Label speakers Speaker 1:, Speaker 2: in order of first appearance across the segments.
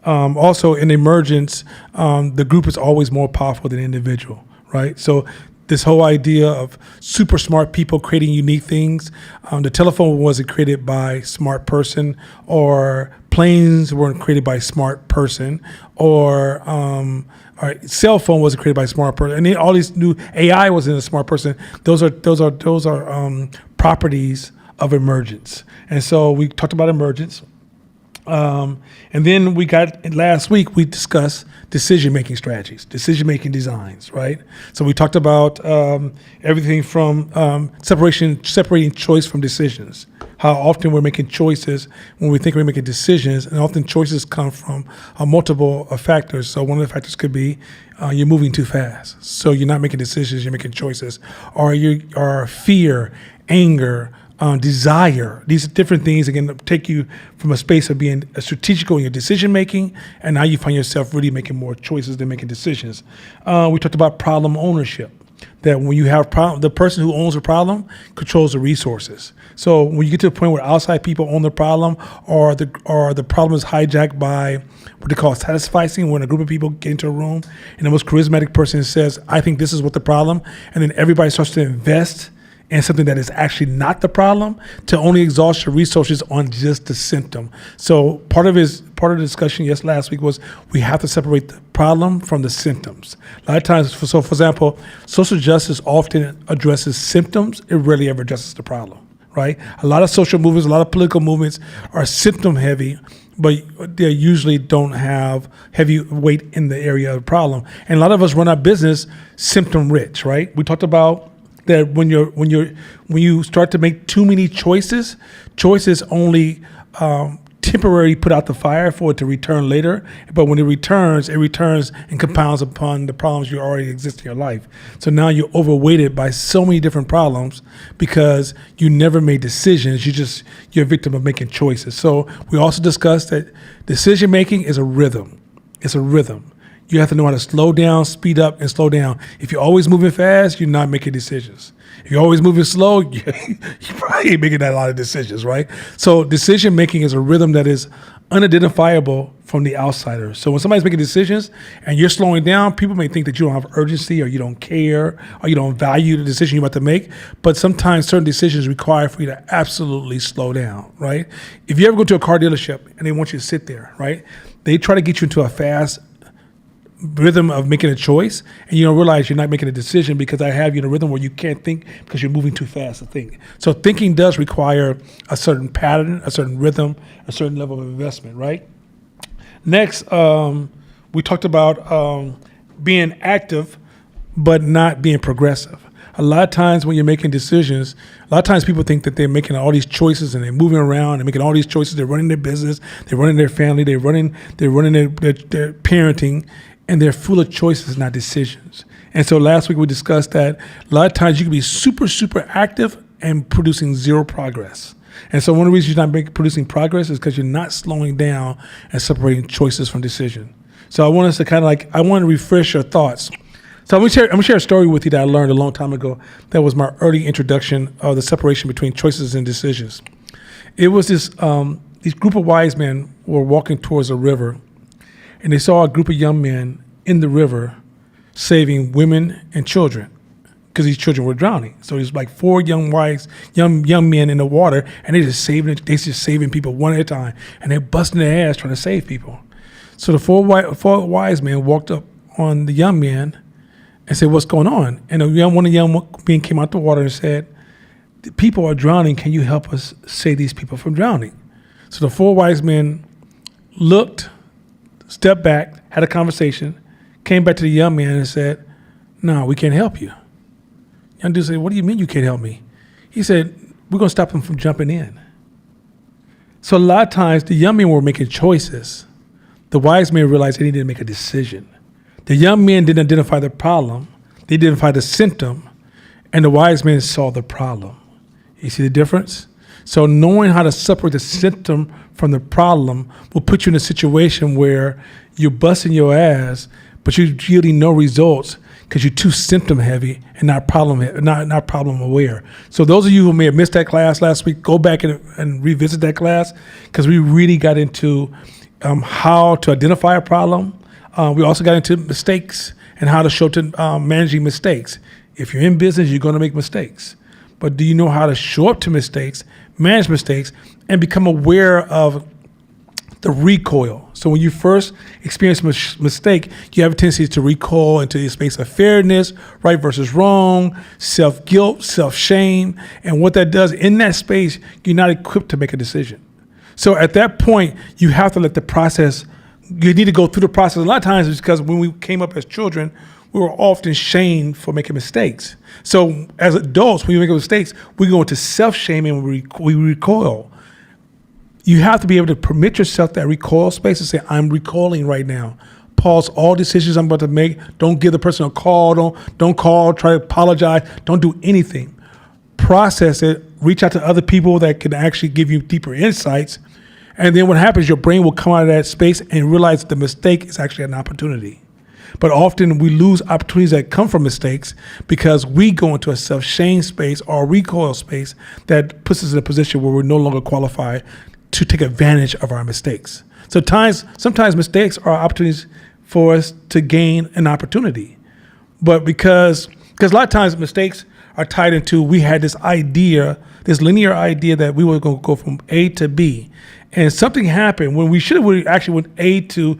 Speaker 1: Also, in emergence, the group is always more powerful than the individual, right? So this whole idea of super smart people creating unique things, the telephone wasn't created by smart person, or planes weren't created by smart person, or cell phone wasn't created by a smart person, and then all these new AI wasn't a smart person. Those are properties of emergence. And so we talked about emergence. And then last week we discussed decision-making strategies, decision-making designs, right? So we talked about everything from separating choice from decisions, how often we're making choices when we think we're making decisions, and often choices come from multiple factors. So one of the factors could be you're moving too fast. So you're not making decisions, you're making choices. Or fear, anger, desire. These are different things that can take you from a space of being strategical in your decision making, and now you find yourself really making more choices than making decisions. We talked about problem ownership. That when you have the person who owns the problem controls the resources. So when you get to the point where outside people own the problem, or the problem is hijacked by what they call satisficing, when a group of people get into a room and the most charismatic person says, "I think this is what the problem," and then everybody starts to invest in something that is actually not the problem, to only exhaust your resources on just the symptom. So part of the discussion last week was we have to separate the problem from the symptoms. A lot of times, for example, social justice often addresses symptoms. It rarely ever addresses the problem, right? A lot of social movements, a lot of political movements are symptom heavy, but they usually don't have heavy weight in the area of the problem. And a lot of us run our business symptom rich, right? We talked about that when you start to make too many choices only temporarily put out the fire for it to return later. But when it returns and compounds upon the problems you already exist in your life. So now you're overweighted by so many different problems because you never made decisions. You're a victim of making choices. So we also discussed that decision making is a rhythm. It's a rhythm. You have to know how to slow down, speed up, and slow down. If you're always moving fast, you're not making decisions. If you're always moving slow, you probably ain't making that a lot of decisions, right? So decision making is a rhythm that is unidentifiable from the outsider. So when somebody's making decisions and you're slowing down, people may think that you don't have urgency, or you don't care, or you don't value the decision you're about to make. But sometimes certain decisions require for you to absolutely slow down, right? If you ever go to a car dealership and they want you to sit there, right? They try to get you into a fast rhythm of making a choice, and you don't realize you're not making a decision because I have you in a rhythm where you can't think because you're moving too fast to think. So thinking does require a certain pattern, a certain rhythm, a certain level of investment, right? Next, we talked about being active but not being progressive. A lot of times when you're making decisions, a lot of times people think that they're making all these choices and they're moving around and making all these choices. They're running their business, they're running their family, they're running their parenting, and they're full of choices, not decisions. And so last week we discussed that a lot of times you can be super, super active and producing zero progress. And so one of the reasons you're not producing progress is because you're not slowing down and separating choices from decision. So I want us to I want to refresh your thoughts. So I'm gonna share a story with you that I learned a long time ago. That was my early introduction of the separation between choices and decisions. It was this group of wise men were walking towards a river, and they saw a group of young men in the river saving women and children because these children were drowning. So there's like four young men in the water, and they're just saving people one at a time, and they're busting their ass trying to save people. So the four wise men walked up on the young men and said, "What's going on?" And one of the young men came out the water and said, "The people are drowning. Can you help us save these people from drowning?" So the four wise men looked, stepped back, had a conversation, came back to the young man and said, "No, we can't help you." Young dude said, "What do you mean you can't help me?" He said, "We're going to stop them from jumping in." So a lot of times the young men were making choices. The wise men realized they needed to make a decision. The young men didn't identify the problem. They identified the symptom, and the wise men saw the problem. You see the difference? So knowing how to separate the symptom from the problem will put you in a situation where you're busting your ass, but you're yielding no results because you're too symptom heavy and not problem aware. So those of you who may have missed that class last week, go back and revisit that class, because we really got into how to identify a problem. We also got into mistakes and how to show to managing mistakes. If you're in business, you're going to make mistakes. But do you know how to show up to mistakes, manage mistakes, and become aware of the recoil? So when you first experience a mistake, you have a tendency to recoil into a space of fairness, right versus wrong, self-guilt, self-shame. And what that does, in that space, you're not equipped to make a decision. So at that point, you have to let the process, you need to go through the process. A lot of times it's because when we came up as children, we were often shamed for making mistakes. So as adults, when we make mistakes, we go into self-shame and we recoil. You have to be able to permit yourself that recoil space and say, I'm recoiling right now. Pause all decisions I'm about to make. Don't give the person a call. Don't call, try to apologize. Don't do anything. Process it, reach out to other people that can actually give you deeper insights. And then what happens, your brain will come out of that space and realize the mistake is actually an opportunity. But often we lose opportunities that come from mistakes because we go into a self-shame space or a recoil space that puts us in a position where we're no longer qualified to take advantage of our mistakes. So sometimes mistakes are opportunities for us to gain an opportunity. But because a lot of times mistakes are tied into, we had this idea, this linear idea that we were going to go from A to B. And something happened when we should have actually went A to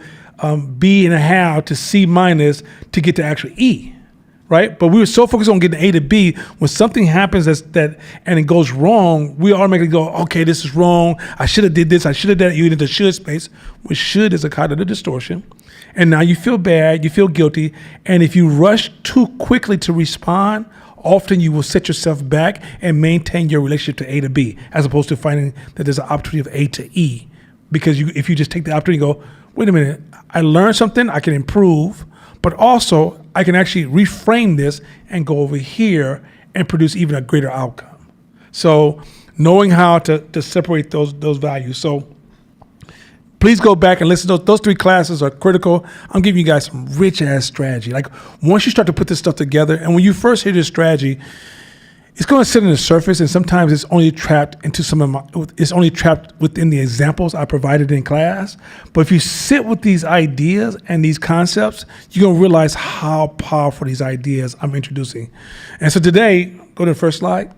Speaker 1: B and a half to C minus to get to actually E, right? But we were so focused on getting A to B. When something happens and it goes wrong, we automatically go, okay, this is wrong. I should have did this. I should have done it. You get into should space, which should is a cognitive distortion. And now you feel bad, you feel guilty. And if you rush too quickly to respond, often you will set yourself back and maintain your relationship to A to B, as opposed to finding that there's an opportunity of A to E. Because if you just take the opportunity and go, wait a minute, I learned something, I can improve, but also I can actually reframe this and go over here and produce even a greater outcome. So knowing how to separate those values. So please go back and listen to those 3 classes are critical. I'm giving you guys some rich ass strategy. Like once you start to put this stuff together, and when you first hear this strategy, it's going to sit on the surface, and sometimes it's only trapped within the examples I provided in class. But if you sit with these ideas and these concepts, you're going to realize how powerful these ideas I'm introducing. And so today, go to the first slide.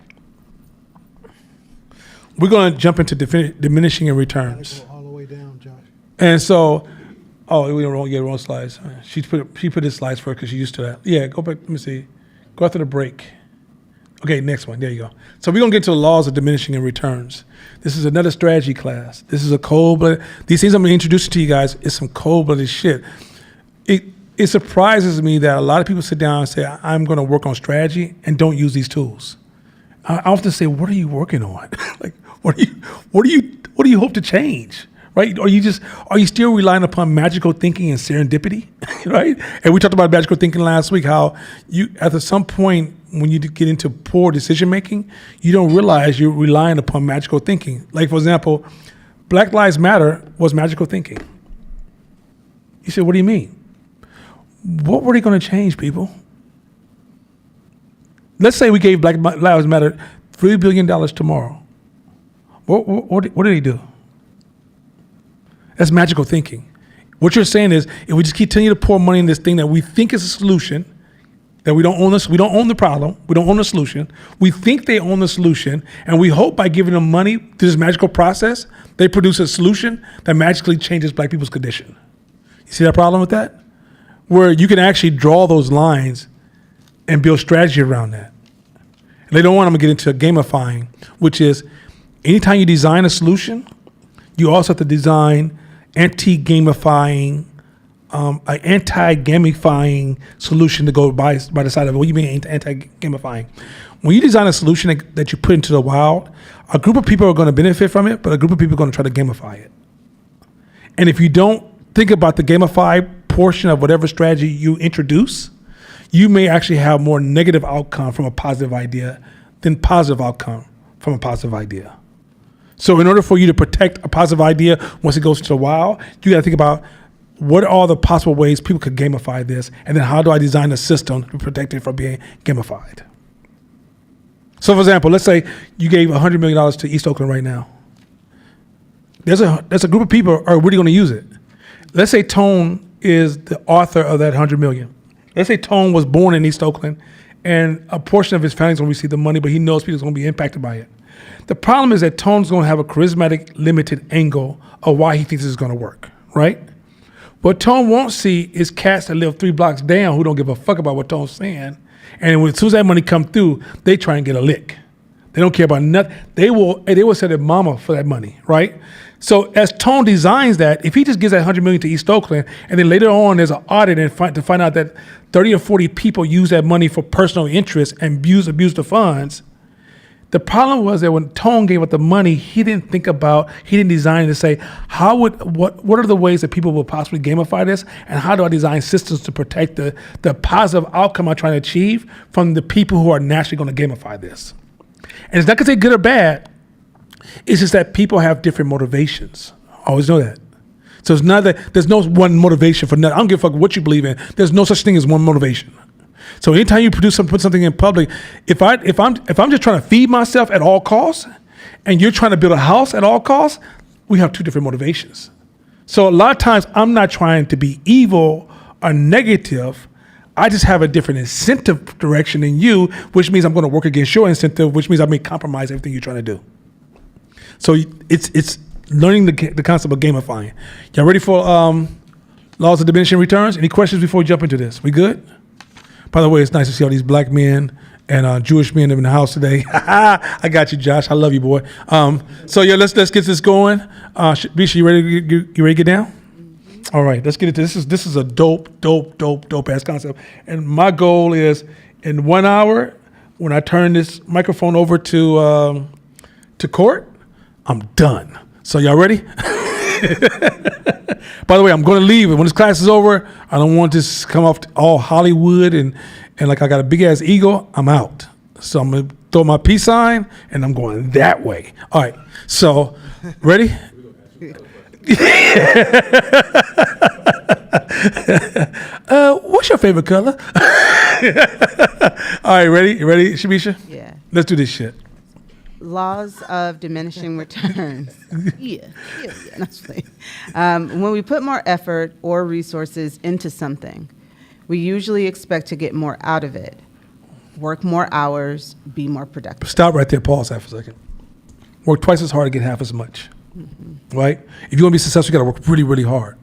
Speaker 1: We're going to jump into diminishing and returns.
Speaker 2: All the way down, Josh.
Speaker 1: And so, we were wrong slides. She put his slides first because she's used to that. Yeah, go back. Let me see. Go after the break. Okay, next one. There you go. So we're going to get to the laws of diminishing and returns. This is another strategy class. This is a cold-blooded. These things I'm going to introduce to you guys is some cold-blooded shit. It surprises me that a lot of people sit down and say, I'm going to work on strategy and don't use these tools. I often say, what are you working on? Like, what do you hope to change? Right? Are you still relying upon magical thinking and serendipity? Right? And we talked about magical thinking last week, how you, at some point, when you get into poor decision making, you don't realize you're relying upon magical thinking. Like, for example, Black Lives Matter was magical thinking. You say, what do you mean? What were they going to change, people? Let's say we gave Black Lives Matter $3 billion tomorrow. What did they do? That's magical thinking. What you're saying is, if we just continue to pour money in this thing that we think is a solution, that we don't own this, we don't own the problem, we don't own the solution, we think they own the solution, and we hope by giving them money to this magical process, they produce a solution that magically changes Black people's condition. You see that problem with that? Where you can actually draw those lines and build strategy around that. And later on, I'm gonna get into gamifying, which is anytime you design a solution, you also have to design anti-gamifying solution to go by the side of it. What do you mean anti-gamifying? When you design a solution that you put into the wild, a group of people are going to benefit from it, but a group of people are going to try to gamify it. And if you don't think about the gamified portion of whatever strategy you introduce, you may actually have more negative outcome from a positive idea than positive outcome from a positive idea. So in order for you to protect a positive idea once it goes into the wild, you got to think about what are all the possible ways people could gamify this, and then how do I design a system to protect it from being gamified? So for example, let's say you gave $100 million to East Oakland right now. there's a group of people are really going to use it. Let's say Tone is the author of that $100 million. Let's say Tone was born in East Oakland, and a portion of his family's going to receive the money, but he knows people's going to be impacted by it. The problem is that Tone's going to have a charismatic, limited angle of why he thinks this is going to work, right? What Tone won't see is cats that live 3 blocks down who don't give a fuck about what Tone's saying, and as soon as that money come through, they try and get a lick. They don't care about nothing. They will sell their mama for that money, right? So as Tone designs that, if he just gives that $100 million to East Oakland, and then later on there's an audit to find out that 30 or 40 people use that money for personal interest and abuse the funds. The problem was that when Tone gave up the money, he didn't design it to say, what are the ways that people will possibly gamify this, and how do I design systems to protect the positive outcome I'm trying to achieve from the people who are naturally going to gamify this. And it's not because they're good or bad. It's just that people have different motivations. I always know that. So it's not that there's no one motivation for nothing. I don't give a fuck what you believe in. There's no such thing as one motivation. So anytime you put something in public, if I'm just trying to feed myself at all costs, and you're trying to build a house at all costs, we have two different motivations. So a lot of times I'm not trying to be evil or negative. I just have a different incentive direction than you, which means I'm going to work against your incentive, which means I may compromise everything you're trying to do. So it's learning the concept of gamifying. Y'all ready for laws of diminishing returns? Any questions before we jump into this? We good? By the way, it's nice to see all these black men and Jewish men in the house today. I got you, Josh. I love you, boy. So yeah, let's get this going. Bisha, you ready to get down? All right, let's get into this. This is a dope ass concept. And my goal is in 1 hour, when I turn this microphone over to Court, I'm done. So y'all ready? By the way, I'm going to leave. When this class is over, I don't want this to come off all Hollywood and like I got a big ass ego. I'm out. So I'm going to throw my peace sign and I'm going that way. All right. So ready? What's your favorite color? All right, ready? You ready, Shabisha?
Speaker 2: Yeah.
Speaker 1: Let's do this shit.
Speaker 2: Laws of diminishing returns. Yeah, that's funny. When we put more effort or resources into something, we usually expect to get more out of it. Work more hours, be more productive.
Speaker 1: Stop right there, pause half a second. Work twice as hard to get half as much. Mm-hmm. Right? If you want to be successful, you got to work really, really hard.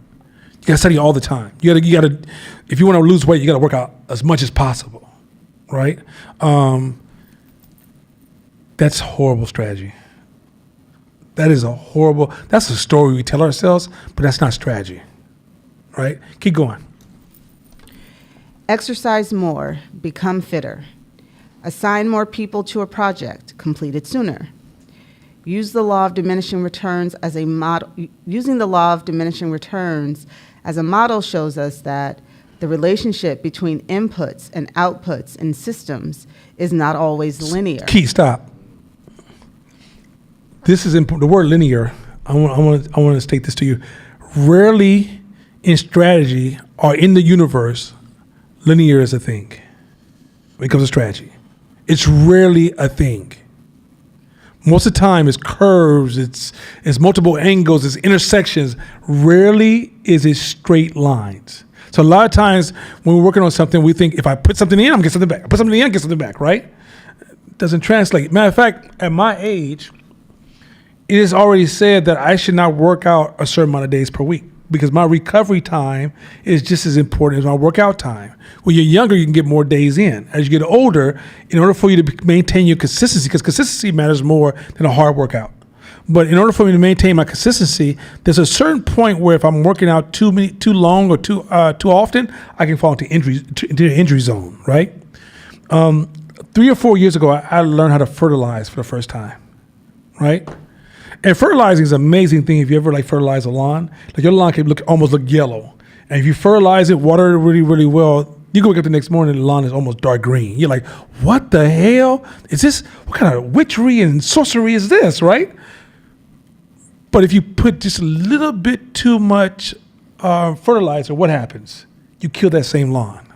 Speaker 1: You got to study all the time. You got to. If you want to lose weight, you got to work out as much as possible. Right? That's a horrible strategy. That's a story we tell ourselves, but that's not strategy. Right? Keep going.
Speaker 2: Exercise more, become fitter. Assign more people to a project, complete it sooner. Using the law of diminishing returns as a model shows us that the relationship between inputs and outputs in systems is not always linear.
Speaker 1: Key, stop. This is important. The word linear, I want to state this to you. Rarely in strategy or in the universe, linear is a thing when it comes to strategy. It's rarely a thing. Most of the time it's curves, it's multiple angles, it's intersections. Rarely is it straight lines. So a lot of times when we're working on something, we think if I put something in, I'm gonna get something back. I put something in, I get something back, right? It doesn't translate. Matter of fact, at my age, it is already said that I should not work out a certain amount of days per week because my recovery time is just as important as my workout time. When you're younger, you can get more days in. As you get older, in order for you to maintain your consistency, because consistency matters more than a hard workout. But in order for me to maintain my consistency, there's a certain point where if I'm working out too long or too often, I can fall into the injury zone, right? 3 or 4 years ago, I learned how to fertilize for the first time, right? And fertilizing is an amazing thing. If you ever fertilize a lawn, your lawn can almost look yellow. And if you fertilize it, water it really, really well, you can wake up the next morning and the lawn is almost dark green. You're like, what the hell? Is this, what kind of witchery and sorcery is this, right? But if you put just a little bit too much fertilizer, what happens? You kill that same lawn,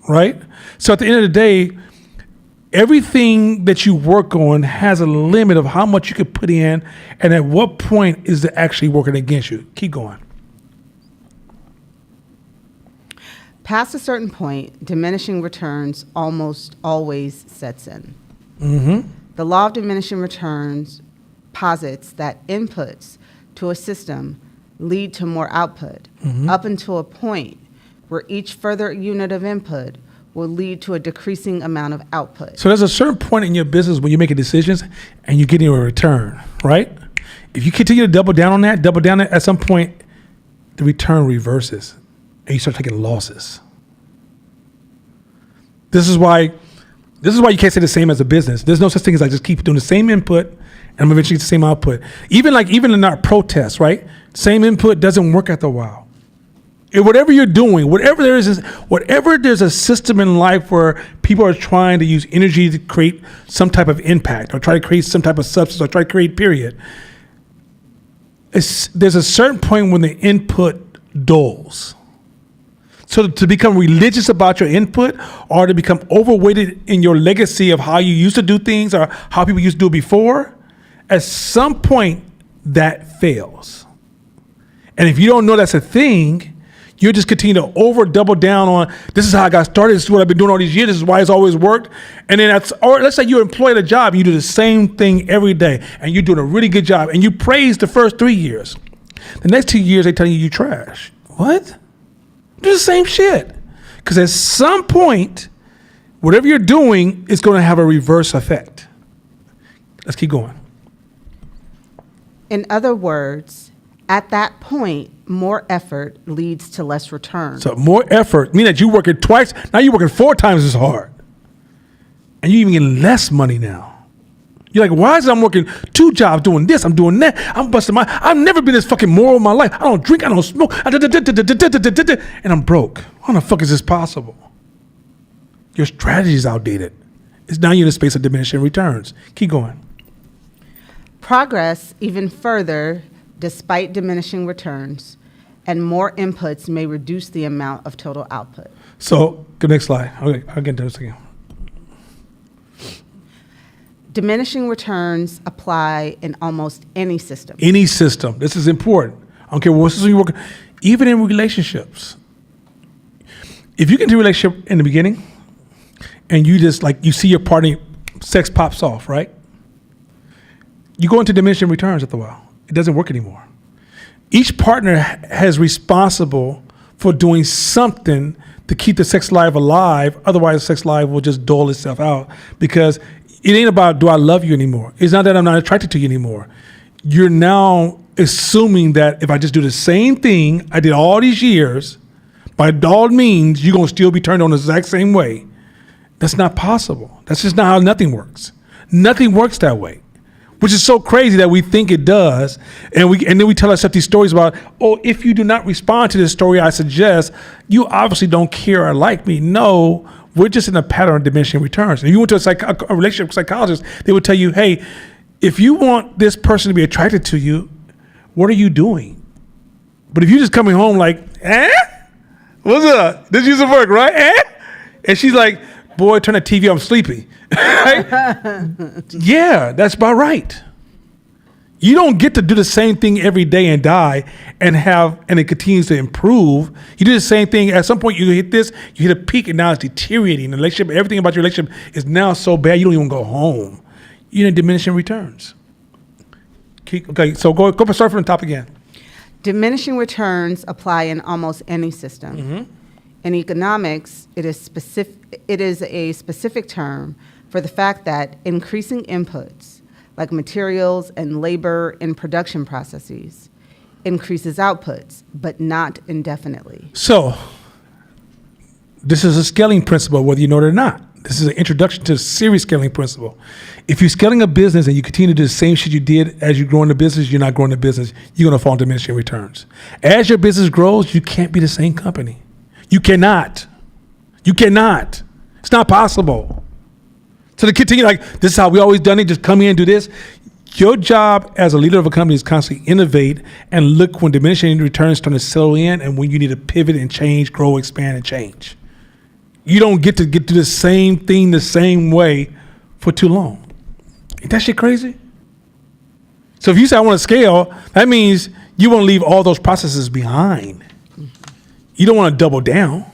Speaker 1: right? So at the end of the day, everything that you work on has a limit of how much you can put in, and at what point is it actually working against you. Keep going.
Speaker 2: Past a certain point, diminishing returns almost always sets in.
Speaker 1: Mm-hmm.
Speaker 2: The law of diminishing returns posits that inputs to a system lead to more output, up until a point where each further unit of input will lead to a decreasing amount of output.
Speaker 1: So there's a certain point in your business when you're making decisions and you're getting a return, right? If you continue to double down on that, at some point, the return reverses and you start taking losses. This is why you can't say the same as a business. There's no such thing as I just keep doing the same input and I'm eventually get the same output. Even in our protests, right? Same input doesn't work after a while. Whatever you're doing, whatever there's a system in life where people are trying to use energy to create some type of impact or try to create some type of substance or try to create period, there's a certain point when the input dulls. So to become religious about your input or to become overweighted in your legacy of how you used to do things or how people used to do it before, at some point that fails. And if you don't know that's a thing, you just continue to double down on, this is how I got started, this is what I've been doing all these years, this is why it's always worked. And then or let's say you're employed at a job and you do the same thing every day and you're doing a really good job and you praise the first 3 years. The next 2 years they tell you trash. What? Do the same shit. Because at some point, whatever you're doing is going to have a reverse effect. Let's keep going.
Speaker 2: In other words, at that point, more effort leads to less return.
Speaker 1: So more effort, meaning that you're working twice, now you're working 4 times as hard. And you're even getting less money now. You're like, why is it I'm working 2 jobs doing this, I'm doing that, I'm busting I've never been this fucking moral in my life. I don't drink, I don't smoke, and I'm broke. How the fuck is this possible? Your strategy is outdated. It's now you're in a space of diminishing returns. Keep going.
Speaker 2: Progress even further despite diminishing returns, and more inputs may reduce the amount of total output.
Speaker 1: So, go next slide. Okay, I'll get to this again.
Speaker 2: Diminishing returns apply in almost any system.
Speaker 1: Any system. This is important. I don't care what system you work, even in relationships. If you get into a relationship in the beginning and you just you see your partner, sex pops off, right? You go into diminishing returns after a while. It doesn't work anymore. Each partner has responsible for doing something to keep the sex life alive. Otherwise, the sex life will just dull itself out because it ain't about do I love you anymore. It's not that I'm not attracted to you anymore. You're now assuming that if I just do the same thing I did all these years, by all means, you're going to still be turned on the exact same way. That's not possible. That's just not how nothing works. Nothing works that way. Which is so crazy that we think it does, and then we tell ourselves these stories about, oh, if you do not respond to this story I suggest, you obviously don't care or like me. No, we're just in a pattern of diminishing returns. If you went to a relationship psychologist, they would tell you, hey, if you want this person to be attracted to you, what are you doing? But if you're just coming home like, what's up? This used to work, right? And she's like, boy, turn the TV, I'm sleepy. Yeah, that's about right. You don't get to do the same thing every day and die and it continues to improve. You do the same thing. At some point you hit a peak and now it's deteriorating. The relationship, everything about your relationship is now so bad you don't even go home. You're in diminishing returns. Okay, so go start from the top again.
Speaker 2: Diminishing returns apply in almost any system. Mm-hmm. In economics, it is a specific term for the fact that increasing inputs, like materials and labor in production processes, increases outputs, but not indefinitely.
Speaker 1: So, this is a scaling principle, whether you know it or not. This is an introduction to a serious scaling principle. If you're scaling a business and you continue to do the same shit you did as you grow in the business, you're not growing the business, you're going to fall into diminishing returns. As your business grows, you can't be the same company. You cannot. It's not possible. So to continue this is how we always done it, just come here and do this. Your job as a leader of a company is constantly innovate and look when diminishing returns start to settle in and when you need to pivot and change, grow, expand, and change. You don't get to do the same thing the same way for too long. Ain't that shit crazy? So if you say I want to scale, that means you want to leave all those processes behind. Mm-hmm. You don't want to double down.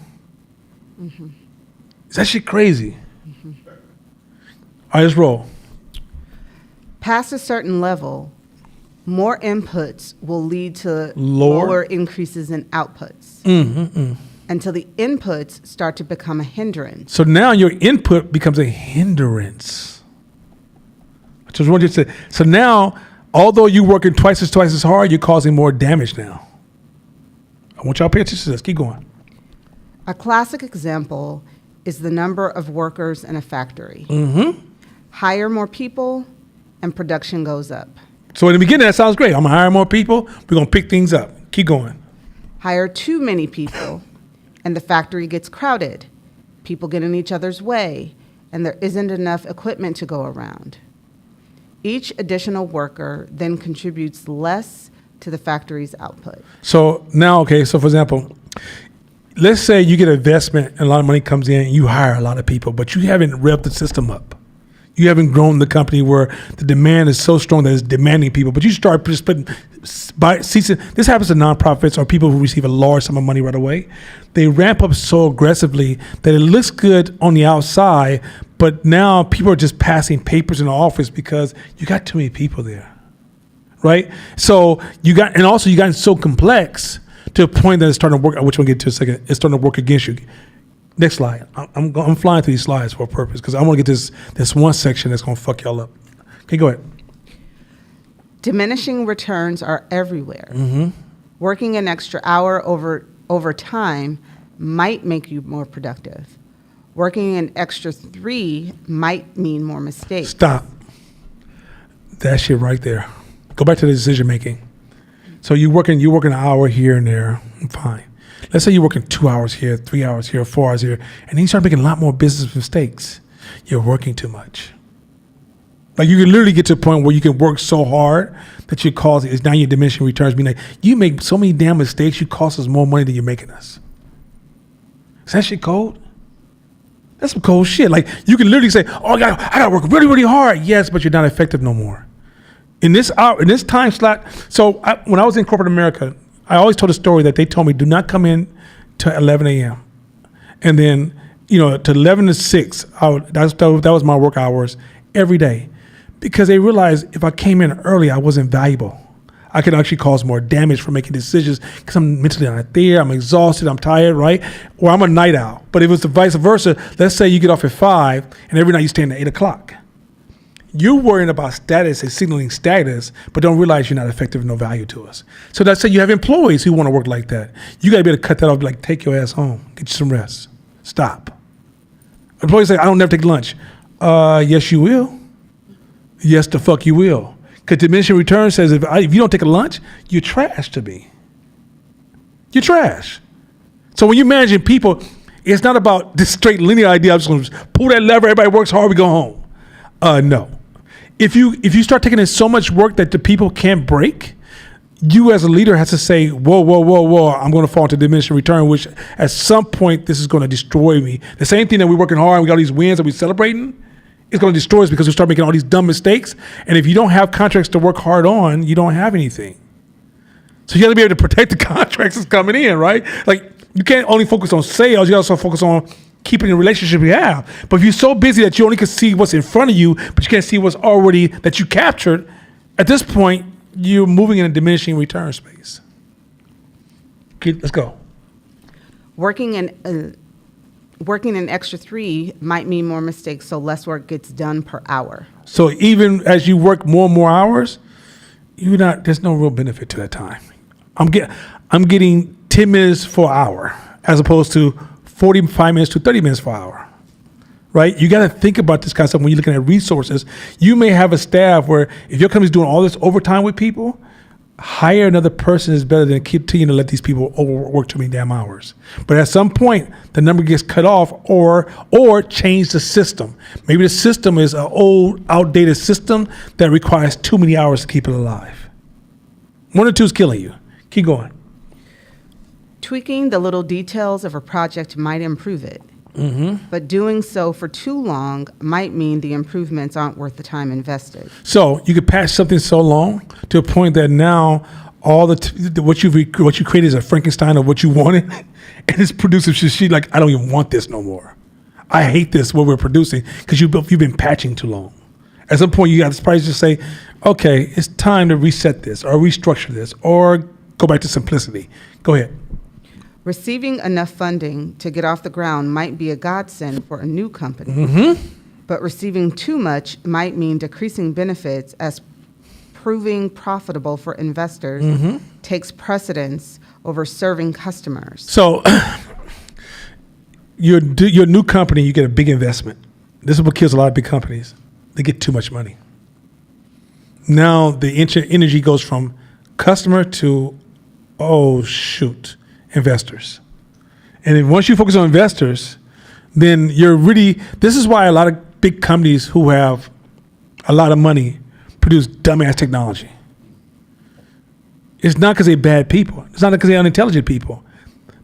Speaker 1: Mm-hmm. Is that shit crazy? Mm-hmm. All right, let's roll.
Speaker 2: Past a certain level, more inputs will lead to lower increases in outputs. Until the inputs start to become a hindrance.
Speaker 1: So now your input becomes a hindrance. I just want you to say, so now, although you're working twice as hard, you're causing more damage now. I want y'all to pay attention to this. Keep going.
Speaker 2: A classic example is the number of workers in a factory. Hire more people, and production goes up.
Speaker 1: So in the beginning, that sounds great. I'm going to hire more people. We're going to pick things up. Keep going.
Speaker 2: Hire too many people, and the factory gets crowded. People get in each other's way, and there isn't enough equipment to go around. Each additional worker then contributes less to the factory's output.
Speaker 1: So now, okay, so for example, let's say you get an investment and a lot of money comes in and you hire a lot of people, but you haven't revved the system up. You haven't grown the company where the demand is so strong that it's demanding people, but you start just putting seats in. This happens to nonprofits or people who receive a large sum of money right away. They ramp up so aggressively that it looks good on the outside, but now people are just passing papers in the office because you got too many people there, right? So you got so complex to a point that it's starting to work, which we'll get to in a second, it's starting to work against you. Next slide. I'm flying through these slides for a purpose because I want to get this one section that's going to fuck y'all up. Okay, go ahead.
Speaker 2: Diminishing returns are everywhere. Working an extra hour over time might make you more productive. Working an extra 3 might mean more mistakes.
Speaker 1: Stop. That shit right there. Go back to the decision making. So you're working an hour here and there. Fine. Let's say you're working 2 hours here, 3 hours here, 4 hours here, and then you start making a lot more business mistakes. You're working too much. Like you can literally get to a point where you can work so hard that you cause it's now your diminishing returns. Meaning like you make so many damn mistakes, you cost us more money than you're making us. Is that shit cold? That's some cold shit. Like you can literally say, "Oh, I gotta work really, really hard." Yes, but you're not effective no more. In this time slot. So when I was in corporate America, I always told a story that they told me, do not come in to 11 a.m. And then, to 11 to 6, that was my work hours every day. Because they realized if I came in early, I wasn't valuable. I could actually cause more damage for making decisions because I'm mentally not there, I'm exhausted, I'm tired, right? Or I'm a night owl. But if it was the vice versa, let's say you get off at 5 and every night you stay in at 8 o'clock. You're worrying about status and signaling status, but don't realize you're not effective and no value to us. So that's say you have employees who want to work like that. You got to be able to cut that off, like take your ass home, get you some rest, stop. Employees say, I don't never take lunch. Yes, you will. Yes, the fuck you will. Because diminishing return says if you don't take a lunch, you're trash to me. You're trash. So when you managing people, it's not about this straight linear idea. I'm just going to pull that lever, everybody works hard, we go home. No. If you start taking in so much work that the people can't break, you as a leader has to say, whoa, I'm going to fall into diminishing return, which at some point this is going to destroy me. The same thing that we're working hard and we got all these wins that we're celebrating, it's going to destroy us because we start making all these dumb mistakes. And if you don't have contracts to work hard on, you don't have anything. So you got to be able to protect the contracts that's coming in, right? Like you can't only focus on sales, you also focus on keeping the relationship you have. But if you're so busy that you only can see what's in front of you, but you can't see what's already that you captured, at this point, you're moving in a diminishing return space. Okay, let's go.
Speaker 2: Working an extra 3 might mean more mistakes, so less work gets done per hour.
Speaker 1: So even as you work more and more hours, there's no real benefit to that time. I'm getting 10 minutes for an hour as opposed to 45 minutes to 30 minutes per hour, right? You got to think about this kind of stuff when you're looking at resources. You may have a staff where if your company's doing all this overtime with people, hire another person is better than continuing to let these people overwork too many damn hours. But at some point, the number gets cut off or change the system. Maybe the system is an old, outdated system that requires too many hours to keep it alive. 1 or 2 is killing you. Keep going.
Speaker 2: Tweaking the little details of a project might improve it. but doing so for too long might mean the improvements aren't worth the time invested.
Speaker 1: So you could patch something so long to a point that now all what you created is a Frankenstein of what you wanted, and it's producing shit like, I don't even want this no more. I hate this, what we're producing, because you've been patching too long. At some point, you got to probably just say, okay, it's time to reset this or restructure this or go back to simplicity. Go ahead.
Speaker 2: Receiving enough funding to get off the ground might be a godsend for a new company, but receiving too much might mean decreasing benefits as proving profitable for investors takes precedence over serving customers.
Speaker 1: So your new company, you get a big investment. This is what kills a lot of big companies. They get too much money. Now the energy goes from customer to, oh shoot, investors. And then once you focus on investors, then this is why a lot of big companies who have a lot of money produce dumbass technology. It's not because they're bad people. It's not because they're unintelligent people.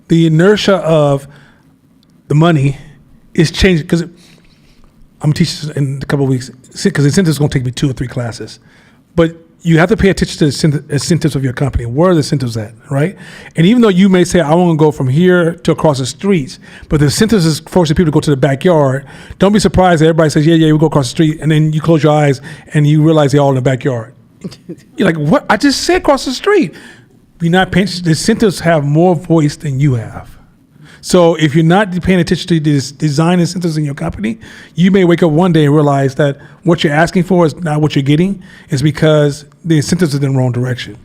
Speaker 1: The inertia of the money is changing, because I'm going to teach this in a couple of weeks, because the incentive is going to take me 2 or 3 classes. But you have to pay attention to the incentives of your company. Where are the incentives at, right? And even though you may say, I want to go from here to across the streets, but the incentives is forcing people to go to the backyard, don't be surprised that everybody says, yeah, we'll go across the street, and then you close your eyes and you realize they're all in the backyard. You're like, what? I just said across the street. You're not paying attention. The incentives have more voice than you have. So if you're not paying attention to this design incentives in your company, you may wake up one day and realize that what you're asking for is not what you're getting. It's because the incentives are in the wrong direction.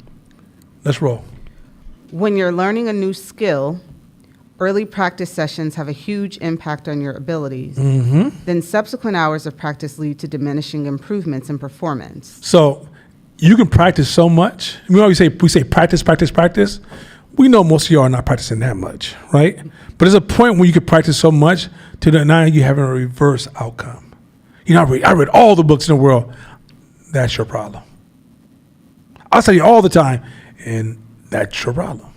Speaker 1: Let's roll.
Speaker 2: When you're learning a new skill, early practice sessions have a huge impact on your abilities. Then subsequent hours of practice lead to diminishing improvements in performance.
Speaker 1: So you can practice so much. We say practice, practice, practice. We know most of y'all are not practicing that much, right? But there's a point where you can practice so much to that now you're having a reverse outcome. I read all the books in the world. That's your problem. I'll tell you all the time, and that's your problem.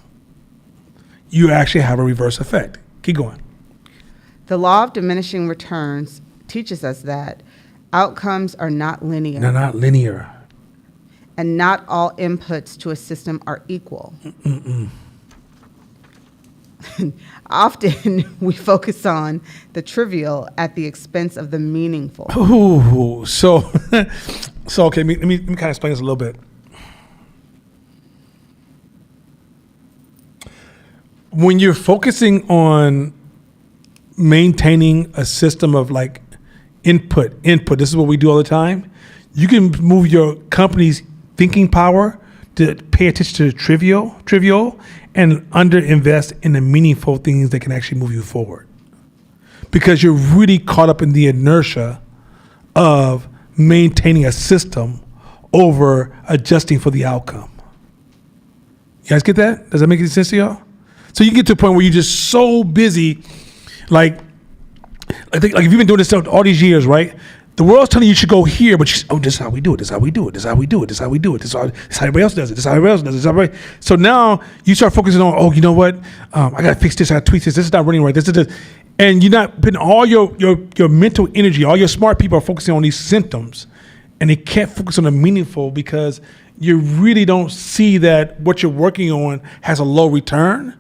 Speaker 1: You actually have a reverse effect. Keep going.
Speaker 2: The law of diminishing returns teaches us that outcomes are not linear.
Speaker 1: They're not linear.
Speaker 2: And not all inputs to a system are equal. Often we focus on the trivial at the expense of the meaningful.
Speaker 1: Ooh, so okay, let me kind of explain this a little bit. When you're focusing on maintaining a system of like input, this is what we do all the time. You can move your company's thinking power to pay attention to the trivial, and underinvest in the meaningful things that can actually move you forward. Because you're really caught up in the inertia of maintaining a system over adjusting for the outcome. You guys get that? Does that make any sense to y'all? So you get to a point where you're just so busy, like if you've been doing this all these years, right? The world's telling you should go here, but this is how we do it. This is how we do it. This is how we do it. This is how we do it. This is how everybody else does it. This is how everybody else does it. So now you start focusing on, you know what? I got to fix this. I got to tweak this. This is not running right. This is this. And you're not putting all your mental energy, all your smart people are focusing on these symptoms, and they can't focus on the meaningful because you really don't see that what you're working on has a low return.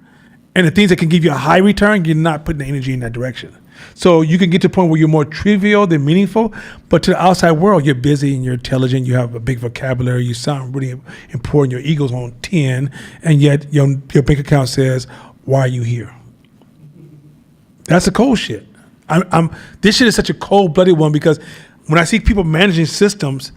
Speaker 1: And the things that can give you a high return, you're not putting the energy in that direction. So you can get to a point where you're more trivial than meaningful, but to the outside world, you're busy and you're intelligent, you have a big vocabulary, you sound really important, your ego's on 10, and yet your bank account says, why are you here? That's the cold shit. This shit is such a cold-blooded one because when I see people managing systems,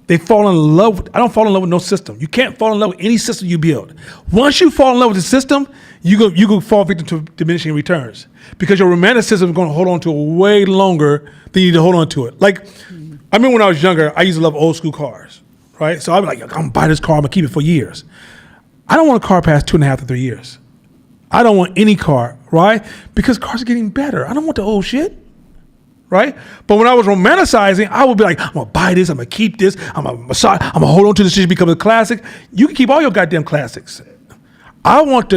Speaker 1: they fall in love. I don't fall in love with no system. You can't fall in love with any system you build. Once you fall in love with the system, you go fall victim to diminishing returns because your romanticism is going to hold on to it way longer than you need to hold on to it. Like, I remember when I was younger, I used to love old school cars, right? So I'd be like, I'm going to buy this car. I'm going to keep it for years. I don't want a car past 2.5 to 3 years. I don't want any car, right? Because cars are getting better. I don't want the old shit. Right? But when I was romanticizing, I would be like, I'm going to buy this. I'm going to keep this. I'm going to hold on to this shit to become a classic. You can keep all your goddamn classics. I want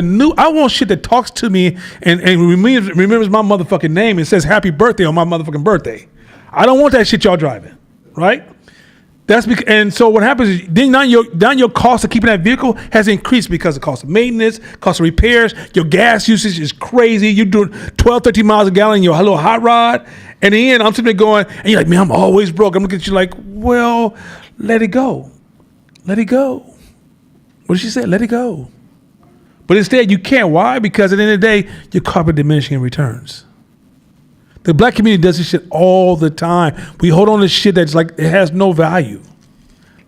Speaker 1: shit that talks to me and remembers my motherfucking name and says happy birthday on my motherfucking birthday. I don't want that shit y'all driving, right? That's because, and so what happens is then now your cost of keeping that vehicle has increased because of cost of maintenance, cost of repairs. Your gas usage is crazy. You're doing 12, 13 miles a gallon in your little hot rod. And then I'm sitting there going, and you're like, man, I'm always broke. I'm looking at you like, well, let it go. Let it go. What did she say? Let it go. But instead, you can't. Why? Because at the end of the day, you're caught with diminishing returns. The black community does this shit all the time. We hold on to shit that's like, it has no value.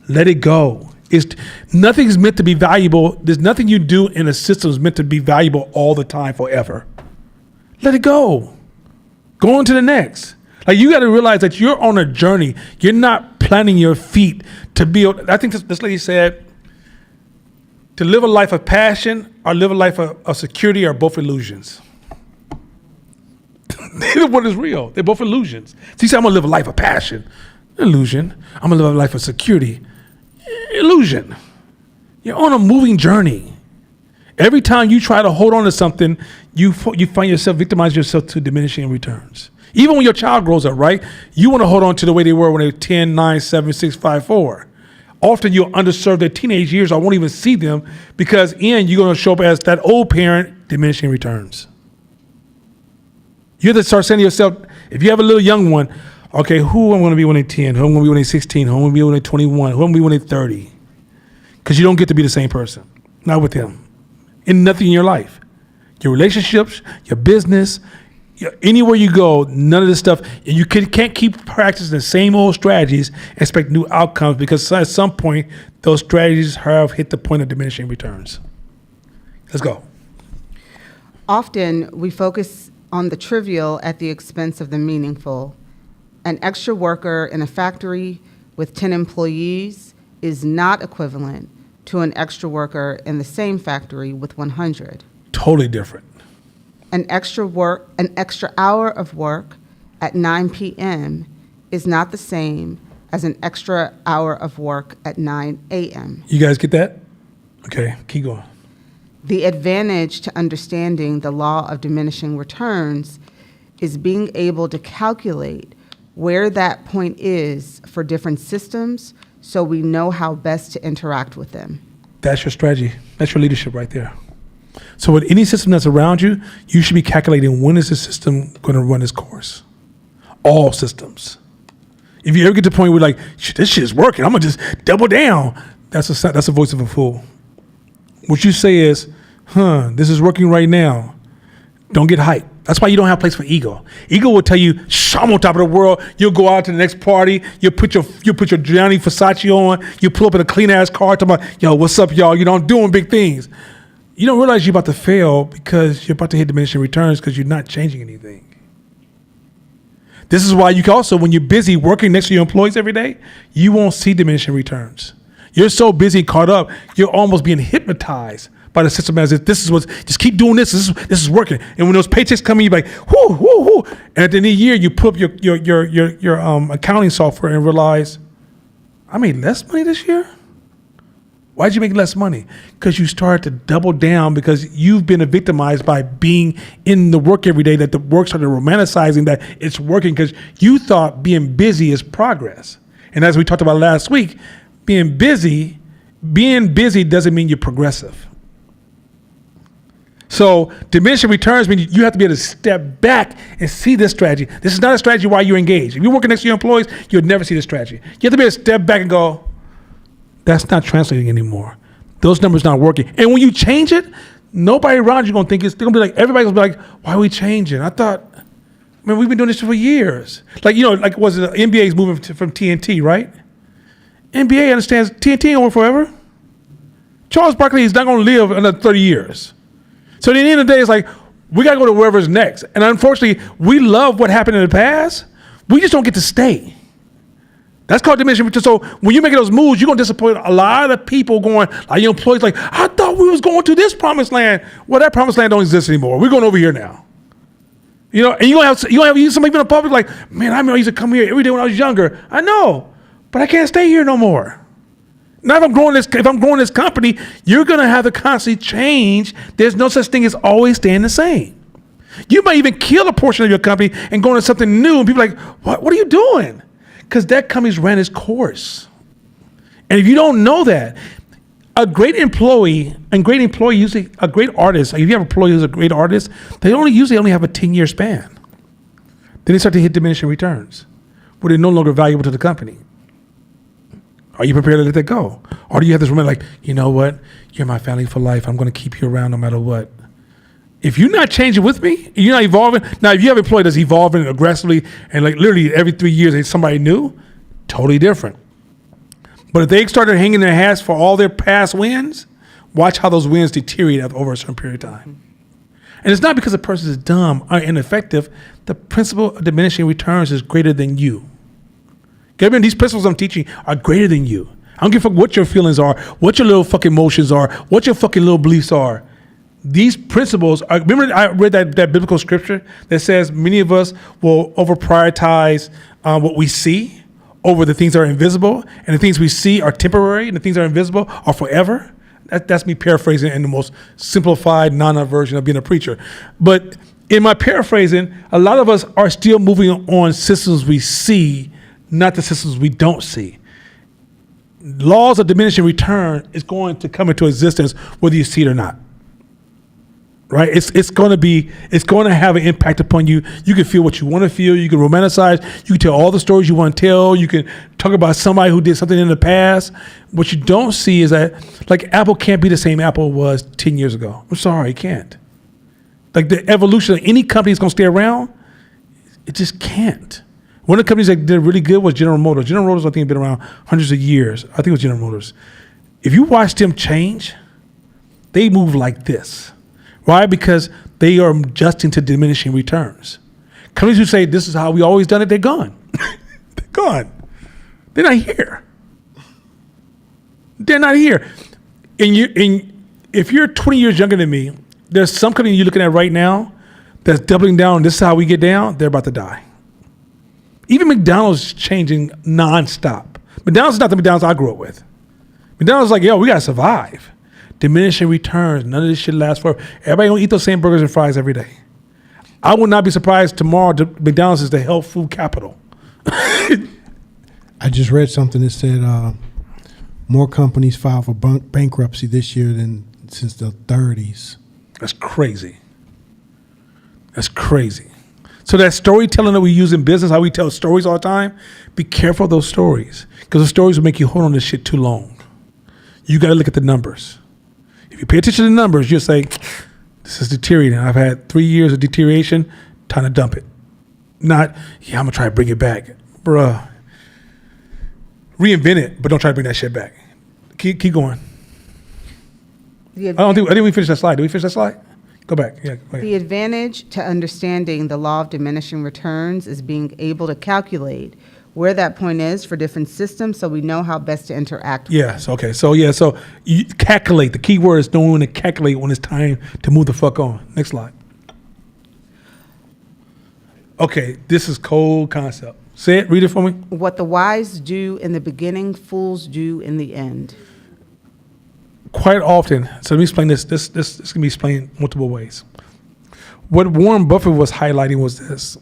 Speaker 1: Let it go. Nothing's meant to be valuable. There's nothing you do in a system is meant to be valuable all the time forever. Let it go. Go on to the next. Like, you got to realize that you're on a journey. You're not planting your feet to build. I think this lady said, to live a life of passion or live a life of security are both illusions. Neither one is real. They're both illusions. So you say, I'm going to live a life of passion. Illusion. I'm going to live a life of security. Illusion. You're on a moving journey. Every time you try to hold on to something, you find yourself, victimize yourself to diminishing returns. Even when your child grows up, right? You want to hold on to the way they were when they were 10, 9, 7, 6, 5, 4. Often you'll underserve their teenage years. I won't even see them because you're going to show up as that old parent, diminishing returns. You have to start saying to yourself, if you have a little young one, okay, who am I going to be when they're 10? Who am I going to be when they're 16? Who am I going to be when they're 21? Who am I going to be when they're 30? Because you don't get to be the same person. Not with them. In nothing in your life. Your relationships, your business, anywhere you go, none of this stuff. You can't keep practicing the same old strategies and expect new outcomes because at some point, those strategies have hit the point of diminishing returns. Let's go.
Speaker 2: Often, we focus on the trivial at the expense of the meaningful. An extra worker in a factory with 10 employees is not equivalent to an extra worker in the same factory with 100.
Speaker 1: Totally different.
Speaker 2: An extra hour of work at 9 p.m. is not the same as an extra hour of work at 9 a.m.
Speaker 1: You guys get that? Okay, keep going.
Speaker 2: The advantage to understanding the law of diminishing returns is being able to calculate where that point is for different systems so we know how best to interact with them.
Speaker 1: That's your strategy. That's your leadership right there. So with any system that's around you, you should be calculating when is the system going to run its course. All systems. If you ever get to the point where like, this shit is working, I'm going to just double down. That's a voice of a fool. What you say is, this is working right now. Don't get hyped. That's why you don't have a place for ego. Ego will tell you, I'm on top of the world. You'll go out to the next party. You'll put your Gianni Versace on. You pull up in a clean ass car talking about, yo, what's up, y'all? You know, I'm doing big things. You don't realize you're about to fail because you're about to hit diminishing returns because you're not changing anything. This is why you can also, when you're busy working next to your employees every day, you won't see diminishing returns. You're so busy and caught up, you're almost being hypnotized by the system as if this is what, just keep doing this is working. And when those paychecks come in, you're like, whoo, whoo, whoo. And at the end of the year, you put up your accounting software and realize, I made less money this year? Why'd you make less money? Because you started to double down because you've been victimized by being in the work every day, that the work started romanticizing that it's working because you thought being busy is progress. And as we talked about last week, being busy doesn't mean you're progressive. So diminishing returns mean you have to be able to step back and see this strategy. This is not a strategy while you're engaged. If you're working next to your employees, you'll never see this strategy. You have to be able to step back and go, that's not translating anymore. Those numbers not working. And when you change it, nobody around you gonna think it's gonna be like, everybody's gonna be like, why are we changing? I thought, man, we've been doing this for years. Like, was it the NBA's moving from TNT, right? NBA understands TNT ain't over forever. Charles Barkley is not gonna live another 30 years. So at the end of the day, it's like, we gotta go to wherever's next. And unfortunately, we love what happened in the past. We just don't get to stay. That's called diminishing returns. So when you're making those moves, you're going to disappoint a lot of people going, like your employees, like, I thought we was going to this promised land. Well, that promised land don't exist anymore. We're going over here now. You know, and you're going to have somebody in the public like, man, I used to come here every day when I was younger. I know, but I can't stay here no more. Now, if I'm growing this company, you're going to have to constantly change. There's no such thing as always staying the same. You might even kill a portion of your company and go into something new, and people are like, what are you doing? Because that company's ran its course. And if you don't know that, a great employee usually, a great artist, if you have an employee who's a great artist, they usually only have a 10-year span. Then they start to hit diminishing returns, where they're no longer valuable to the company. Are you prepared to let that go? Or do you have this moment like, you know what? You're my family for life. I'm going to keep you around no matter what. If you're not changing with me, you're not evolving. Now, if you have an employee that's evolving aggressively and like literally every 3 years there's somebody new, totally different. But if they started hanging their hats for all their past wins, watch how those wins deteriorate over a certain period of time. And it's not because the person is dumb or ineffective. The principle of diminishing returns is greater than you. Remember, these principles I'm teaching are greater than you. I don't give a fuck what your feelings are, what your little fucking emotions are, what your fucking little beliefs are. These principles are, remember I read that biblical scripture that says many of us will over prioritize what we see over the things that are invisible, and the things we see are temporary, and the things that are invisible are forever. That's me paraphrasing in the most simplified, non-art version of being a preacher. But in my paraphrasing, a lot of us are still moving on systems we see, not the systems we don't see. Laws of diminishing return is going to come into existence whether you see it or not. Right? It's going to have an impact upon you. You can feel what you want to feel. You can romanticize. You can tell all the stories you want to tell. You can talk about somebody who did something in the past. What you don't see is that, like, Apple can't be the same Apple it was 10 years ago. I'm sorry, it can't. Like, the evolution of any company that's going to stay around, it just can't. One of the companies that did really good was General Motors. General Motors, I think, been around hundreds of years. I think it was General Motors. If you watch them change, they move like this. Why? Because they are adjusting to diminishing returns. Companies who say this is how we always done it, they're gone. They're gone. They're not here. They're not here. And if you're 20 years younger than me, there's some company you're looking at right now that's doubling down. This is how we get down. They're about to die. Even McDonald's is changing nonstop. McDonald's is not the McDonald's I grew up with. McDonald's is like, yo, we got to survive. Diminishing returns. None of this shit lasts forever. Everybody gonna eat those same burgers and fries every day. I would not be surprised tomorrow McDonald's is the health food capital.
Speaker 3: I just read something that said more companies filed for bankruptcy this year than since the 30s.
Speaker 1: That's crazy. That's crazy. So that storytelling that we use in business, how we tell stories all the time, be careful of those stories. Because the stories will make you hold on to this shit too long. You got to look at the numbers. If you pay attention to the numbers, you'll say, this is deteriorating. I've had 3 years of deterioration. Time to dump it. Not, yeah, I'm going to try to bring it back. Bruh. Reinvent it, but don't try to bring that shit back. Keep going. I didn't we finish that slide. Did we finish that slide? Go back. Yeah, go ahead.
Speaker 2: The advantage to understanding the law of diminishing returns is being able to calculate where that point is for different systems so we know how best to interact with
Speaker 1: Yes, okay. So you calculate. The key word is knowing when to calculate when it's time to move the fuck on. Next slide. Okay, this is cold concept. Say it, read it for me.
Speaker 2: What the wise do in the beginning, fools do in the end.
Speaker 1: Quite often, so let me explain this. This can be explained multiple ways. What Warren Buffett was highlighting was this.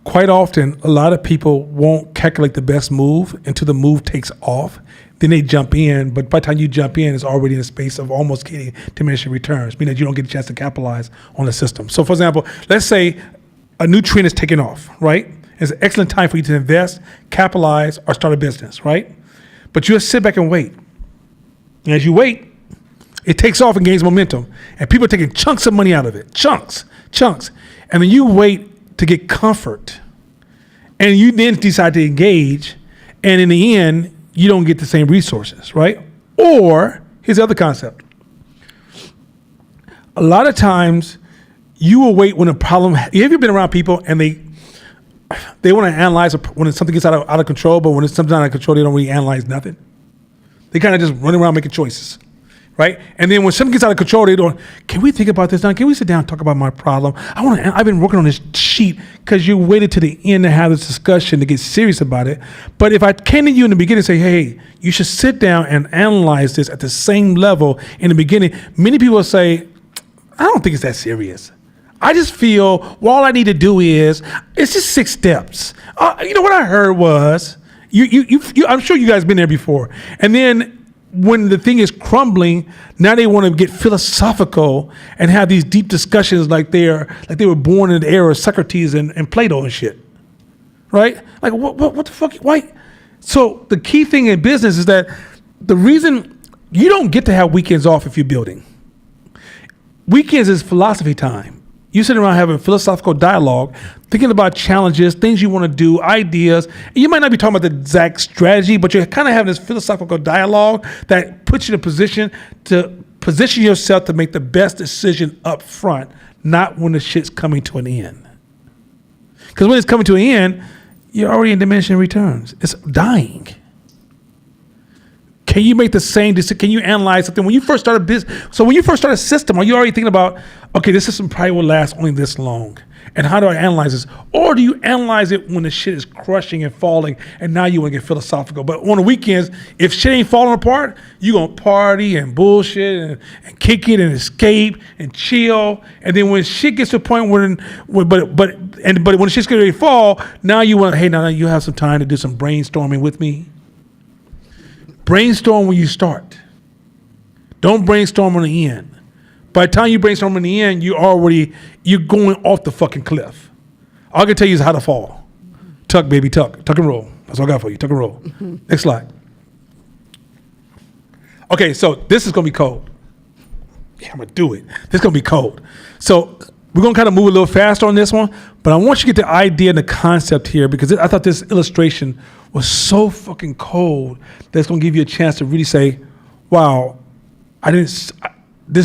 Speaker 1: Quite often, a lot of people won't calculate the best move until the move takes off. Then they jump in, but by the time you jump in, it's already in a space of almost getting diminishing returns, meaning that you don't get a chance to capitalize on the system. So, for example, let's say a new trend is taking off, right? It's an excellent time for you to invest, capitalize, or start a business, right? But you just sit back and wait. And as you wait, it takes off and gains momentum. And people are taking chunks of money out of it. Chunks. And then you wait to get comfort. And you then decide to engage. And in the end, you don't get the same resources, right? Or, here's the other concept. A lot of times, you will wait when a problem, have you ever been around people and they want to analyze when something gets out of control, but when it's something out of control, they don't really analyze nothing? They kind of just run around making choices. right? And then when something gets out of control, they don't. Can we think about this now? Can we sit down and talk about my problem? I've been working on this sheet because you waited to the end to have this discussion to get serious about it. But if I came to you in the beginning and say, hey, you should sit down and analyze this at the same level in the beginning, many people will say, I don't think it's that serious. I just feel all I need to do it's just 6 steps. You know what I heard was, I'm sure you guys been there before. And then when the thing is crumbling, now they want to get philosophical and have these deep discussions like they were born in the era of Socrates and Plato and shit, right? Like what the fuck? Why? So the key thing in business is that the reason you don't get to have weekends off if you're building. Weekends is philosophy time. You sit around having philosophical dialogue, thinking about challenges, things you want to do, ideas. And you might not be talking about the exact strategy, but you're kind of having this philosophical dialogue that puts you in a position to position yourself to make the best decision up front, not when the shit's coming to an end. Because when it's coming to an end, you're already in diminishing returns. It's dying. Can you make the same decision? Can you analyze something? When you first start a business, so when you first start a system, are you already thinking about, okay, this system probably will last only this long? And how do I analyze this? Or do you analyze it when the shit is crushing and falling and now you want to get philosophical? But on the weekends, if shit ain't falling apart, you going to party and bullshit and kick it and escape and chill. And then when shit gets to a point when shit's going to fall, now you want, hey, now you have some time to do some brainstorming with me. Brainstorm when you start. Don't brainstorm on the end. By the time you brainstorm on the end, you're going off the fucking cliff. All I can tell you is how to fall. Tuck, baby, tuck. Tuck and roll. That's all I got for you. Tuck and roll. Next slide. Okay, so this is going to be cold. Yeah, I'm going to do it. This is going to be cold. So we're going to kind of move a little faster on this one, but I want you to get the idea and the concept here because I thought this illustration was so fucking cold that it's going to give you a chance to really say, wow, this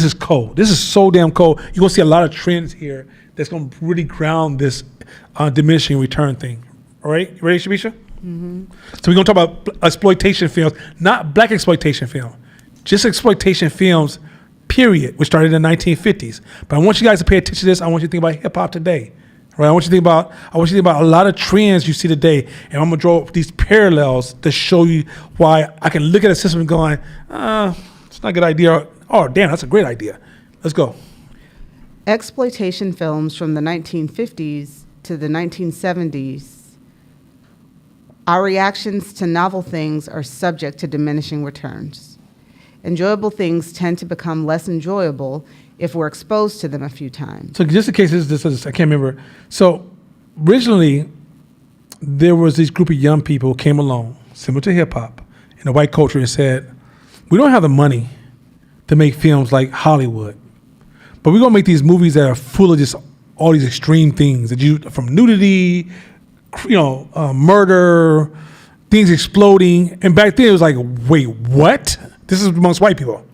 Speaker 1: is cold. This is so damn cold. You're going to see a lot of trends here that's going to really ground this diminishing return thing. All right? You ready, Shabisha? Mm-hmm. So we're going to talk about exploitation films, not black exploitation film, just exploitation films, period, which started in the 1950s. But I want you guys to pay attention to this. I want you to think about hip hop today. Right? I want you to think about a lot of trends you see today, and I'm gonna draw these parallels to show you why I can look at a system and going, it's not a good idea. Oh, damn, that's a great idea. Let's go.
Speaker 2: Exploitation films from the 1950s to the 1970s. Our reactions to novel things are subject to diminishing returns. Enjoyable things tend to become less enjoyable if we're exposed to them a few times.
Speaker 1: So just in case this is, I can't remember. So originally, there was this group of young people who came along, similar to hip hop, in the white culture and said, we don't have the money to make films like Hollywood, but we're gonna make these movies that are full of just all these extreme things from nudity, murder, things exploding. And back then it was like, wait, what? This is amongst white people.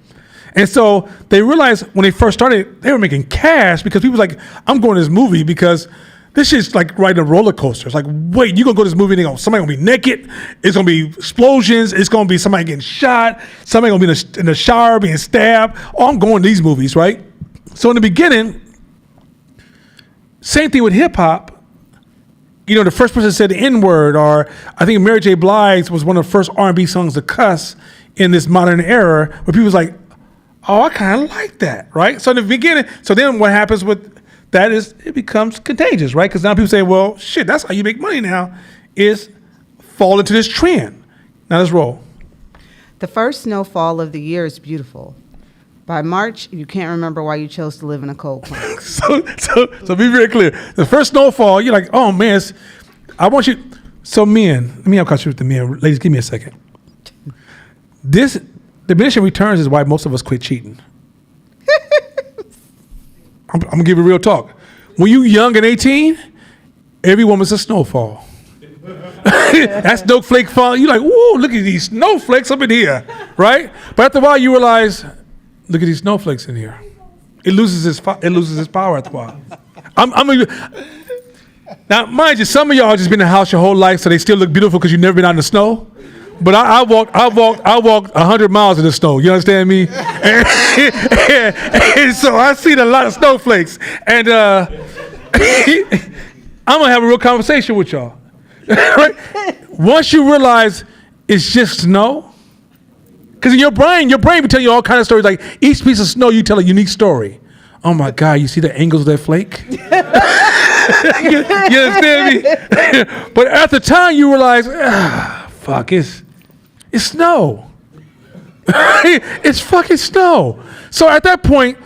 Speaker 1: And so they realized when they first started, they were making cash because people were like, I'm going to this movie because this shit's like riding a roller coaster. It's like, wait, you're going to go to this movie and somebody going to be naked. It's going to be explosions. It's going to be somebody getting shot. Somebody going to be in the shower being stabbed. Oh, I'm going to these movies, right? So in the beginning, same thing with hip hop. The first person said the N-word, or I think Mary J. Blige was one of the first R&B songs to cuss in this modern era where people was like, oh, I kind of like that, right? So in the beginning, so then what happens with that is it becomes contagious, right? Because now people say, well, shit, that's how you make money now, is fall into this trend. Now let's roll.
Speaker 2: The first snowfall of the year is beautiful. By March, you can't remember why you chose to live in a cold climate.
Speaker 1: so be very clear. The first snowfall, you're like, oh man, I want you. So men, let me have a conversation with the men. Ladies, give me a second. This diminishing returns is why most of us quit cheating. I'm gonna give you real talk. When you young and 18, every woman's a snowfall. That snowflake fall. You're like, whoa, look at these snowflakes up in here, right? But after a while, you realize, look at these snowflakes in here. It loses its power after a while. Now, mind you, some of y'all just been in the house your whole life, so they still look beautiful because you've never been out in the snow. But I walked 100 miles in the snow. You understand me? And so I seen a lot of snowflakes. And I'm gonna have a real conversation with y'all. Right? Once you realize it's just snow, because in your brain will tell you all kinds of stories. Like each piece of snow, you tell a unique story. Oh my God, you see the angles of that flake? you understand me? But at the time, you realize, fuck, it's snow. It's fucking snow. So at that point,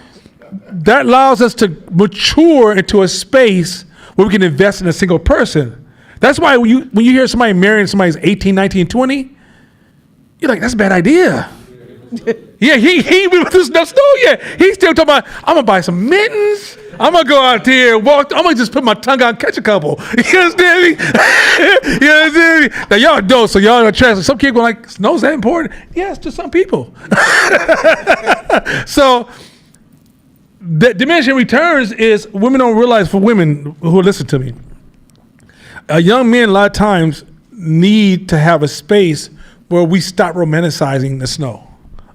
Speaker 1: that allows us to mature into a space where we can invest in a single person. That's why when you hear somebody marrying somebody who's 18, 19, 20, you're like, that's a bad idea. Yeah, he with this no snow yet. He's still talking about, I'm gonna buy some mittens. I'm gonna go out there and walk. I'm gonna just put my tongue out and catch a couple. You understand me? You understand me? Now y'all know, so y'all are trans. Some people are like, snow's that important? Yes, to some people. So the diminishing returns is women don't realize, for women who listen to me, young men a lot of times need to have a space where we stop romanticizing the snow.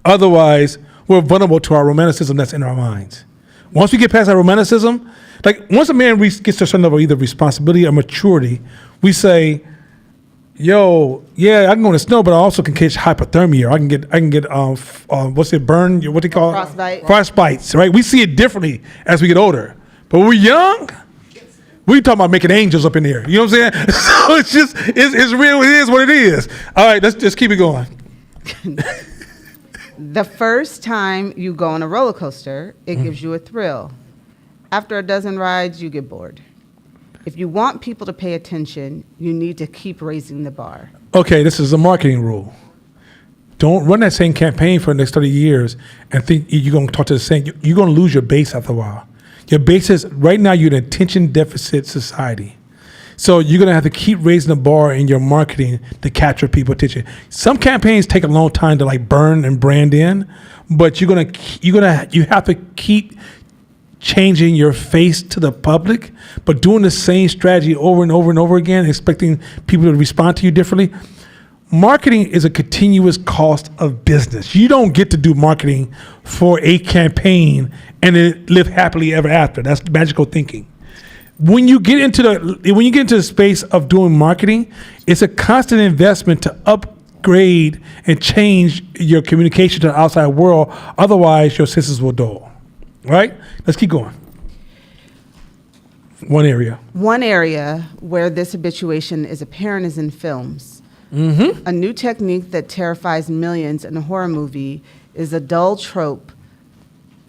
Speaker 1: Otherwise, we're vulnerable to our romanticism that's in our minds. Once we get past that romanticism, like once a man gets to a certain level of either responsibility or maturity, we say, yo, yeah, I can go in the snow, but I also can catch hypothermia. Or I can get what's it, burn, what they call it? Frostbites, right? We see it differently as we get older. But when we're young, we talking about making angels up in here. You know what I'm saying? So it's real, it is what it is. All right, let's just keep it going.
Speaker 2: The first time you go on a roller coaster, it gives you a thrill. After a dozen rides, you get bored. If you want people to pay attention, you need to keep raising the bar.
Speaker 1: Okay, this is a marketing rule. Don't run that same campaign for the next 30 years and think you're going to talk to the same. You're going to lose your base after a while. Your base is, right now, you're in an attention deficit society. So you're going to have to keep raising the bar in your marketing to capture people's attention. Some campaigns take a long time to like burn and brand in, but you have to keep changing your face to the public, but doing the same strategy over and over and over again, expecting people to respond to you differently. Marketing is a continuous cost of business. You don't get to do marketing for a campaign and then live happily ever after. That's magical thinking. When you get into the space of doing marketing, it's a constant investment to upgrade and change your communication to the outside world. Otherwise, your senses will dull. Right? Let's keep going. One area where this habituation is apparent is in films. Mm-hmm. A new technique that terrifies millions in a horror movie is a dull trope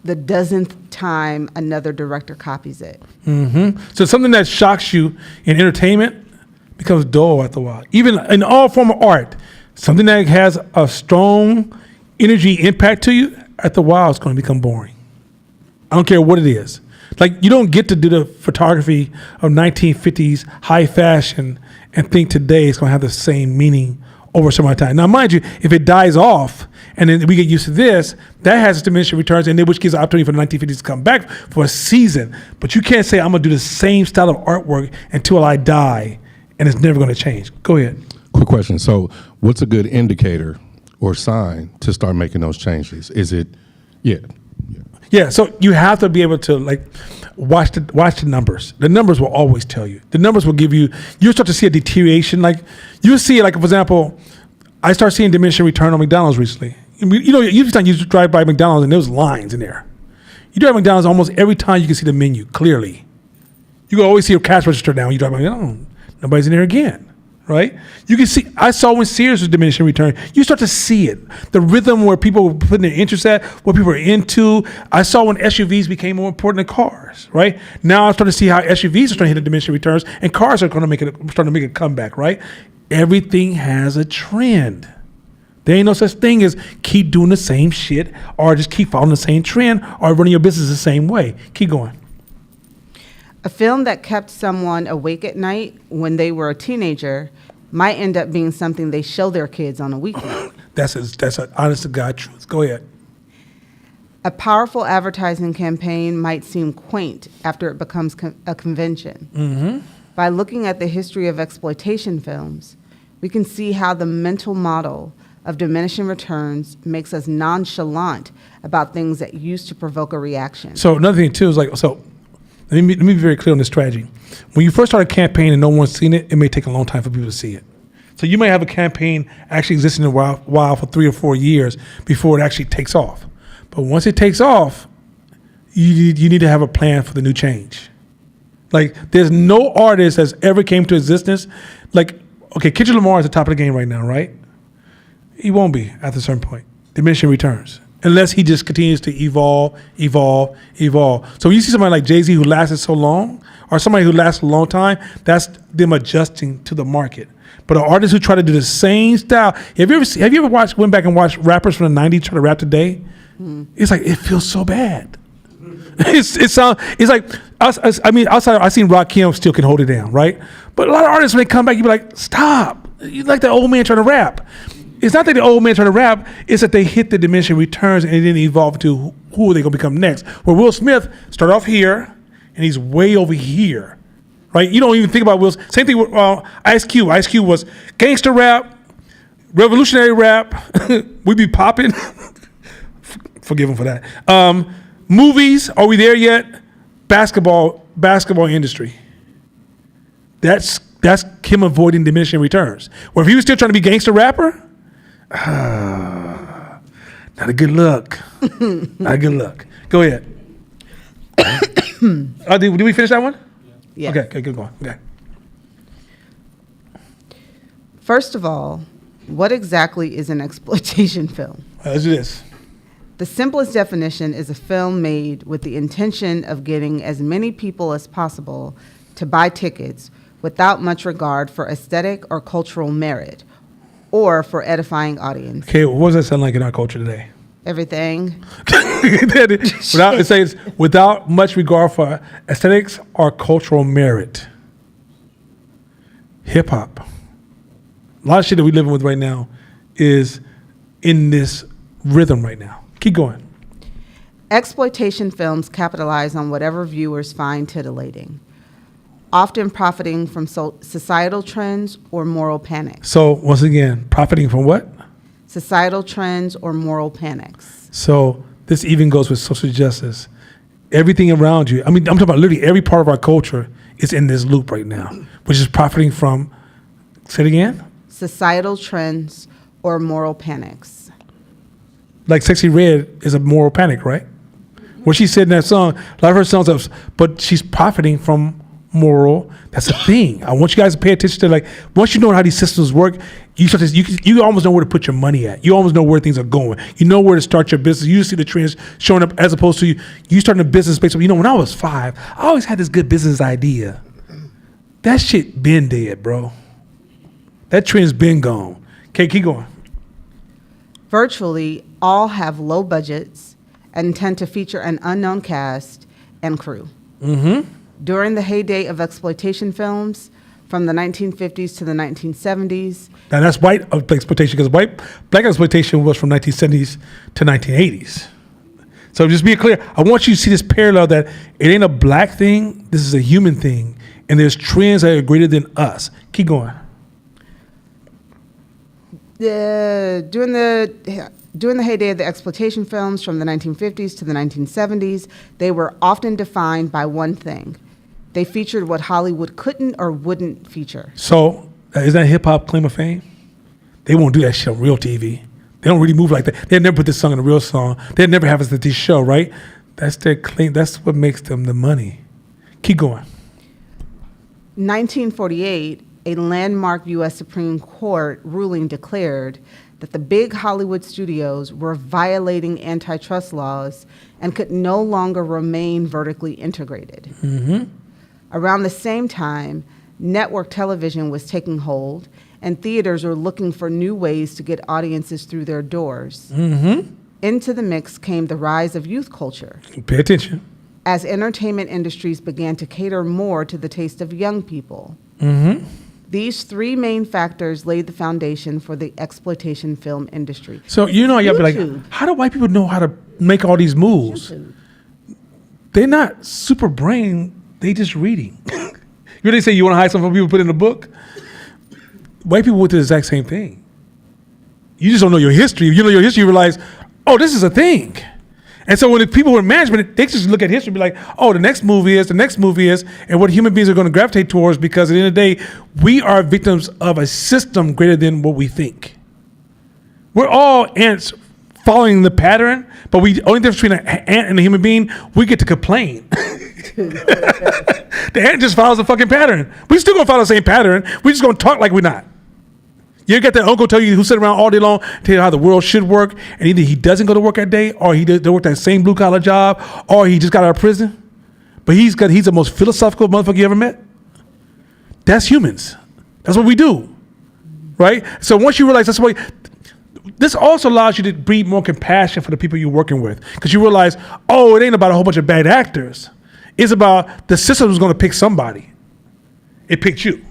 Speaker 1: the dozenth time another director copies it. Mm-hmm. So something that shocks you in entertainment becomes dull after a while. Even in all form of art, something that has a strong energy impact to you, after a while it's going to become boring. I don't care what it is. Like, you don't get to do the photography of 1950s high fashion and think today it's going to have the same meaning over some amount of time. Now, mind you, if it dies off and then we get used to this, that has its diminishing returns, and then which gives an opportunity for the 1950s to come back for a season. But you can't say I'm going to do the same style of artwork until I die, and it's never going to change. Go ahead.
Speaker 4: Quick question. So what's a good indicator or sign to start making those changes? Is it,
Speaker 1: Yeah, so you have to be able to like watch the numbers. The numbers will always tell you. The numbers will give you. You'll start to see a deterioration. Like you see, like for example, I start seeing diminishing return on McDonald's recently. You know, you drive by McDonald's and there's lines in there. You drive McDonald's almost every time you can see the menu clearly. You can always see a cash register down. You drive by, nobody's in there again. Right? You can see, I saw when Sears was diminishing return, you start to see it. The rhythm where people were putting their interest at, what people were into. I saw when SUVs became more important than cars, right? Now I'm starting to see how SUVs are starting to hit the diminishing returns and cars are starting to make a comeback, right? Everything has a trend. There ain't no such thing as keep doing the same shit or just keep following the same trend or running your business the same way. Keep going.
Speaker 2: A film that kept someone awake at night when they were a teenager might end up being something they show their kids on a weekend.
Speaker 1: That's an honest to God truth. Go ahead.
Speaker 2: A powerful advertising campaign might seem quaint after it becomes a convention. Mm-hmm. By looking at the history of exploitation films, we can see how the mental model of diminishing returns makes us nonchalant about things that used to provoke a reaction.
Speaker 1: So another thing too is like, so let me be very clear on this strategy. When you first start a campaign and no one's seen it, it may take a long time for people to see it. So you may have a campaign actually existing a while for 3 or 4 years before it actually takes off. But once it takes off, you need to have a plan for the new change. Like, there's no artist that's ever came to existence. Like, okay, Kendrick Lamar is at the top of the game right now, right? He won't be at a certain point. Diminishing returns. Unless he just continues to evolve. So when you see somebody like Jay-Z who lasted so long, or somebody who lasts a long time, that's them adjusting to the market. But an artist who try to do the same style, have you ever went back and watched rappers from the 90s try to rap today? It's like, it feels so bad. It's like us. I mean, outside, I seen Rakim still can hold it down, right? But a lot of artists, when they come back, you be like, stop. You like the old man trying to rap. It's not that the old man trying to rap, it's that they hit the diminishing returns and it didn't evolve to who are they going to become next. Where Will Smith started off here and he's way over here, right? You don't even think about Will's. Same thing with Ice Cube. Ice Cube was gangster rap, revolutionary rap. We be popping. Forgive him for that. Movies, are we there yet? Basketball industry. That's him avoiding diminishing returns. Where if he was still trying to be gangster rapper, not a good look. Not a good look. Go ahead. Did we finish that one?
Speaker 2: Yeah.
Speaker 1: Okay, good going. Okay.
Speaker 2: First of all, what exactly is an exploitation film?
Speaker 1: Let's do this.
Speaker 2: The simplest definition is a film made with the intention of getting as many people as possible to buy tickets without much regard for aesthetic or cultural merit, or for edifying audience.
Speaker 1: Okay, what does that sound like in our culture today?
Speaker 2: Everything.
Speaker 1: It says without much regard for aesthetics or cultural merit. Hip hop. A lot of shit that we're living with right now is in this rhythm right now. Keep going.
Speaker 2: Exploitation films capitalize on whatever viewers find titillating, often profiting from societal trends or moral panics.
Speaker 1: So once again, profiting from what?
Speaker 2: Societal trends or moral panics.
Speaker 1: So this even goes with social justice. Everything around you, I mean, I'm talking about literally every part of our culture is in this loop right now, which is profiting from, say it again?
Speaker 2: Societal trends or moral panics.
Speaker 1: Like Sexy Red is a moral panic, right? What she said in that song, a lot of her songs are, but she's profiting from moral. That's a thing. I want you guys to pay attention to, like, once you know how these systems work, you almost know where to put your money at. You almost know where things are going. You know where to start your business. You see the trends showing up as opposed to you starting a business based on, when I was 5, I always had this good business idea. That shit been dead, bro. That trend's been gone. Okay, keep going.
Speaker 2: Virtually all have low budgets and tend to feature an unknown cast and crew.
Speaker 1: Mm-hmm.
Speaker 2: During the heyday of exploitation films, from the 1950s to the 1970s.
Speaker 1: Now that's white exploitation, because black exploitation was from 1970s to 1980s. So just be clear, I want you to see this parallel that it ain't a black thing, this is a human thing, and there's trends that are greater than us. Keep going.
Speaker 2: During the heyday of the exploitation films from the 1950s to the 1970s, they were often defined by one thing. They featured what Hollywood couldn't or wouldn't feature.
Speaker 1: So is that hip-hop claim of fame? They won't do that shit on real TV. They don't really move like that. They'd never put this song in a real song. They'd never have us at this show, right? That's their claim. That's what makes them the money. Keep going.
Speaker 2: 1948, a landmark U.S. Supreme Court ruling declared that the big Hollywood studios were violating antitrust laws and could no longer remain vertically integrated.
Speaker 1: Mm-hmm.
Speaker 2: Around the same time, network television was taking hold, and theaters were looking for new ways to get audiences through their doors.
Speaker 1: Mm-hmm.
Speaker 2: Into the mix came the rise of youth culture,
Speaker 1: Pay attention.
Speaker 2: as entertainment industries began to cater more to the taste of young people.
Speaker 1: Mm-hmm.
Speaker 2: These three main factors laid the foundation for the exploitation film industry.
Speaker 1: So y'all be like,
Speaker 2: YouTube.
Speaker 1: how do white people know how to make all these moves?
Speaker 2: YouTube.
Speaker 1: They're not super brain, they just reading. You know they say you want to hide something from people put in a book? white people went through the exact same thing. You just don't know your history. If you know your history, you realize, oh, this is a thing. And so when the people in management, they just look at history and be like, oh, the next move is, and what human beings are going to gravitate towards, because at the end of the day, we are victims of a system greater than what we think. We're all ants following the pattern, but the only difference between an ant and a human being, we get to complain. The ant just follows the fucking pattern. We still gonna follow the same pattern. We just gonna talk like we're not. You got that uncle tell you who sit around all day long, tell you how the world should work, and either he doesn't go to work that day, or he does work that same blue collar job, or he just got out of prison. But he's the most philosophical motherfucker you ever met. That's humans. That's what we do, right? So once you realize that's the way, this also allows you to breed more compassion for the people you're working with, because you realize, oh, it ain't about a whole bunch of bad actors. It's about the system was going to pick somebody. It picked you.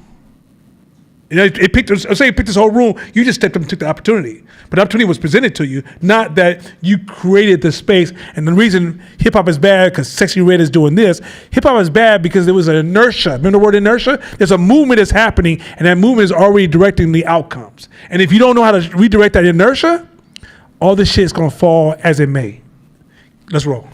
Speaker 1: It picked this whole room. You just stepped up and took the opportunity. But the opportunity was presented to you, not that you created the space. And the reason hip hop is bad because Sexy Red is doing this. Hip hop is bad because there was an inertia. Remember the word inertia? There's a movement that's happening, and that movement is already directing the outcomes. And if you don't know how to redirect that inertia, all this shit is going to fall as it may. Let's roll.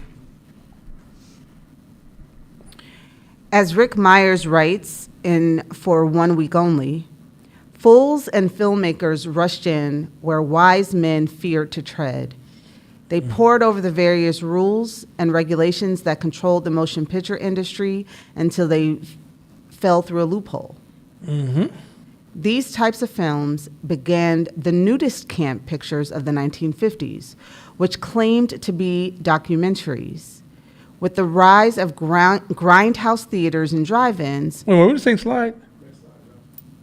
Speaker 2: As Rick Myers writes in For 1 Week Only, fools and filmmakers rushed in where wise men feared to tread. They pored over the various rules and regulations that controlled the motion picture industry until they fell through a loophole.
Speaker 1: Mm-hmm.
Speaker 2: These types of films began the nudist camp pictures of the 1950s, which claimed to be documentaries. With the rise of grindhouse theaters and drive-ins.
Speaker 1: Wait, what was the same slide?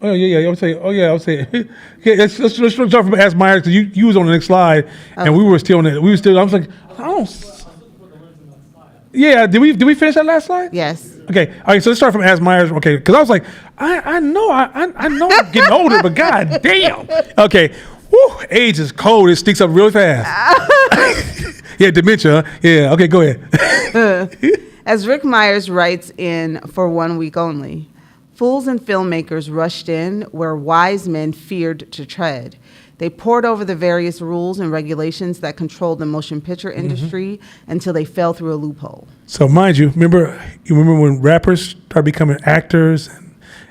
Speaker 1: Oh yeah. I would say. Okay, let's start from Ask Myers, because you was on the next slide, and we were still on it. I was like, I don't. Yeah, did we finish that last slide?
Speaker 2: Yes.
Speaker 1: Okay, all right. So let's start from Ask Myers. Okay, because I was like, I know I'm getting older, but god damn. Okay, whew, age is cold. It sneaks up real fast. Yeah, dementia. Huh? Yeah. Okay, go ahead.
Speaker 2: As Rick Myers writes in For 1 Week Only, fools and filmmakers rushed in where wise men feared to tread. They pored over the various rules and regulations that controlled the motion picture industry until they fell through a loophole.
Speaker 1: So mind you remember when rappers started becoming actors,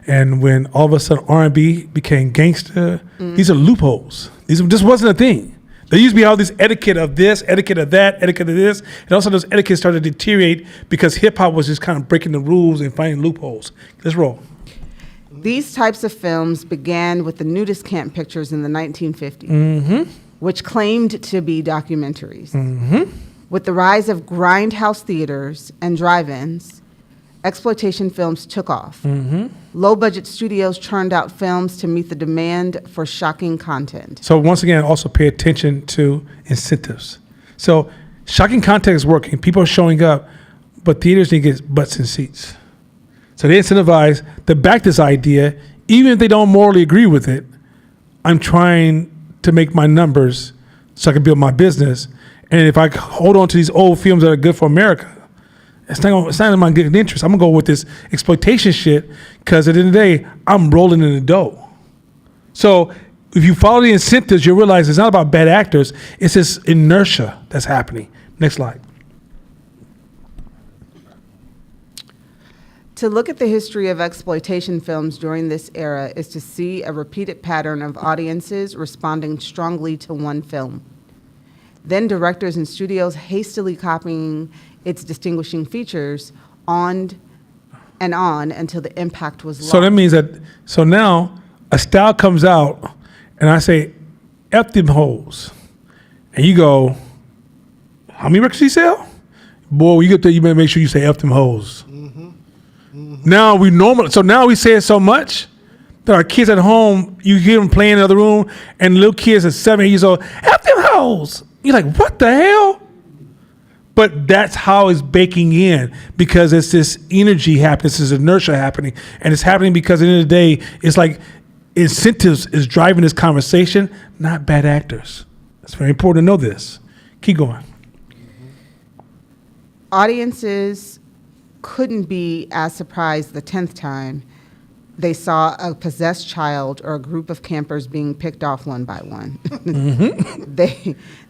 Speaker 1: and when all of a sudden R&B became gangster? These are loopholes. This wasn't a thing. There used to be all this etiquette of this, etiquette of that, etiquette of this, and also those etiquettes started to deteriorate because hip hop was just kind of breaking the rules and finding loopholes. Let's roll.
Speaker 2: These types of films began with the nudist camp pictures in the 1950s, which claimed to be documentaries. With the rise of grindhouse theaters and drive-ins, exploitation films took off. Low-budget studios churned out films to meet the demand for shocking content.
Speaker 1: So once again, also pay attention to incentives. So shocking content is working. People are showing up, but theaters need to get butts in seats. So they incentivize to back this idea, even if they don't morally agree with it. I'm trying to make my numbers so I can build my business. And if I hold on to these old films that are good for America, it's not in my good interest. I'm gonna go with this exploitation shit because at the end of the day, I'm rolling in the dough. So if you follow the incentives, you'll realize it's not about bad actors. It's this inertia that's happening. Next slide.
Speaker 2: To look at the history of exploitation films during this era is to see a repeated pattern of audiences responding strongly to one film. Then directors and studios hastily copying its distinguishing features on and on until the impact was lost.
Speaker 1: So that means that, so now a style comes out and I say, F them hoes. And you go, how many records do you sell? Boy, you get there, you better make sure you say F them hoes. Now we say it so much that our kids at home, you hear them playing in the other room, and little kids at 7, 8 years old, F them hoes. You're like, what the hell? But that's how it's baking in, because it's this energy happening, it's this inertia happening. And it's happening because at the end of the day, it's like incentives is driving this conversation, not bad actors. It's very important to know this. Keep going.
Speaker 2: Audiences couldn't be as surprised the 10th time they saw a possessed child or a group of campers being picked off one by one.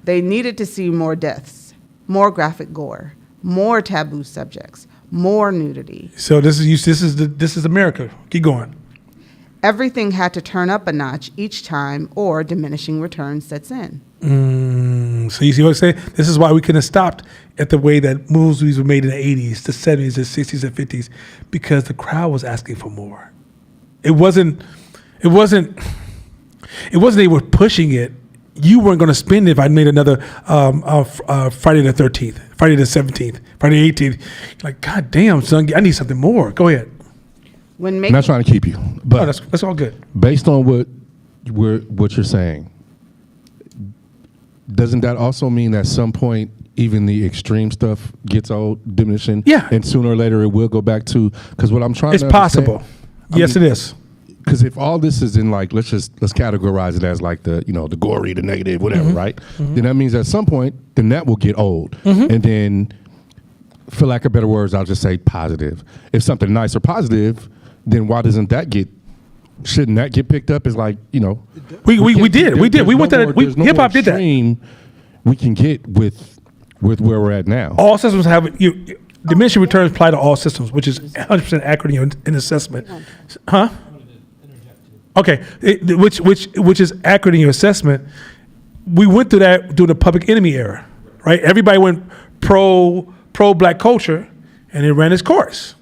Speaker 2: They needed to see more deaths, more graphic gore, more taboo subjects, more nudity.
Speaker 1: So this is America. Keep going.
Speaker 2: Everything had to turn up a notch each time, or diminishing returns sets in.
Speaker 1: So you see what I'm saying? This is why we couldn't have stopped at the way that movies were made in the 80s, the 70s, the 60s, and 50s, because the crowd was asking for more. It wasn't they were pushing it. You weren't going to spend it if I made another Friday the 13th, Friday the 17th, Friday the 18th. Like, God damn, son, I need something more. Go ahead.
Speaker 2: When
Speaker 4: I'm
Speaker 2: making
Speaker 4: not trying to keep you, but
Speaker 1: That's all good.
Speaker 4: based on what you're saying, doesn't that also mean at some point even the extreme stuff gets old, diminishing?
Speaker 1: Yeah.
Speaker 4: And sooner or later it will go back to, because what I'm trying
Speaker 1: It's
Speaker 4: to
Speaker 1: possible.
Speaker 4: understand-
Speaker 1: Yes, it is.
Speaker 4: Because if all this is in like, let's categorize it as like the gory, the negative, whatever, right? Then that means at some point, then that will get old. And then, for lack of better words, I'll just say positive. If something nice or positive, then why shouldn't that get picked up as like,
Speaker 1: We
Speaker 4: can't-
Speaker 1: did. We
Speaker 4: there's
Speaker 1: went
Speaker 4: no
Speaker 1: to
Speaker 4: more-
Speaker 1: that.
Speaker 4: there's no
Speaker 1: Hip
Speaker 4: more
Speaker 1: hop did that.
Speaker 4: extreme we can get with where we're at now.
Speaker 1: All systems have diminishing returns apply to all systems, which is 100% accurate in your assessment. Huh? Okay, which is accurate in your assessment. We went through that during the Public Enemy era, right? Everybody went pro black culture, and it ran its course.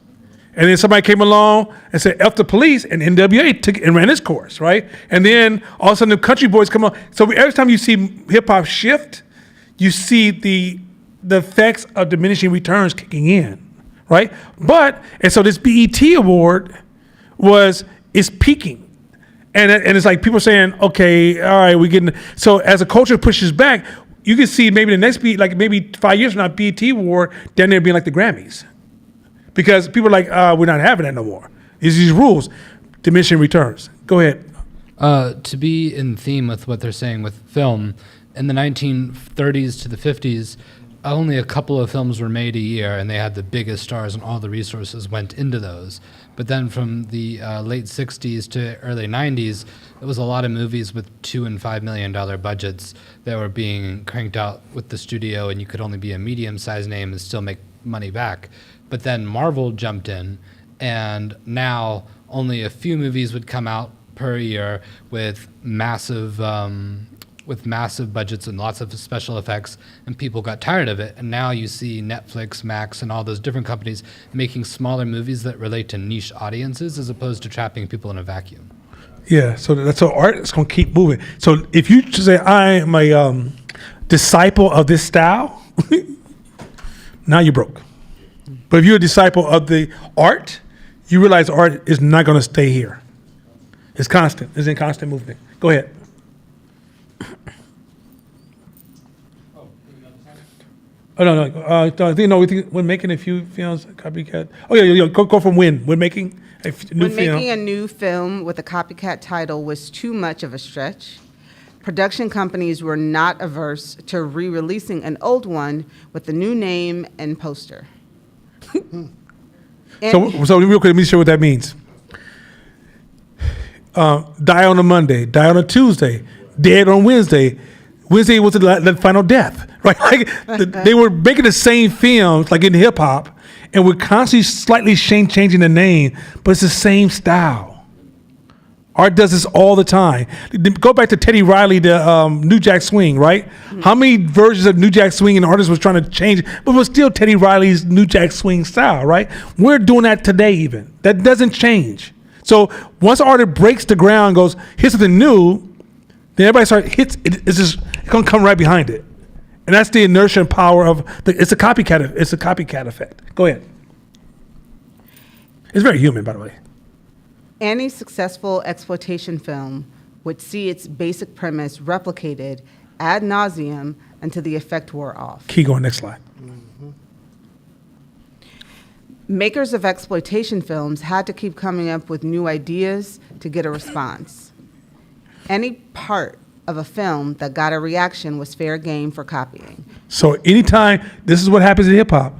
Speaker 1: And then somebody came along and said, F the police, and NWA took it and ran its course, right? And then all of a sudden the country boys come on. So every time you see hip hop shift, you see the effects of diminishing returns kicking in, right? And so this BET award is peaking. And it's like people saying, okay, all right, we're getting. So as a culture pushes back, you can see maybe the next maybe 5 years from now, BET award down there being like the Grammys, because people are like, we're not having that no more. It's these rules, diminishing returns. Go ahead.
Speaker 5: To be in theme with what they're saying with film, in the 1930s to the 50s, only a couple of films were made a year, and they had the biggest stars, and all the resources went into those. But then from the late 60s to early 90s, it was a lot of movies with $2 and $5 million budgets that were being cranked out with the studio, and you could only be a medium-sized name and still make money back. But then Marvel jumped in, and now only a few movies would come out per year with massive budgets and lots of special effects, and people got tired of it. And now you see Netflix, Max, and all those different companies making smaller movies that relate to niche audiences as opposed to trapping people in a vacuum.
Speaker 1: Yeah, so that's so art is going to keep moving. So if you say I am a disciple of this style, now you're broke. But if you're a disciple of the art, you realize art is not going to stay here. It's constant. It's in constant movement. Go ahead. Oh no! I think we're making a few films copycat. Oh yeah. Go from when making a new
Speaker 2: When
Speaker 1: film.
Speaker 2: making a new film with a copycat title was too much of a stretch, production companies were not averse to re-releasing an old one with a new name and poster.
Speaker 1: So real quick, let me show what that means. Die on a Monday, die on a Tuesday, dead on Wednesday. Wednesday was the final death, right? They were making the same films, like in hip hop, and we're constantly slightly changing the name, but it's the same style. Art does this all the time. Go back to Teddy Riley, the New Jack Swing, right? Mm-hmm. How many versions of New Jack Swing and artists was trying to change, but it was still Teddy Riley's New Jack Swing style, right? We're doing that today even. That doesn't change. So once an artist breaks the ground and goes, here's something new, then everybody it's gonna come right behind it. And that's the inertia and power of it's a copycat effect. Go ahead. It's very human, by the way.
Speaker 2: Any successful exploitation film would see its basic premise replicated ad nauseum until the effect wore off.
Speaker 1: Keep going, next slide.
Speaker 2: Makers of exploitation films had to keep coming up with new ideas to get a response. Any part of a film that got a reaction was fair game for copying.
Speaker 1: So anytime, this is what happens in hip hop.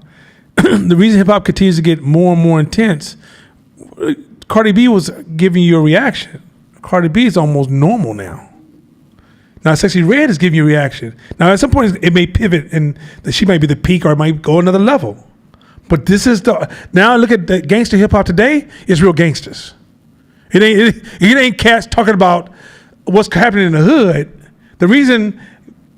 Speaker 1: The reason hip hop continues to get more and more intense, Cardi B was giving you a reaction. Cardi B is almost normal now. Now, Sexy Red is giving you a reaction. Now, at some point, it may pivot, and she might be the peak, or it might go another level. But this is now look at the gangster hip hop today. It's real gangsters. It ain't cats talking about what's happening in the hood. The reason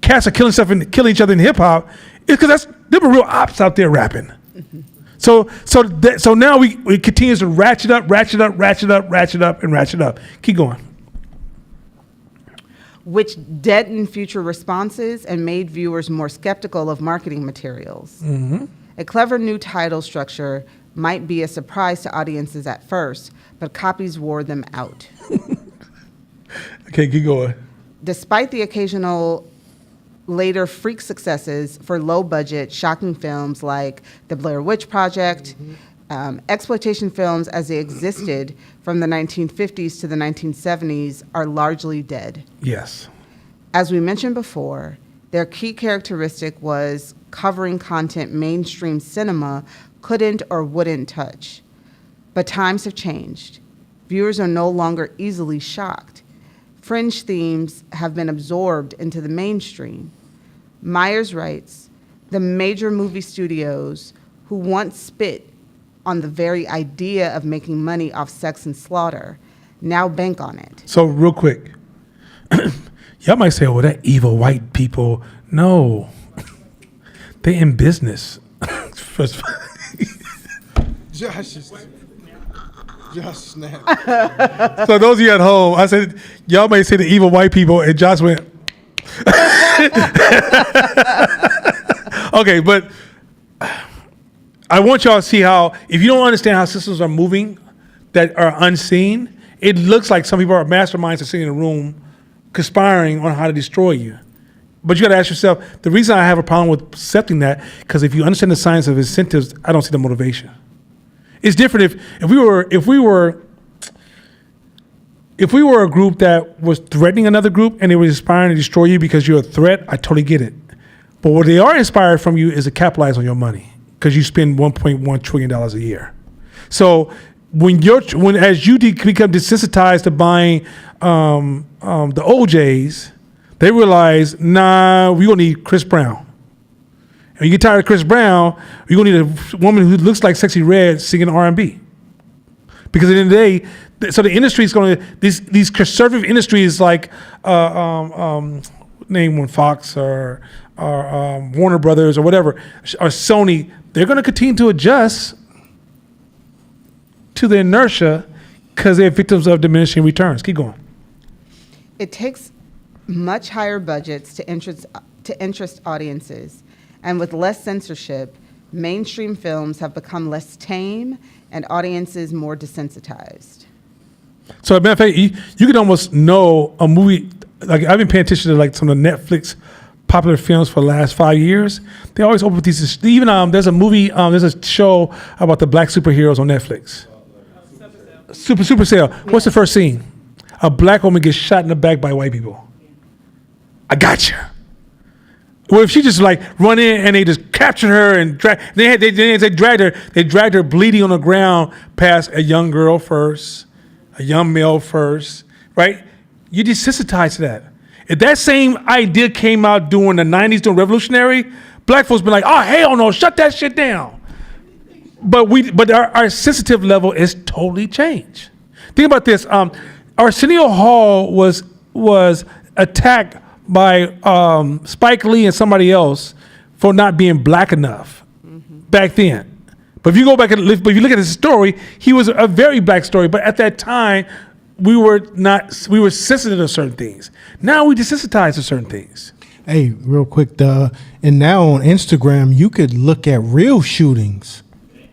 Speaker 1: cats are killing stuff and killing each other in hip hop is because there were real ops out there rapping. Mm-hmm. So now we continue to ratchet up, and ratchet up. Keep going.
Speaker 2: Which deadened future responses and made viewers more skeptical of marketing materials. Mm-hmm. A clever new title structure might be a surprise to audiences at first, but copies wore them out.
Speaker 1: Okay, keep going.
Speaker 2: Despite the occasional later freak successes for low-budget, shocking films like The Blair Witch Project, exploitation films as they existed from the 1950s to the 1970s are largely dead.
Speaker 1: Yes.
Speaker 2: As we mentioned before, their key characteristic was covering content mainstream cinema couldn't or wouldn't touch. But times have changed. Viewers are no longer easily shocked. Fringe themes have been absorbed into the mainstream. Myers writes, the major movie studios who once spit on the very idea of making money off sex and slaughter now bank on it.
Speaker 1: So real quick, y'all might say, "Oh, that evil white people." No, they in business.
Speaker 3: Josh snapped.
Speaker 1: So those of you at home, I said, y'all may say the evil white people, and Josh went. Okay, but I want y'all to see how, if you don't understand how systems are moving that are unseen, it looks like some people are masterminds that sitting in a room conspiring on how to destroy you. But you got to ask yourself, the reason I have a problem with accepting that, because if you understand the science of incentives, I don't see the motivation. It's different if we were a group that was threatening another group and they were inspiring to destroy you because you're a threat. I totally get it. But what they are inspired from you is to capitalize on your money because you spend $1.1 trillion a year. So as you become desensitized to buying the OJs, they realize, nah, we gonna need Chris Brown. And when you get tired of Chris Brown, you're gonna need a woman who looks like Sexy Red singing R&B. Because at the end of the day, so the industry is going to, these conservative industries like, name one, Fox or Warner Brothers or whatever, or Sony, they're going to continue to adjust to the inertia because they're victims of diminishing returns. Keep going.
Speaker 2: It takes much higher budgets to interest audiences, and with less censorship, mainstream films have become less tame and audiences more desensitized.
Speaker 1: So, as a matter of fact, you can almost know a movie. Like I've been paying attention to like some of the Netflix popular films for the last 5 years. They always open with these. Even there's a movie, there's a show about the black superheroes on Netflix. Super Sale. What's the first scene? A black woman gets shot in the back by white people. I got you. Well, if she just like run in and they just captured her and they dragged her bleeding on the ground past a young girl first, a young male first, right? You desensitized to that. If that same idea came out during the 90s, during Revolutionary, black folks been like, oh, hell no, shut that shit down. But our sensitive level is totally changed. Think about this. Arsenio Hall was attacked by Spike Lee and somebody else for not being black enough back then. But if you go back and if you look at his story, he was a very black story. But at that time, we were sensitive to certain things. Now we desensitize to certain things.
Speaker 3: Hey, real quick, and now on Instagram, you could look at real shootings,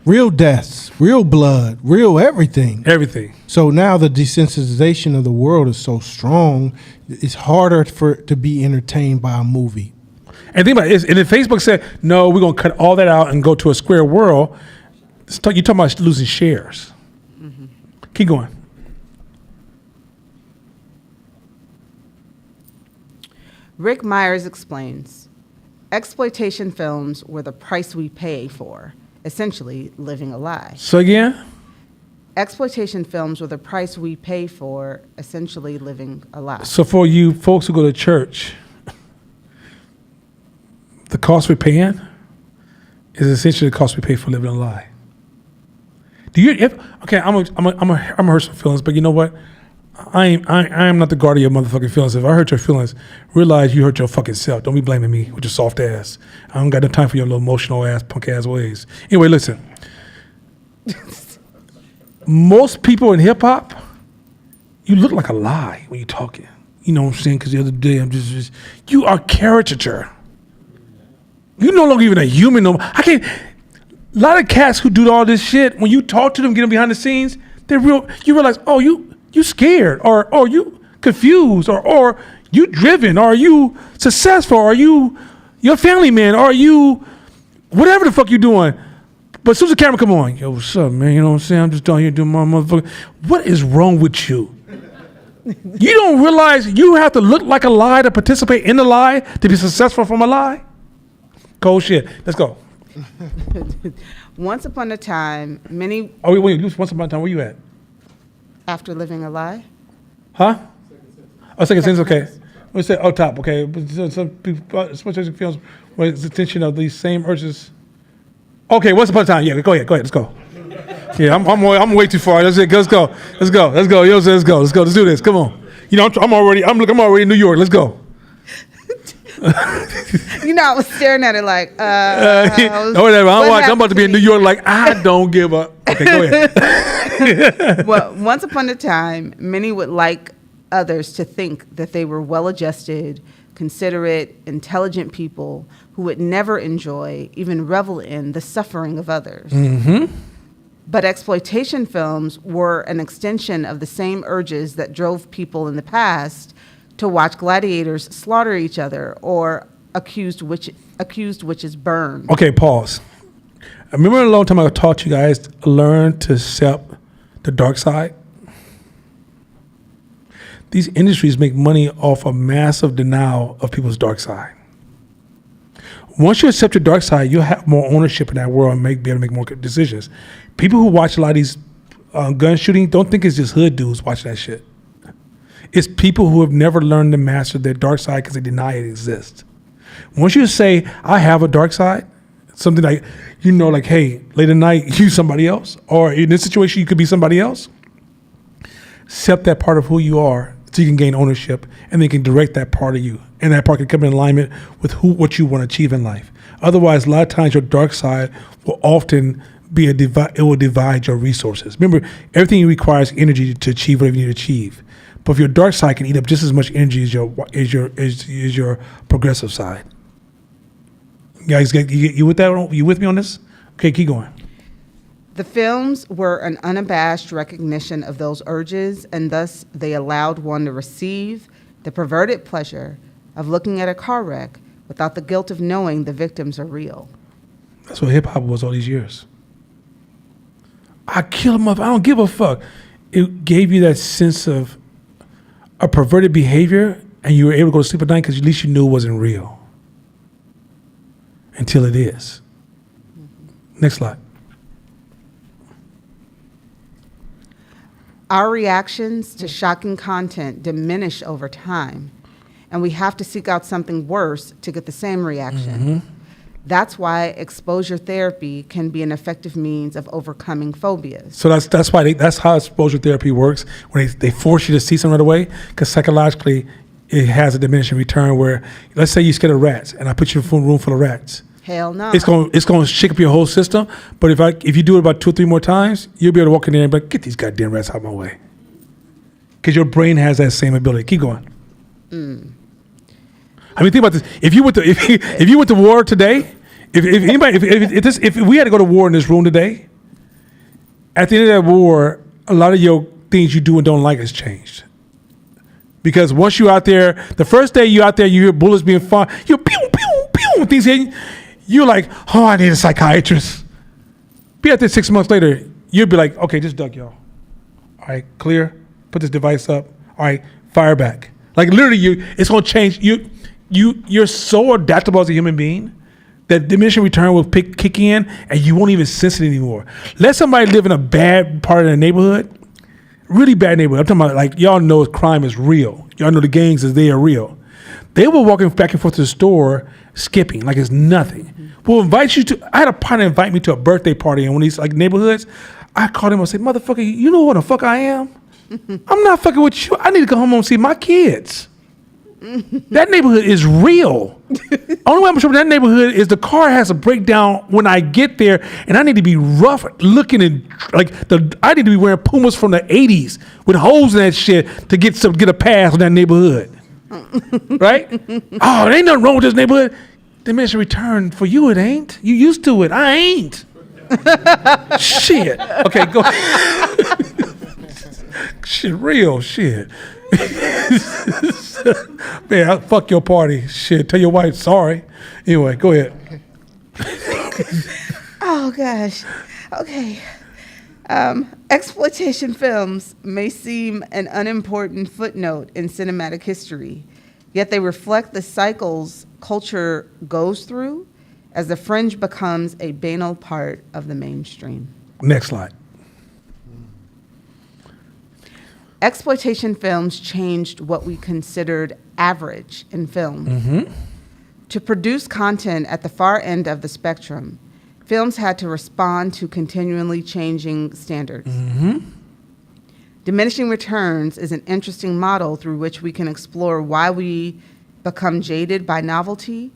Speaker 3: real deaths, real blood, real everything.
Speaker 1: Everything.
Speaker 3: So now the desensitization of the world is so strong, it's harder to be entertained by a movie.
Speaker 1: And think about it, and if Facebook said, no, we're going to cut all that out and go to a square world, you're talking about losing shares. Mm-hmm. Keep going.
Speaker 2: Rick Myers explains, exploitation films were the price we pay for, essentially living a lie.
Speaker 1: So again?
Speaker 2: Exploitation films were the price we pay for essentially living a lie.
Speaker 1: So for you folks who go to church, the cost we're paying is essentially the cost we pay for living a lie. Do you? Okay, I'm gonna hurt some feelings, but you know what? I am not the guard of your motherfucking feelings. If I hurt your feelings, realize you hurt your fucking self. Don't be blaming me with your soft ass. I don't got no time for your little emotional ass, punk ass ways. Anyway, listen. Most people in hip hop, you look like a lie when you're talking. You know what I'm saying? Because the other day, I'm just you are caricature. You're no longer even a human. No, I can't. A lot of cats who do all this shit, when you talk to them, get them behind the scenes, they're real. You realize, oh, you scared, or you confused, or you driven, or you successful, or you're a family man, or you whatever the fuck you doing. But as soon as the camera come on, yo, what's up, man? You know what I'm saying? I'm just down here doing my motherfucker. What is wrong with you? You don't realize you have to look like a lie to participate in the lie to be successful from a lie? Cold shit. Let's go.
Speaker 2: Once upon a time, many,
Speaker 1: Oh, wait, once upon a time, where you at?
Speaker 2: after living a lie,
Speaker 1: Huh? Oh, second sense, okay. We say, oh, top, okay. But some people, exploitation films, where it's the tension of these same urges. Okay, once upon a time, yeah, go ahead, let's go. Yeah, I'm way too far. Let's go. You know what I'm saying? Let's do this. Come on. You know, I'm already in New York. Let's go.
Speaker 2: I was staring at it like,
Speaker 1: whatever. I'm about to be in New York like, I don't give a. Okay, go ahead.
Speaker 2: Well, once upon a time, many would like others to think that they were well-adjusted, considerate, intelligent people who would never enjoy, even revel in, the suffering of others.
Speaker 1: Mm-hmm.
Speaker 2: But exploitation films were an extension of the same urges that drove people in the past to watch gladiators slaughter each other or accused witches burn.
Speaker 1: Okay, pause. I remember a long time ago I taught you guys to learn to accept the dark side. These industries make money off of massive denial of people's dark side. Once you accept your dark side, you'll have more ownership in that world and be able to make more decisions. People who watch a lot of these gun shooting don't think it's just hood dudes watching that shit. It's people who have never learned to master their dark side because they deny it exists. Once you say, I have a dark side, something like, like, hey, late at night, you somebody else, or in this situation, you could be somebody else. Accept that part of who you are so you can gain ownership, and they can direct that part of you, and that part can come in alignment with what you want to achieve in life. Otherwise, a lot of times your dark side will often be it will divide your resources. Remember, everything requires energy to achieve whatever you need to achieve. But if your dark side can eat up just as much energy as your progressive side. Guys, you with that? You with me on this? Okay, keep going.
Speaker 2: The films were an unabashed recognition of those urges, and thus they allowed one to receive the perverted pleasure of looking at a car wreck without the guilt of knowing the victims are real.
Speaker 1: That's what hip hop was all these years. I kill him up. I don't give a fuck. It gave you that sense of a perverted behavior, and you were able to go to sleep at night because at least you knew it wasn't real. Until it is. Next slide.
Speaker 2: Our reactions to shocking content diminish over time, and we have to seek out something worse to get the same reaction.
Speaker 1: Mm-hmm.
Speaker 2: That's why exposure therapy can be an effective means of overcoming phobias.
Speaker 1: So that's how exposure therapy works. When they force you to see something right away, because psychologically it has a diminishing return. Where let's say you're scared of rats, and I put you in a room full of rats.
Speaker 2: Hell no.
Speaker 1: It's gonna shake up your whole system. But if you do it about 2 or 3 more times, you'll be able to walk in there and be like, get these goddamn rats out of my way. Because your brain has that same ability. Keep going. I mean, think about this. If you went to war today, if we had to go to war in this room today, at the end of that war, a lot of your things you do and don't like has changed. Because once you're out there, the first day you're out there, you hear bullets being fired, you pew pew pew, things hitting. You're like, oh, I need a psychiatrist. Be out there 6 months later, you'll be like, okay, just duck, y'all. All right, clear. Put this device up. All right, fire back. Like literally, it's gonna change. You're so adaptable as a human being that diminishing return will kick in, and you won't even sense it anymore. Let somebody live in a bad part of the neighborhood, really bad neighborhood. I'm talking about like y'all know crime is real. Y'all know the gangs they are real. They were walking back and forth to the store, skipping like it's nothing. We'll invite you to. I had a partner invite me to a birthday party in one of these like neighborhoods. I called him and said, "Motherfucker, you know what the fuck I am? I'm not fucking with you. I need to go home and see my kids." That neighborhood is real. Only way I'm sure that neighborhood is the car has a breakdown when I get there, and I need to be rough looking and I need to be wearing Pumas from the '80s with holes in that shit to get a pass on that neighborhood. Right? Oh, there ain't nothing wrong with this neighborhood. Diminishing return for you, it ain't. You used to it. I ain't. Shit. Okay, go. Shit, real shit. Man, fuck your party. Shit, tell your wife sorry. Anyway, go ahead.
Speaker 2: Oh gosh. Okay. Exploitation films may seem an unimportant footnote in cinematic history, yet they reflect the cycles culture goes through as the fringe becomes a banal part of the mainstream.
Speaker 1: Next slide.
Speaker 2: Exploitation films changed what we considered average in film. To produce content at the far end of the spectrum, films had to respond to continually changing standards. Diminishing returns is an interesting model through which we can explore why we become jaded by novelty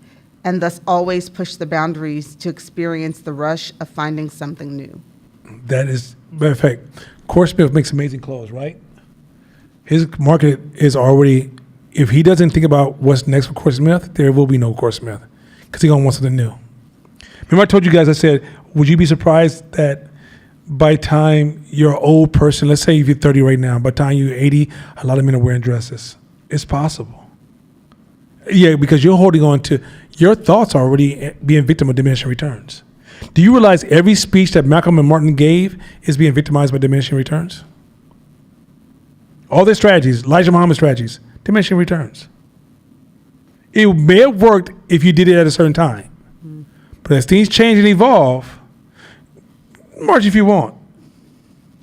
Speaker 2: and thus always push the boundaries to experience the rush of finding something new.
Speaker 1: That is, matter of fact, Corey Smith makes amazing clothes, right? His market is already, if he doesn't think about what's next for Corey Smith, there will be no Corey Smith because he's going to want something new. Remember I told you guys, I said, would you be surprised that by the time you're an old person, let's say if you're 30 right now, by the time you're 80, a lot of men are wearing dresses. It's possible. Yeah, because you're holding on to, your thoughts are already being victim of diminishing returns. Do you realize every speech that Malcolm and Martin gave is being victimized by diminishing returns? All their strategies, Elijah Muhammad's strategies, diminishing returns. It may have worked if you did it at a certain time. But as things change and evolve, march if you want.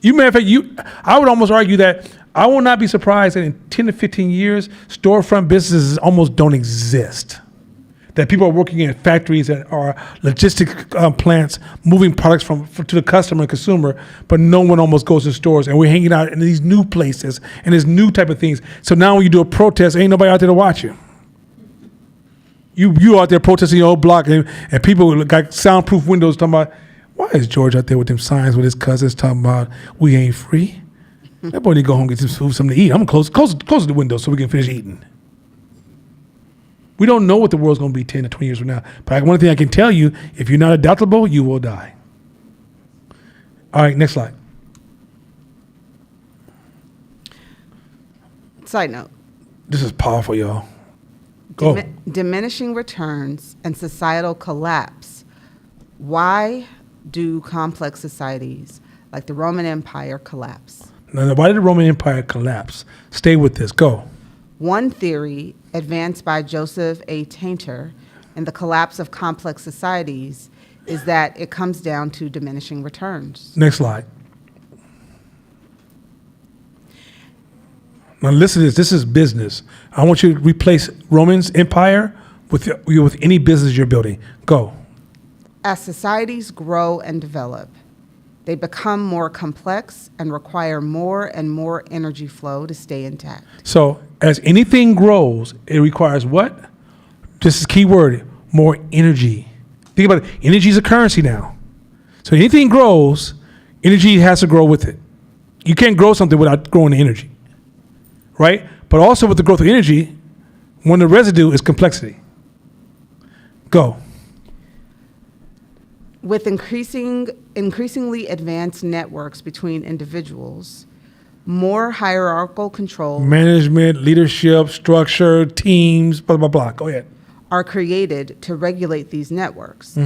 Speaker 1: Matter of fact, I would almost argue that I will not be surprised that in 10 to 15 years, storefront businesses almost don't exist. That people are working in factories that are logistic plants, moving products to the customer and consumer, but no one almost goes to stores. And we're hanging out in these new places and there's new type of things. So now when you do a protest, ain't nobody out there to watch you. You out there protesting your old block and people got soundproof windows talking about, why is George out there with them signs with his cousins talking about we ain't free? That boy need to go home and get some food, something to eat. I'm gonna close the window so we can finish eating. We don't know what the world's going to be 10 to 20 years from now. But one thing I can tell you, if you're not adaptable, you will die. All right, next slide.
Speaker 2: Side note.
Speaker 1: This is powerful, y'all. Go.
Speaker 2: Diminishing returns and societal collapse. Why do complex societies like the Roman Empire collapse?
Speaker 1: Now, why did the Roman Empire collapse? Stay with this. Go.
Speaker 2: One theory, advanced by Joseph A. Tainter, in the collapse of complex societies, is that it comes down to diminishing returns.
Speaker 1: Next slide. Now listen to this. This is business. I want you to replace Roman's Empire with any business you're building. Go.
Speaker 2: As societies grow and develop, they become more complex and require more and more energy flow to stay intact.
Speaker 1: So as anything grows, it requires what? This is key word, more energy. Think about it. Energy is a currency now. So anything grows, energy has to grow with it. You can't grow something without growing the energy, right? But also with the growth of energy, one of the residue is complexity. Go.
Speaker 2: With increasingly advanced networks between individuals, more hierarchical control,
Speaker 1: Management, leadership, structure, teams, blah, blah, blah. Go ahead.
Speaker 2: are created to regulate these networks.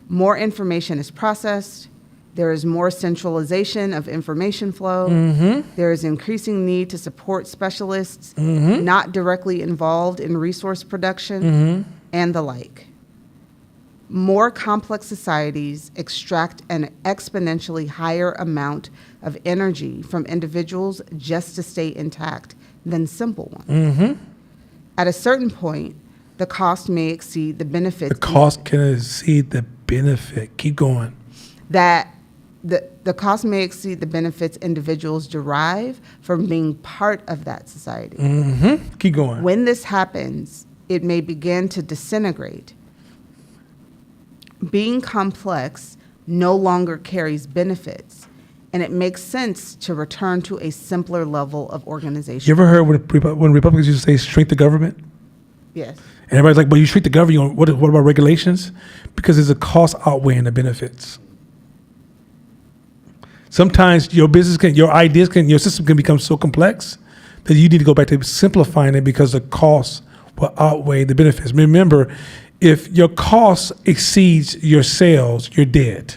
Speaker 2: More information is processed. There is more centralization of information flow. There is increasing need to support specialists not directly involved in resource production and the like. More complex societies extract an exponentially higher amount of energy from individuals just to stay intact than simple ones. At a certain point, the cost may exceed the benefits.
Speaker 1: The cost can exceed the benefit. Keep going.
Speaker 2: That the cost may exceed the benefits individuals derive from being part of that society.
Speaker 1: Keep going.
Speaker 2: When this happens, it may begin to disintegrate. Being complex no longer carries benefits, and it makes sense to return to a simpler level of organization.
Speaker 1: You ever heard when Republicans used to say shrink the government?
Speaker 2: Yes.
Speaker 1: And everybody's like, but you shrink the government, what about regulations? Because there's a cost outweighing the benefits. Sometimes your your system can become so complex that you need to go back to simplifying it because the costs will outweigh the benefits. Remember, if your cost exceeds your sales, you're dead.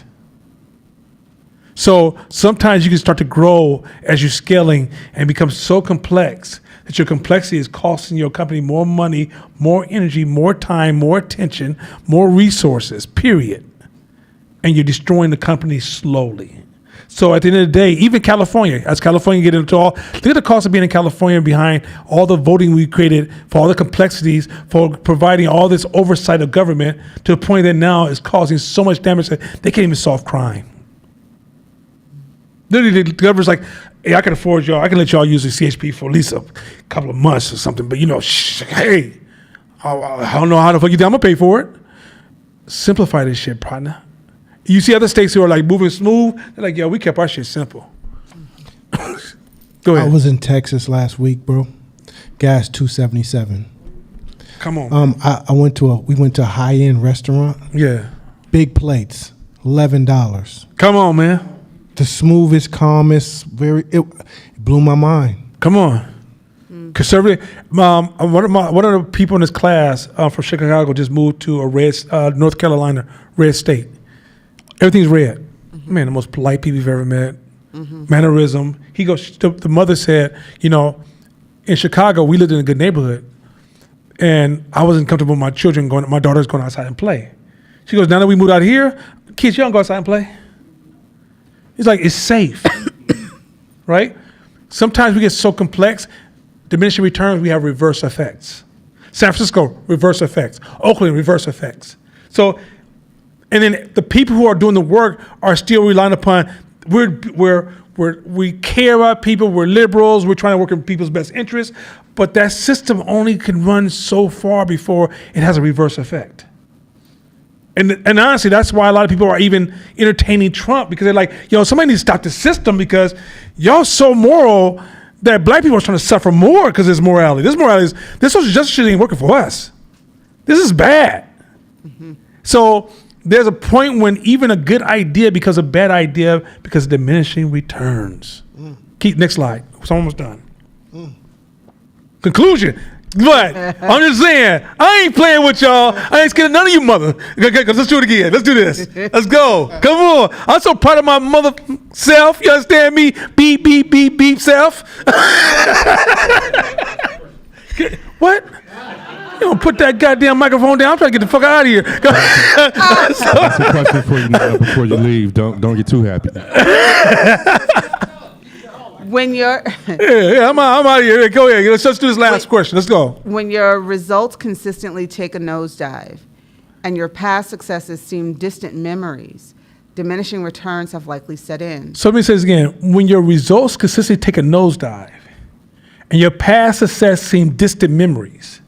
Speaker 1: So sometimes you can start to grow as you're scaling and become so complex that your complexity is costing your company more money, more energy, more time, more attention, more resources, period. And you're destroying the company slowly. So at the end of the day, even California, as California get into all, look at the cost of being in California behind all the voting we created, for all the complexities, for providing all this oversight of government to the point that now is causing so much damage that they can't even solve crime. Literally, the governor's like, hey, I can afford y'all. I can let y'all use the CHP for at least a couple of months or something. But, hey, I don't know how the fuck you think I'm going to pay for it. Simplify this shit, partner. You see other states who are like moving smooth. They're like, yo, we kept our shit simple. Go ahead.
Speaker 3: I was in Texas last week, bro. Gas $2.77.
Speaker 1: Come on.
Speaker 3: We went to a high-end restaurant.
Speaker 1: Yeah.
Speaker 3: Big plates, $11.
Speaker 1: Come on, man.
Speaker 3: The smoothest, calmest, it blew my mind.
Speaker 1: Come on. Conservative. One of the people in this class from Chicago just moved to a red, North Carolina, red state. Everything's red. Man, the most polite people you've ever met. Mannerism. He goes. The mother said, in Chicago we lived in a good neighborhood, and I wasn't comfortable with my children my daughters going outside and play. She goes, now that we moved out here, kids, you don't go outside and play. He's like, it's safe, right? Sometimes we get so complex, diminishing returns, we have reverse effects. San Francisco, reverse effects. Oakland, reverse effects. So, and then the people who are doing the work are still relying upon, we care about people, we're liberals, we're trying to work in people's best interests, but that system only can run so far before it has a reverse effect. And honestly, that's why a lot of people are even entertaining Trump, because they're like, somebody needs to stop the system because y'all so moral that black people are trying to suffer more because there's morality. This social justice shit ain't working for us. This is bad. So there's a point when even a good idea becomes a bad idea because of diminishing returns. Keep next slide. It's almost done. Conclusion. But I'm just saying, I ain't playing with y'all. I ain't scared of none of you mother. Let's do it again. Let's do this. Let's go. Come on. I'm so proud of my mother self. You understand me? Beep, beep, beep, beep self. What? You don't put that goddamn microphone down. I'm trying to get the fuck out of here.
Speaker 4: That's a question for you before you leave. Don't get too happy.
Speaker 2: When you're
Speaker 1: I'm out of here. Go ahead. Let's just do this last question. Let's go.
Speaker 2: When your results consistently take a nosedive and your past successes seem distant memories, diminishing returns have likely set in.
Speaker 1: So let me say this again. When your results consistently take a nosedive and your past success seem distant memories,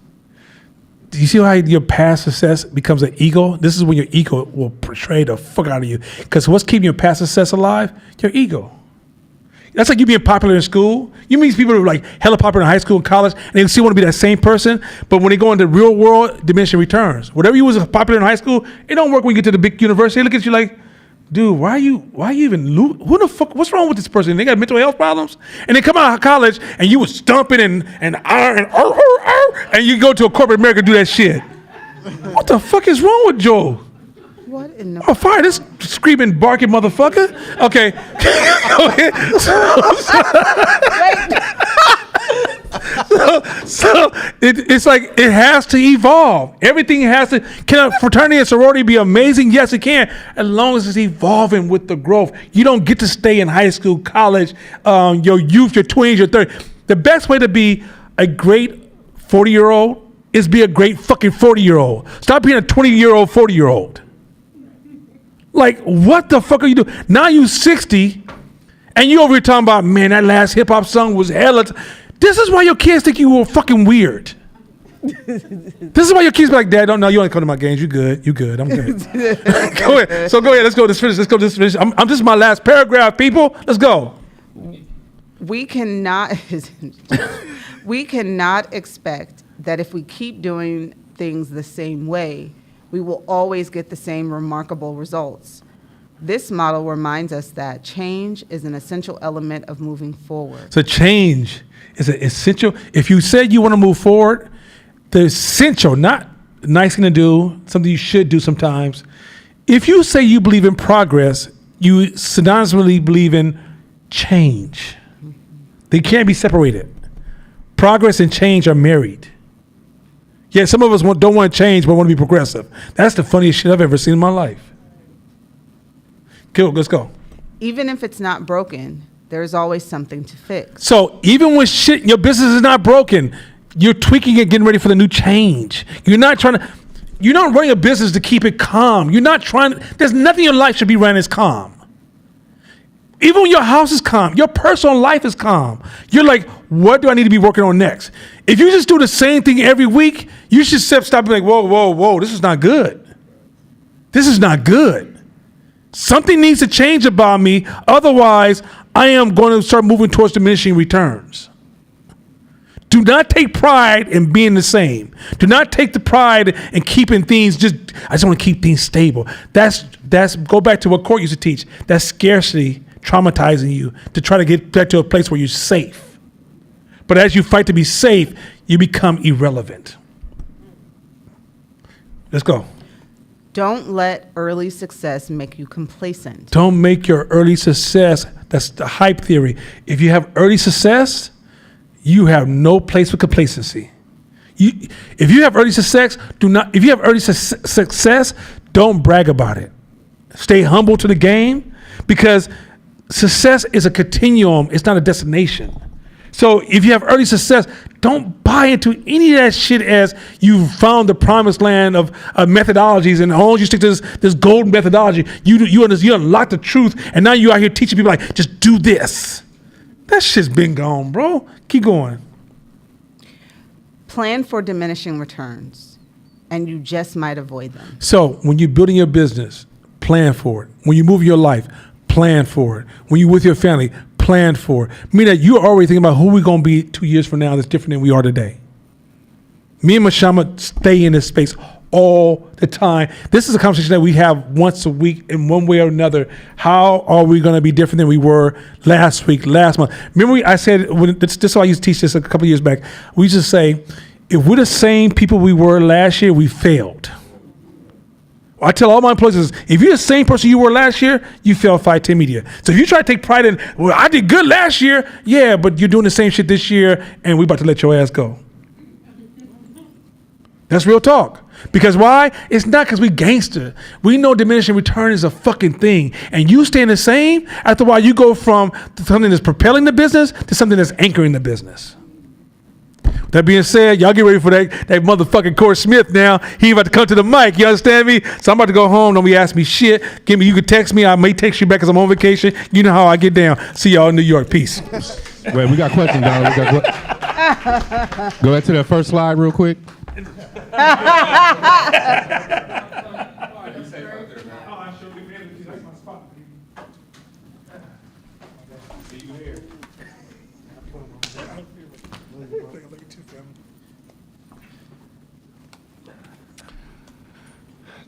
Speaker 1: do you see how your past success becomes an ego? This is when your ego will portray the fuck out of you. Because what's keeping your past success alive? Your ego. That's like you being popular in school. You meet people who are like hella popular in high school and college, and they still want to be that same person, but when they go into the real world, diminishing returns. Whatever you was popular in high school, it don't work when you get to the big university. They look at you like, dude, why you even, who the fuck, what's wrong with this person? They got mental health problems? And they come out of college, and you was stumping and you go to a corporate America and do that shit. What the fuck is wrong with Joe?
Speaker 2: What in the...
Speaker 1: Oh, fire this screaming, barking motherfucker. Okay. So It's like it has to evolve. Everything has to. Can a fraternity and sorority be amazing? Yes, it can, as long as it's evolving with the growth. You don't get to stay in high school, college, your youth, your 20s, your 30s. The best way to be a great 40-year-old is be a great fucking 40-year-old. Stop being a 20-year-old, 40-year-old. Like, what the fuck are you doing? Now you 60, and you over here talking about, man, that last hip hop song was hella. This is why your kids think you were fucking weird. This is why your kids be like, Dad, don't know, you ain't come to my games. You good. I'm good. Go ahead. So go ahead. Let's go. Let's finish. I'm just my last paragraph, people. Let's go.
Speaker 2: We cannot expect that if we keep doing things the same way, we will always get the same remarkable results. This model reminds us that change is an essential element of moving forward.
Speaker 1: So change is an essential. If you say you want to move forward, the essential, not a nice thing to do, something you should do sometimes. If you say you believe in progress, you synonymously believe in change. They can't be separated. Progress and change are married. Yeah, some of us don't want to change, but want to be progressive. That's the funniest shit I've ever seen in my life. Cool, let's go.
Speaker 2: Even if it's not broken, there's always something to fix.
Speaker 1: So even when shit, your business is not broken, you're tweaking it, getting ready for the new change. You're not running a business to keep it calm. There's nothing in your life should be ran as calm. Even when your house is calm, your personal life is calm. You're like, what do I need to be working on next? If you just do the same thing every week, you should stop and be like, whoa, this is not good. This is not good. Something needs to change about me. Otherwise, I am going to start moving towards diminishing returns. Do not take pride in being the same. Do not take the pride in keeping things I just want to keep things stable. That's go back to what Court used to teach. That's scarcity traumatizing you to try to get back to a place where you're safe. But as you fight to be safe, you become irrelevant. Let's go.
Speaker 2: Don't let early success make you complacent.
Speaker 1: Don't make your early success, that's the hype theory. If you have early success, you have no place for complacency. If you have early success, don't brag about it. Stay humble to the game, because success is a continuum. It's not a destination. So if you have early success, don't buy into any of that shit as you found the promised land of methodologies, and as long as you stick to this golden methodology, you unlock the truth, and now you out here teaching people like, just do this. That shit's been gone, bro. Keep going.
Speaker 2: Plan for diminishing returns, and you just might avoid them.
Speaker 1: So when you're building your business, plan for it. When you move your life, plan for it. When you're with your family, plan for it. Meaning that you're already thinking about who we're going to be 2 years from now that's different than we are today. Me and Mashama stay in this space all the time. This is a conversation that we have once a week in one way or another. How are we going to be different than we were last week, last month? Remember I said, this is how I used to teach this a couple of years back. We used to say, if we're the same people we were last year, we failed. I tell all my employees, if you're the same person you were last year, you failed Phi Beta Media. So if you try to take pride in, well, I did good last year, yeah, but you're doing the same shit this year, and we're about to let your ass go. That's real talk. Because why? It's not because we gangster. We know diminishing return is a fucking thing. And you staying the same, after a while you go from something that's propelling the business to something that's anchoring the business. That being said, y'all get ready for that motherfucking Corey Smith now. He about to come to the mic. You understand me? So I'm about to go home. Don't be asking me shit. You can text me. I may text you back because I'm on vacation. You know how I get down. See y'all in New York. Peace.
Speaker 4: Wait, we got questions, Donald. Go back to that first slide real quick.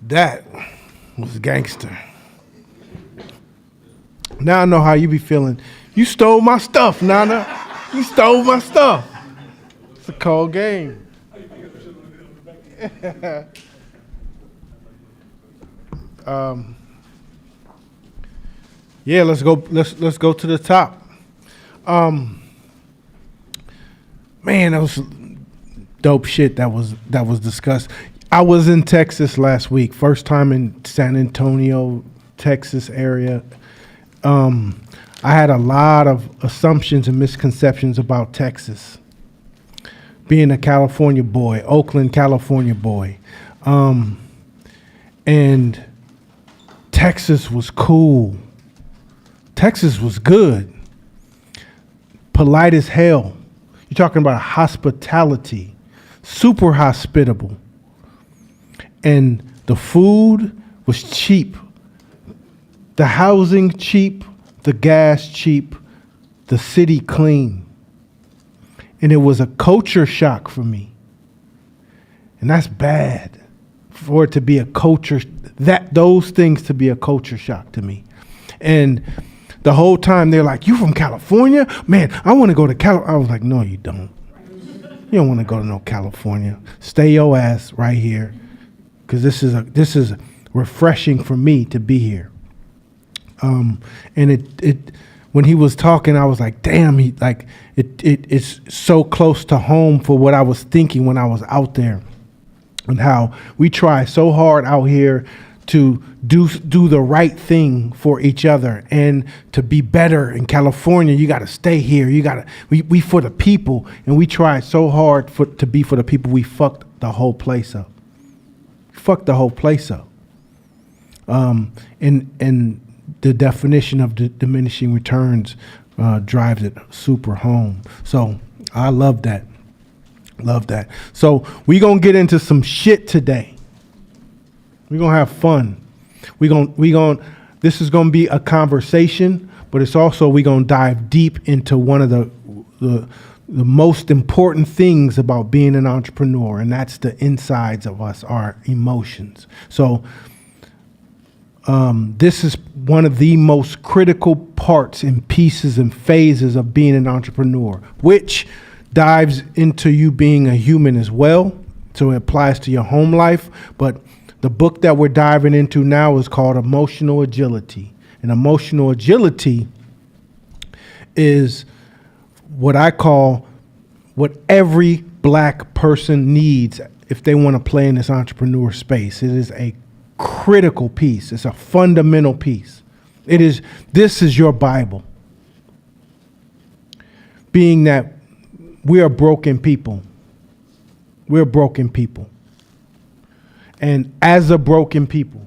Speaker 3: That was gangster. Now I know how you be feeling. You stole my stuff, Nana. You stole my stuff. It's a cold game. Yeah, let's go. Let's go to the top. Man, dope shit that was discussed. I was in Texas last week, first time in San Antonio, Texas area. I had a lot of assumptions and misconceptions about Texas. Being a California boy, Oakland, California boy. And Texas was cool. Texas was good. Polite as hell. You're talking about hospitality. Super hospitable. And the food was cheap. The housing cheap. The gas cheap. The city clean. And it was a culture shock for me. And that's bad. For it to be a culture, those things to be a culture shock to me. And the whole time they're like, "You from California? Man, I want to go to California." I was like, "No, you don't. You don't want to go to no California. Stay your ass right here, because this is refreshing for me to be here." And it when he was talking, I was like, "Damn!" It's so close to home for what I was thinking when I was out there, and how we try so hard out here to do the right thing for each other and to be better. In California, you got to stay here. We for the people, and we try so hard to be for the people. We fucked the whole place up. And the definition of diminishing returns drives it super home. So I love that. So we gonna get into some shit today. We're gonna have fun. This is gonna be a conversation, but it's also we gonna dive deep into one of the most important things about being an entrepreneur, and that's the insides of us, our emotions. So this is one of the most critical parts and pieces and phases of being an entrepreneur, which dives into you being a human as well. So it applies to your home life, but the book that we're diving into now is called Emotional Agility. And emotional agility is what I call what every black person needs if they want to play in this entrepreneur space. It is a critical piece. It's a fundamental piece. This is your Bible. Being that we are broken people. We're broken people. And as a broken people,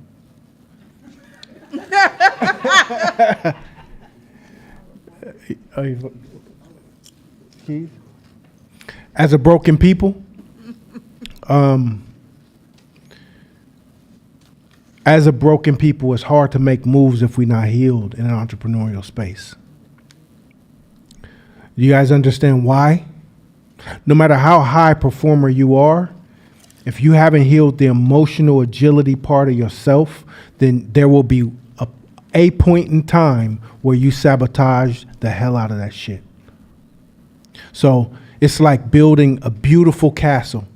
Speaker 3: as a broken people, it's hard to make moves if we're not healed in an entrepreneurial space. Do you guys understand why? No matter how high performer you are, if you haven't healed the emotional agility part of yourself, then there will be a point in time where you sabotage the hell out of that shit. So it's like building a beautiful castle,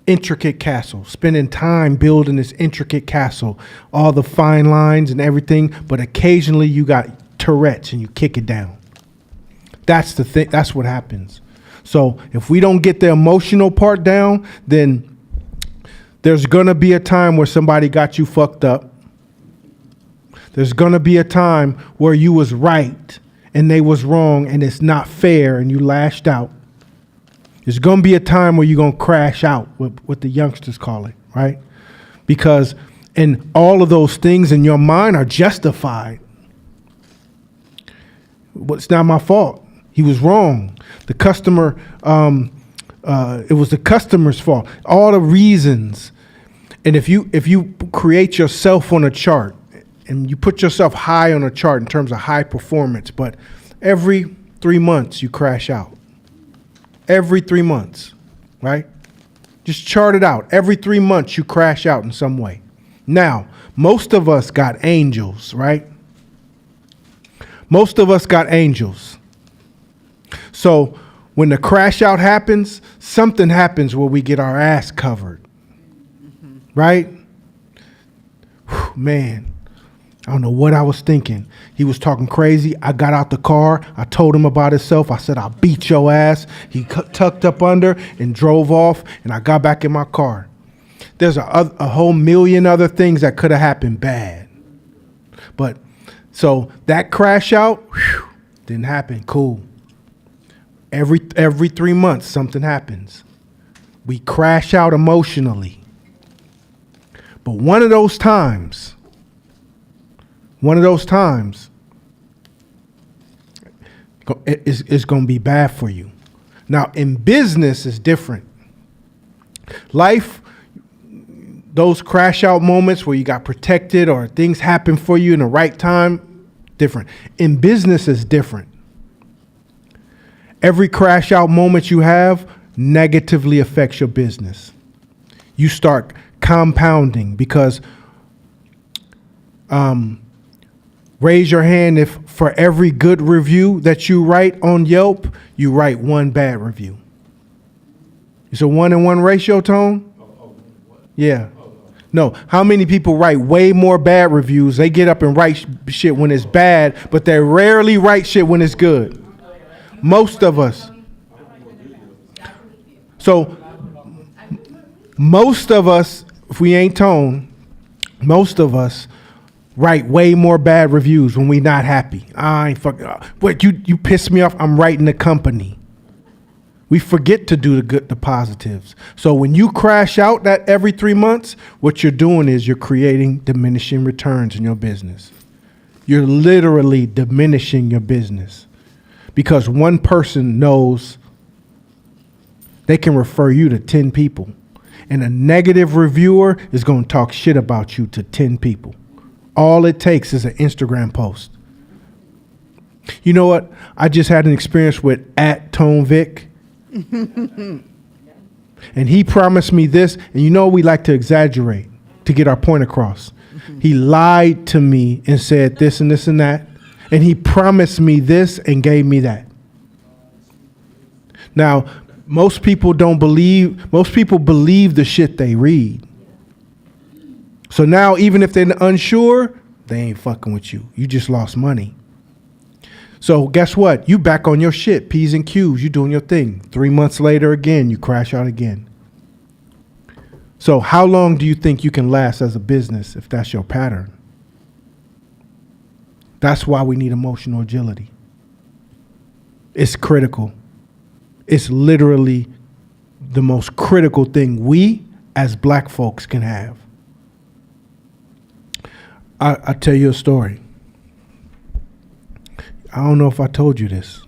Speaker 3: intricate castle, spending time building this intricate castle, all the fine lines and everything, but occasionally you got Tourette's and you kick it down. That's the thing. That's what happens. So if we don't get the emotional part down, then there's going to be a time where somebody got you fucked up. There's going to be a time where you was right and they was wrong and it's not fair and you lashed out. There's going to be a time where you're going to crash out, what the youngsters call it, right? Because and all of those things in your mind are justified. Well, it's not my fault. He was wrong. The customer, it was the customer's fault. All the reasons. And if you create yourself on a chart and you put yourself high on a chart in terms of high performance, but every 3 months you crash out. Every 3 months, right? Just chart it out. Every 3 months you crash out in some way. Now, most of us got angels, right? Most of us got angels. So when the crash out happens, something happens where we get our ass covered. Right? Whew, man, I don't know what I was thinking. He was talking crazy. I got out the car. I told him about himself. I said, I'll beat your ass. He tucked up under and drove off, and I got back in my car. There's a whole million other things that could have happened bad. But so that crash out, didn't happen. Cool. Every 3 months, something happens. We crash out emotionally. But one of those times, is going to be bad for you. Now, in business, it's different. Life, those crash out moments where you got protected or things happen for you in the right time, different. In business, it's different. Every crash out moment you have negatively affects your business. You start compounding because raise your hand if for every good review that you write on Yelp, you write one bad review. It's a 1-in-1 ratio, Tone? Yeah. No. How many people write way more bad reviews? They get up and write shit when it's bad, but they rarely write shit when it's good. Most of us. So most of us, if we ain't Tone, most of us write way more bad reviews when we not happy. I ain't fucking. Wait, you piss me off. I'm writing the company. We forget to do the positives. So when you crash out that every 3 months, what you're doing is you're creating diminishing returns in your business. You're literally diminishing your business because one person knows they can refer you to 10 people. And a negative reviewer is going to talk shit about you to 10 people. All it takes is an Instagram post. You know what? I just had an experience with @ToneVic. And he promised me this. And you know we like to exaggerate to get our point across. He lied to me and said this and this and that. And he promised me this and gave me that. Now, most people believe the shit they read. So now, even if they're unsure, they ain't fucking with you. You just lost money. So guess what? You back on your shit, P's and Q's. You doing your thing. 3 months later, again, you crash out again. So how long do you think you can last as a business if that's your pattern? That's why we need emotional agility. It's critical. It's literally the most critical thing we as black folks can have. I'll tell you a story. I don't know if I told you this.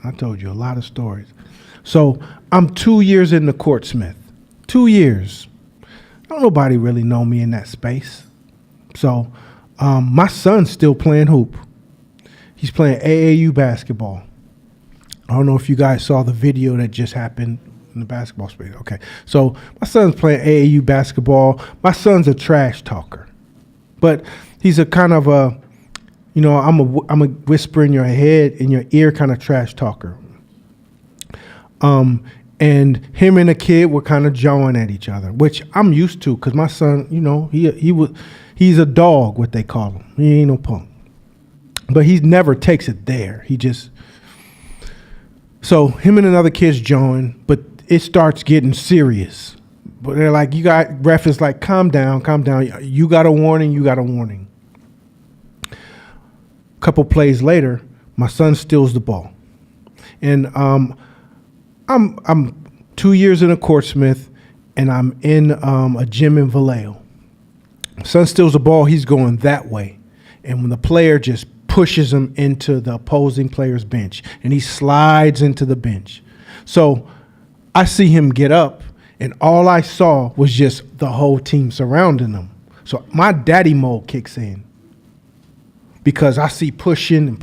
Speaker 3: I told you a lot of stories. So I'm 2 years in the Courtsmith. 2 years. Don't nobody really know me in that space. So my son's still playing hoop. He's playing AAU basketball. I don't know if you guys saw the video that just happened in the basketball space. Okay. So my son's playing AAU basketball. My son's a trash talker. But he's a kind of a, I'm a whisper in your head, in your ear kind of trash talker. And him and a kid were kind of jawing at each other, which I'm used to because my son, he's a dog, what they call him. He ain't no punk. But he never takes it there. So him and another kid's jawing, but it starts getting serious. But they're like, ref is like, calm down. You got a warning. A couple plays later, my son steals the ball. And I'm 2 years in a Courtsmith, and I'm in a gym in Vallejo. Son steals the ball, he's going that way. And when the player just pushes him into the opposing player's bench, and he slides into the bench. So I see him get up, and all I saw was just the whole team surrounding him. So my daddy mode kicks in because I see pushing.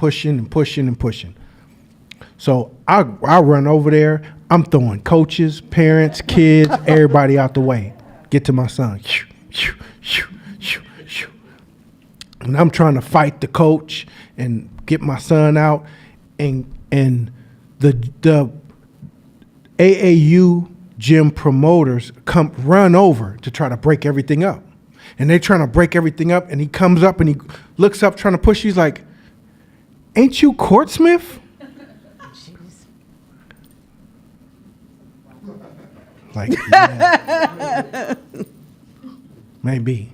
Speaker 3: So I run over there. I'm throwing coaches, parents, kids, everybody out the way. Get to my son. And I'm trying to fight the coach and get my son out. And the AAU gym promoters run over to try to break everything up. And they're trying to break everything up, and he comes up and he looks up trying to push. He's like, "Ain't you Courtsmith?" Like, yeah. Maybe.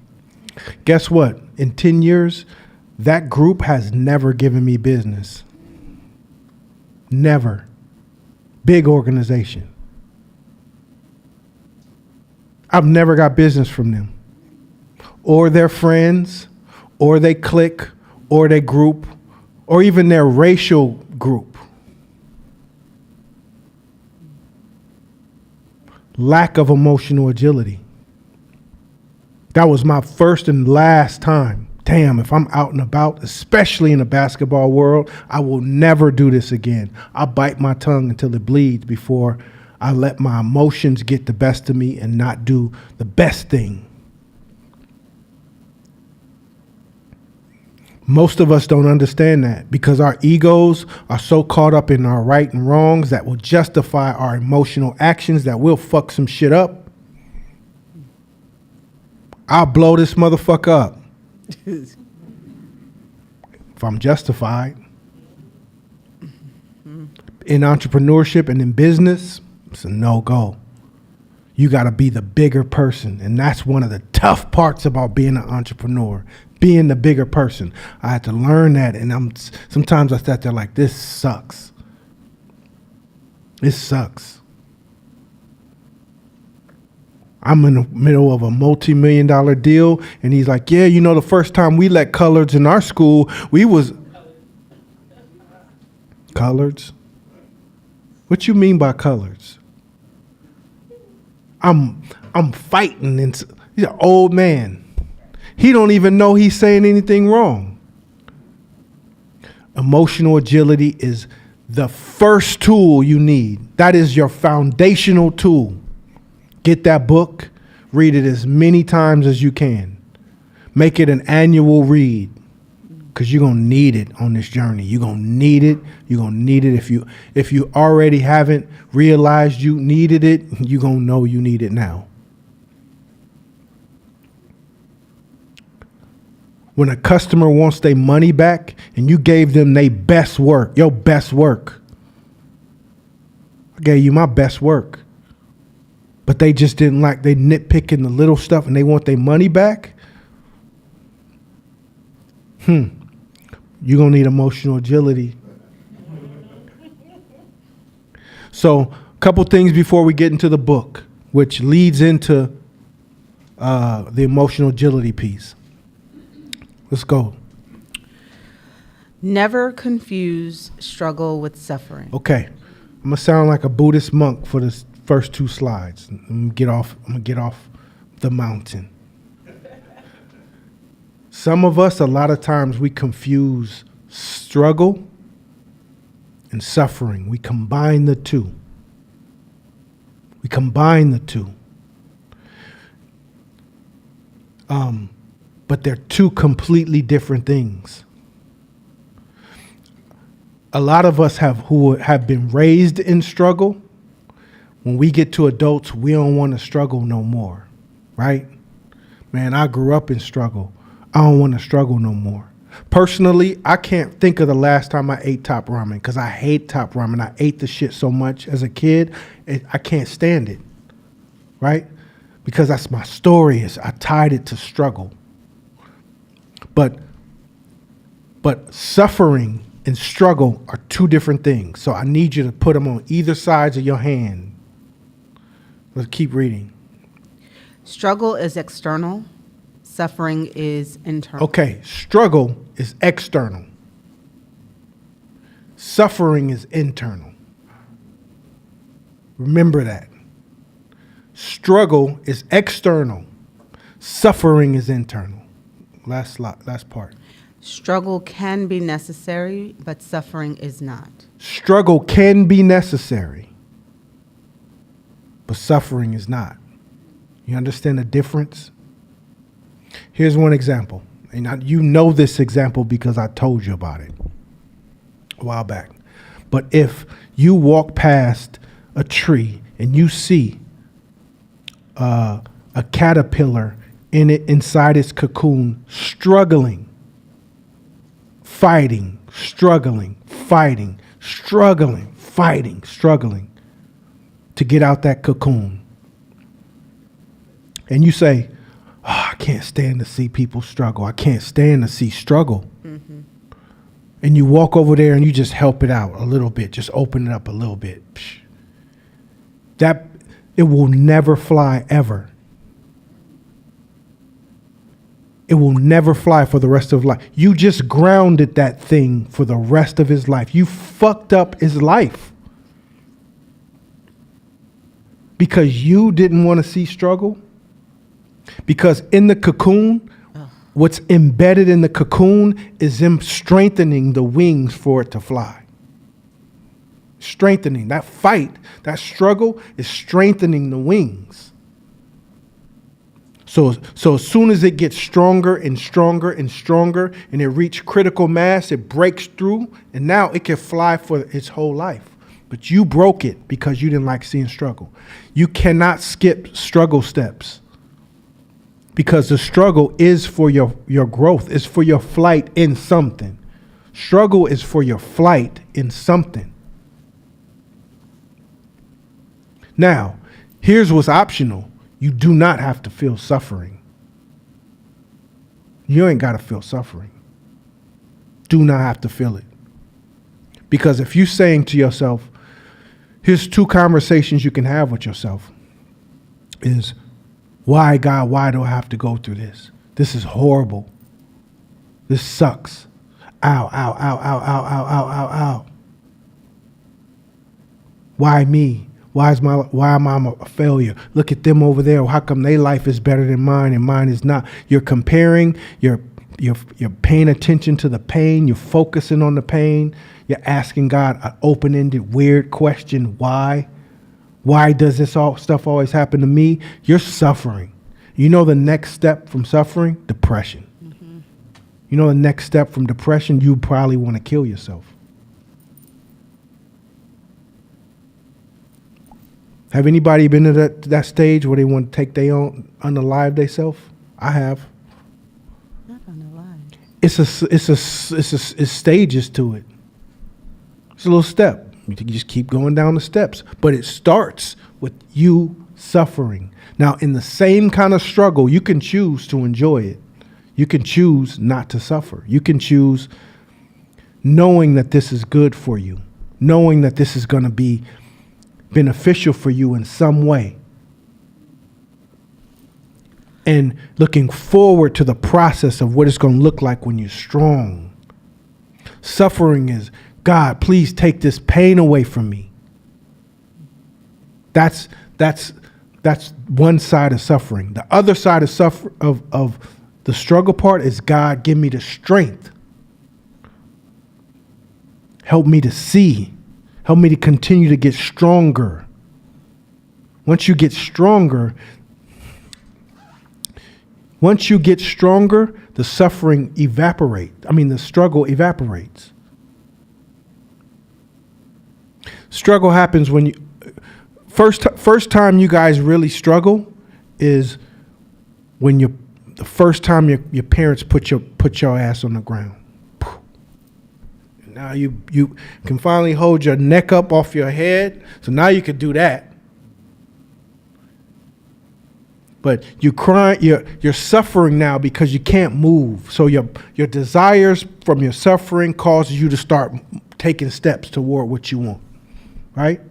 Speaker 3: Guess what? In 10 years, that group has never given me business. Never. Big organization. I've never got business from them, or their friends, or they clique, or their group, or even their racial group. Lack of emotional agility. That was my first and last time. Damn, if I'm out and about, especially in the basketball world, I will never do this again. I'll bite my tongue until it bleeds before I let my emotions get the best of me and not do the best thing. Most of us don't understand that because our egos are so caught up in our right and wrongs that will justify our emotional actions that will fuck some shit up. I'll blow this motherfucker up if I'm justified. In entrepreneurship and in business, it's a no-go. You got to be the bigger person. And that's one of the tough parts about being an entrepreneur, being the bigger person. I had to learn that. And sometimes I sat there like, this sucks. This sucks. I'm in the middle of a multi-million-dollar deal. And he's like, yeah, the first time we let coloreds in our school, we was... Coloreds? What you mean by coloreds? I'm fighting, and he's an old man. He don't even know he's saying anything wrong. Emotional agility is the first tool you need. That is your foundational tool. Get that book, read it as many times as you can. Make it an annual read, because you're gonna need it on this journey. You're gonna need it. You're gonna need it. If you already haven't realized you needed it, you're gonna know you need it now. When a customer wants their money back and you gave them their best work, your best work. I gave you my best work. But they just didn't like, they nitpicking the little stuff and they want their money back. You're going to need emotional agility. So, a couple things before we get into the book, which leads into the emotional agility piece. Let's go.
Speaker 2: Never confuse struggle with suffering.
Speaker 3: Okay. I'm going to sound like a Buddhist monk for the first two slides. I'm going to get off the mountain. Some of us, a lot of times, we confuse struggle and suffering. We combine the two. But they're two completely different things. A lot of us who have been raised in struggle, when we get to adults, we don't want to struggle no more, right? Man, I grew up in struggle. I don't want to struggle no more. Personally, I can't think of the last time I ate top ramen because I hate top ramen. I ate the shit so much as a kid, I can't stand it, right? Because that's my story. I tied it to struggle. But suffering and struggle are two different things. So I need you to put them on either sides of your hand. Let's keep reading.
Speaker 2: Struggle is external. Suffering is internal.
Speaker 3: Okay, struggle is external. Suffering is internal. Remember that. Struggle is external. Suffering is internal. Last part.
Speaker 2: Struggle can be necessary, but suffering is not.
Speaker 3: Struggle can be necessary, but suffering is not. You understand the difference? Here's one example. And you know this example because I told you about it a while back. But if you walk past a tree and you see a caterpillar inside its cocoon, struggling, fighting, struggling, fighting, struggling, fighting, struggling to get out that cocoon. And you say, oh, I can't stand to see people struggle. I can't stand to see struggle. Mm-hmm. And you walk over there and you just help it out a little bit. Just open it up a little bit. That, it will never fly ever. It will never fly for the rest of life. You just grounded that thing for the rest of his life. You fucked up his life. Because you didn't want to see struggle. Because in the cocoon, what's embedded in the cocoon is him strengthening the wings for it to fly. Strengthening. That fight, that struggle is strengthening the wings. So as soon as it gets stronger and stronger and stronger and it reaches critical mass, it breaks through and now it can fly for its whole life. But you broke it because you didn't like seeing struggle. You cannot skip struggle steps. Because the struggle is for your growth. It's for your flight in something. Struggle is for your flight in something. Now, here's what's optional. You do not have to feel suffering. You ain't got to feel suffering. Do not have to feel it. Because if you're saying to yourself, here's 2 conversations you can have with yourself. Is, why, God, why do I have to go through this? This is horrible. This sucks. Ow, ow, ow, ow, ow, ow, ow, ow, ow. Why me? Why am I a failure? Look at them over there. How come their life is better than mine and mine is not? You're comparing. You're paying attention to the pain. You're focusing on the pain. You're asking God an open-ended, weird question. Why? Why does this stuff always happen to me? You're suffering. You know the next step from suffering? Depression. Mm-hmm. You know the next step from depression? You probably want to kill yourself. Have anybody been to that stage where they want to take their own, unalive themselves? I have.
Speaker 2: Not unalive.
Speaker 3: It's stages to it. It's a little step. You just keep going down the steps. But it starts with you suffering. Now, in the same kind of struggle, you can choose to enjoy it. You can choose not to suffer. You can choose knowing that this is good for you, knowing that this is going to be beneficial for you in some way, and looking forward to the process of what it's going to look like when you're strong. Suffering is, God, please take this pain away from me. That's one side of suffering. The other side of the struggle part is, God, give me the strength. Help me to see. Help me to continue to get stronger. Once you get stronger, the suffering evaporates. The struggle evaporates. Struggle happens when you first time you guys really struggle is when the first time your parents put your ass on the ground. Now you can finally hold your neck up off your head, so now you can do that. But you're suffering now because you can't move. So your desires from your suffering causes you to start taking steps toward what you want. Right?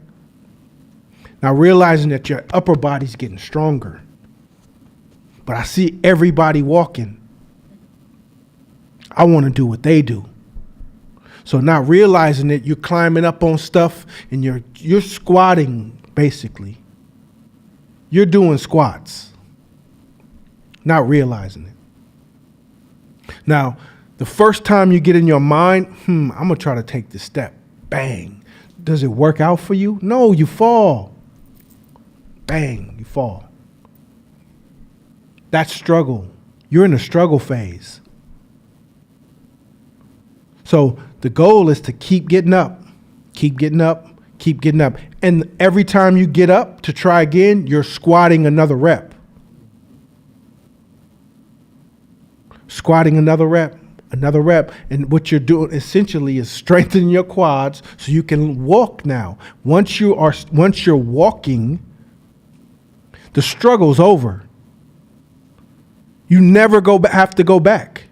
Speaker 3: Now realizing that your upper body's getting stronger. But I see everybody walking. I want to do what they do. So not realizing that you're climbing up on stuff and you're squatting, basically. You're doing squats. Not realizing it. Now, the first time you get in your mind, I'm going to try to take this step. Bang. Does it work out for you? No, you fall. Bang, you fall. That's struggle. You're in the struggle phase. So the goal is to keep getting up, keep getting up, keep getting up. And every time you get up to try again, you're squatting another rep. squatting another rep, and what you're doing essentially is strengthening your quads so you can walk now. Once you're walking, the struggle's over. You never have to go back.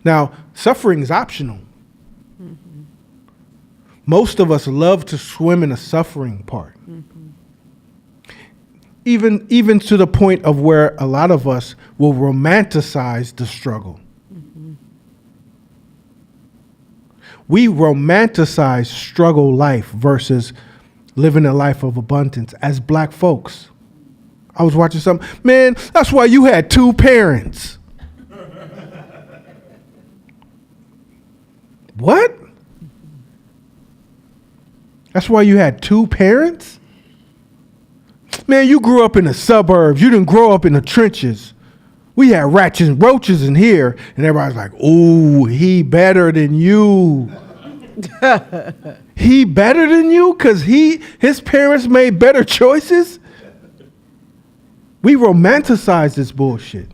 Speaker 3: Now, suffering is optional. Mm-hmm. Most of us love to swim in the suffering part. Mm-hmm. Even to the point of where a lot of us will romanticize the struggle. Mm-hmm. We romanticize struggle life versus living a life of abundance as black folks. I was watching something, man, that's why you had 2 parents. What? That's why you had 2 parents? Man, you grew up in the suburbs. You didn't grow up in the trenches. We had rats and roaches in here. And everybody's like, ooh, he better than you. He better than you because his parents made better choices? We romanticize this bullshit.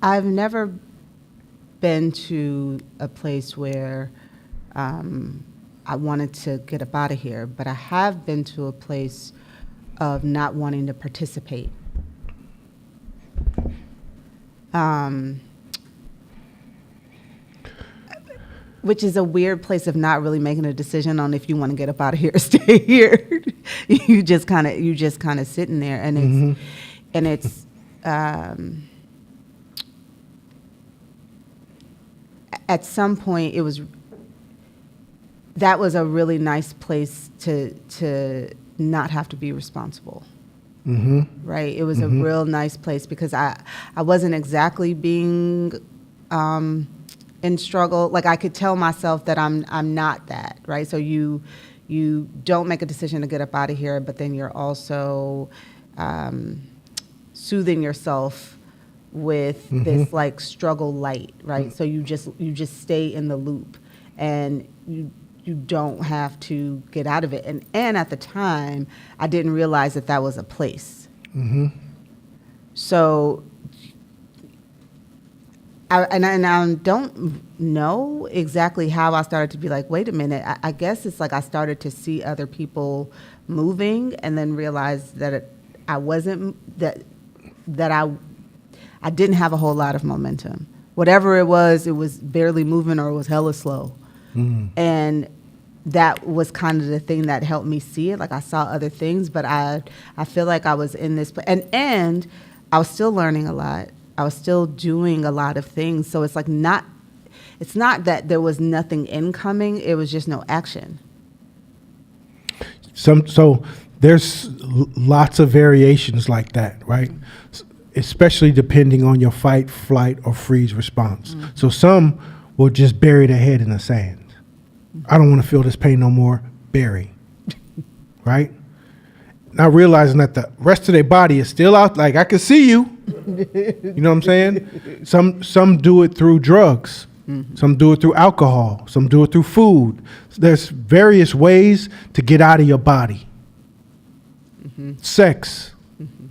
Speaker 2: I've never been to a place where I wanted to get up out of here, but I have been to a place of not wanting to participate. Which is a weird place of not really making a decision on if you want to get up out of here or stay here. you just kind of sitting there, and it's at some point that was a really nice place to not have to be responsible. Mm-hmm. Right? It was a real nice place because I wasn't exactly being in struggle. Like I could tell myself that I'm not that, right? So you don't make a decision to get up out of here, but then you're also soothing yourself with this like struggle light, right? So you just stay in the loop, and you don't have to get out of it. And at the time, I didn't realize that was a place. Mm-hmm. So I don't know exactly how I started to be like, wait a minute. I guess it's like I started to see other people moving, and then realized that I wasn't that I didn't have a whole lot of momentum. Whatever it was barely moving or it was hella slow. Mm. And that was kind of the thing that helped me see it. Like I saw other things, but I feel like I was in this place. And I was still learning a lot. I was still doing a lot of things. So it's like it's not that there was nothing incoming. It was just no action.
Speaker 3: So there's lots of variations like that, right? Especially depending on your fight, flight, or freeze response. Mm-hmm. So some will just bury their head in the sand. I don't want to feel this pain no more. Bury. Right? Not realizing that the rest of their body is still out. Like, I can see you. You know what I'm saying? Some do it through drugs. Mm-hmm. Some do it through alcohol. Some do it through food. There's various ways to get out of your body. Mm-hmm. Sex. Mm-hmm.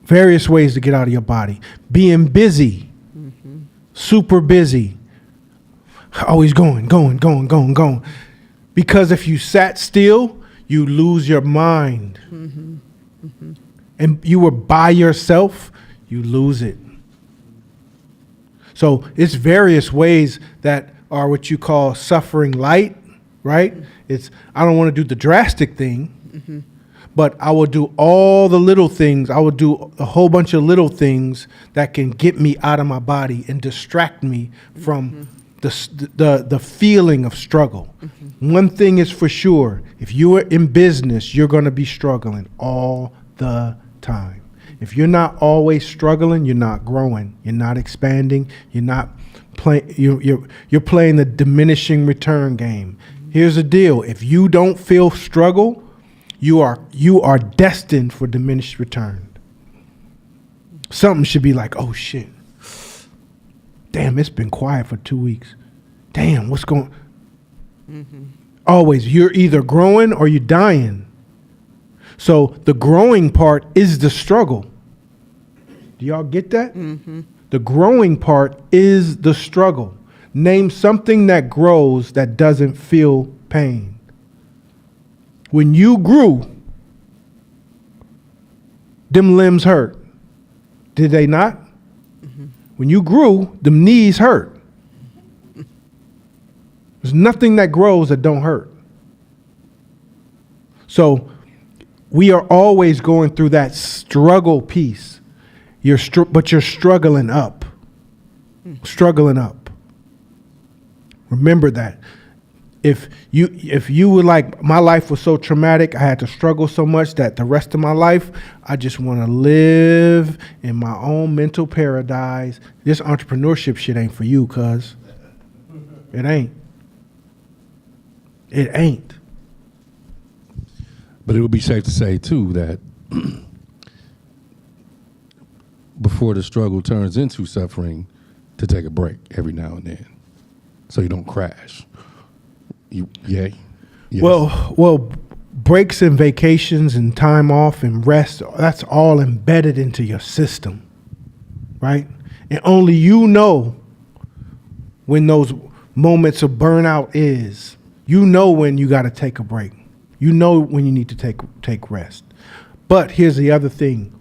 Speaker 3: Various ways to get out of your body. Being busy. Mm-hmm. Super busy. Always going. Because if you sat still, you lose your mind. Mm-hmm. Mm-hmm. And you were by yourself, you lose it. So it's various ways that are what you call suffering light, right? It's, I don't want to do the drastic thing, but I will do all the little things. I will do a whole bunch of little things that can get me out of my body and distract me from the feeling of struggle. One thing is for sure, if you are in business, you're going to be struggling all the time. If you're not always struggling, you're not growing, you're not expanding, you're not playing. You're playing the diminishing return game. Here's the deal: if you don't feel struggle, you are destined for diminished return. Something should be like, oh shit, damn, it's been quiet for 2 weeks. Damn, what's going? Always, you're either growing or you're dying. So the growing part is the struggle. Do y'all get that? The growing part is the struggle. Name something that grows that doesn't feel pain. When you grew, them limbs hurt. Did they not? When you grew, them knees hurt. There's nothing that grows that don't hurt. So we are always going through that struggle piece. But you're struggling up. Struggling up. Remember that. If you were like, my life was so traumatic, I had to struggle so much that the rest of my life, I just want to live in my own mental paradise. This entrepreneurship shit ain't for you, cuz. It ain't. It ain't.
Speaker 4: But it would be safe to say, too, that before the struggle turns into suffering, to take a break every now and then so you don't crash. Yay? Yes.
Speaker 3: Well, breaks and vacations and time off and rest, that's all embedded into your system, right? And only you know when those moments of burnout is. You know when you got to take a break. You know when you need to take rest. But here's the other thing.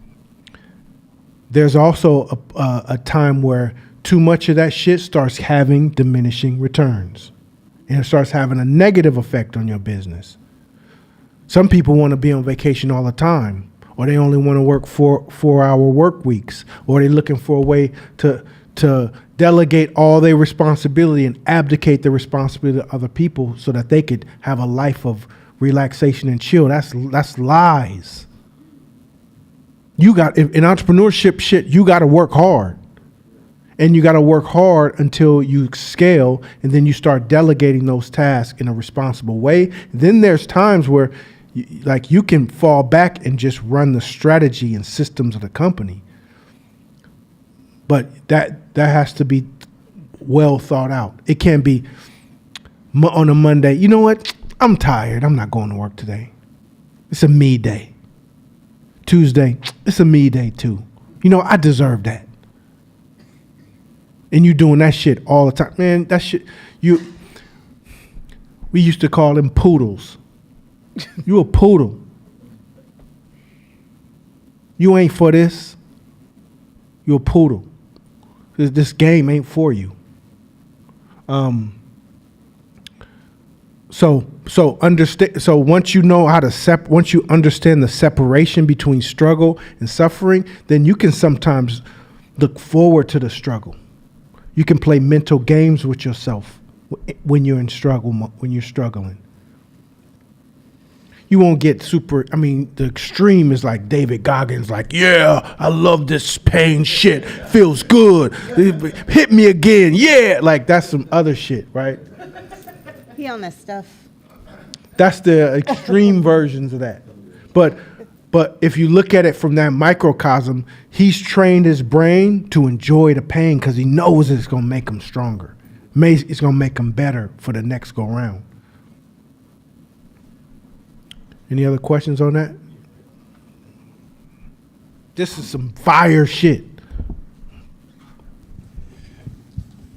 Speaker 3: There's also a time where too much of that shit starts having diminishing returns. And it starts having a negative effect on your business. Some people want to be on vacation all the time, or they only want to work 4-hour work weeks, or they're looking for a way to delegate all their responsibility and abdicate the responsibility to other people so that they could have a life of relaxation and chill. That's lies. In entrepreneurship shit, you got to work hard. And you got to work hard until you scale, and then you start delegating those tasks in a responsible way. Then there's times where you can fall back and just run the strategy and systems of the company. But that has to be well thought out. It can't be on a Monday, you know what? I'm tired. I'm not going to work today. It's a me day. Tuesday, it's a me day too. You know, I deserve that. And you doing that shit all the time. Man, that shit, we used to call them poodles. You a poodle. You ain't for this. You a poodle. This game ain't for you. So understand. So once you know how to once you understand the separation between struggle and suffering, then you can sometimes look forward to the struggle. You can play mental games with yourself when you're in struggle. When you're struggling, you won't get the extreme is like David Goggins, like, yeah, I love this pain shit. Feels good. Hit me again. Yeah. Like that's some other shit, right?
Speaker 2: He on that stuff.
Speaker 3: That's the extreme versions of that. But if you look at it from that microcosm, he's trained his brain to enjoy the pain because he knows it's going to make him stronger. It's going to make him better for the next go round. Any other questions on that? This is some fire shit.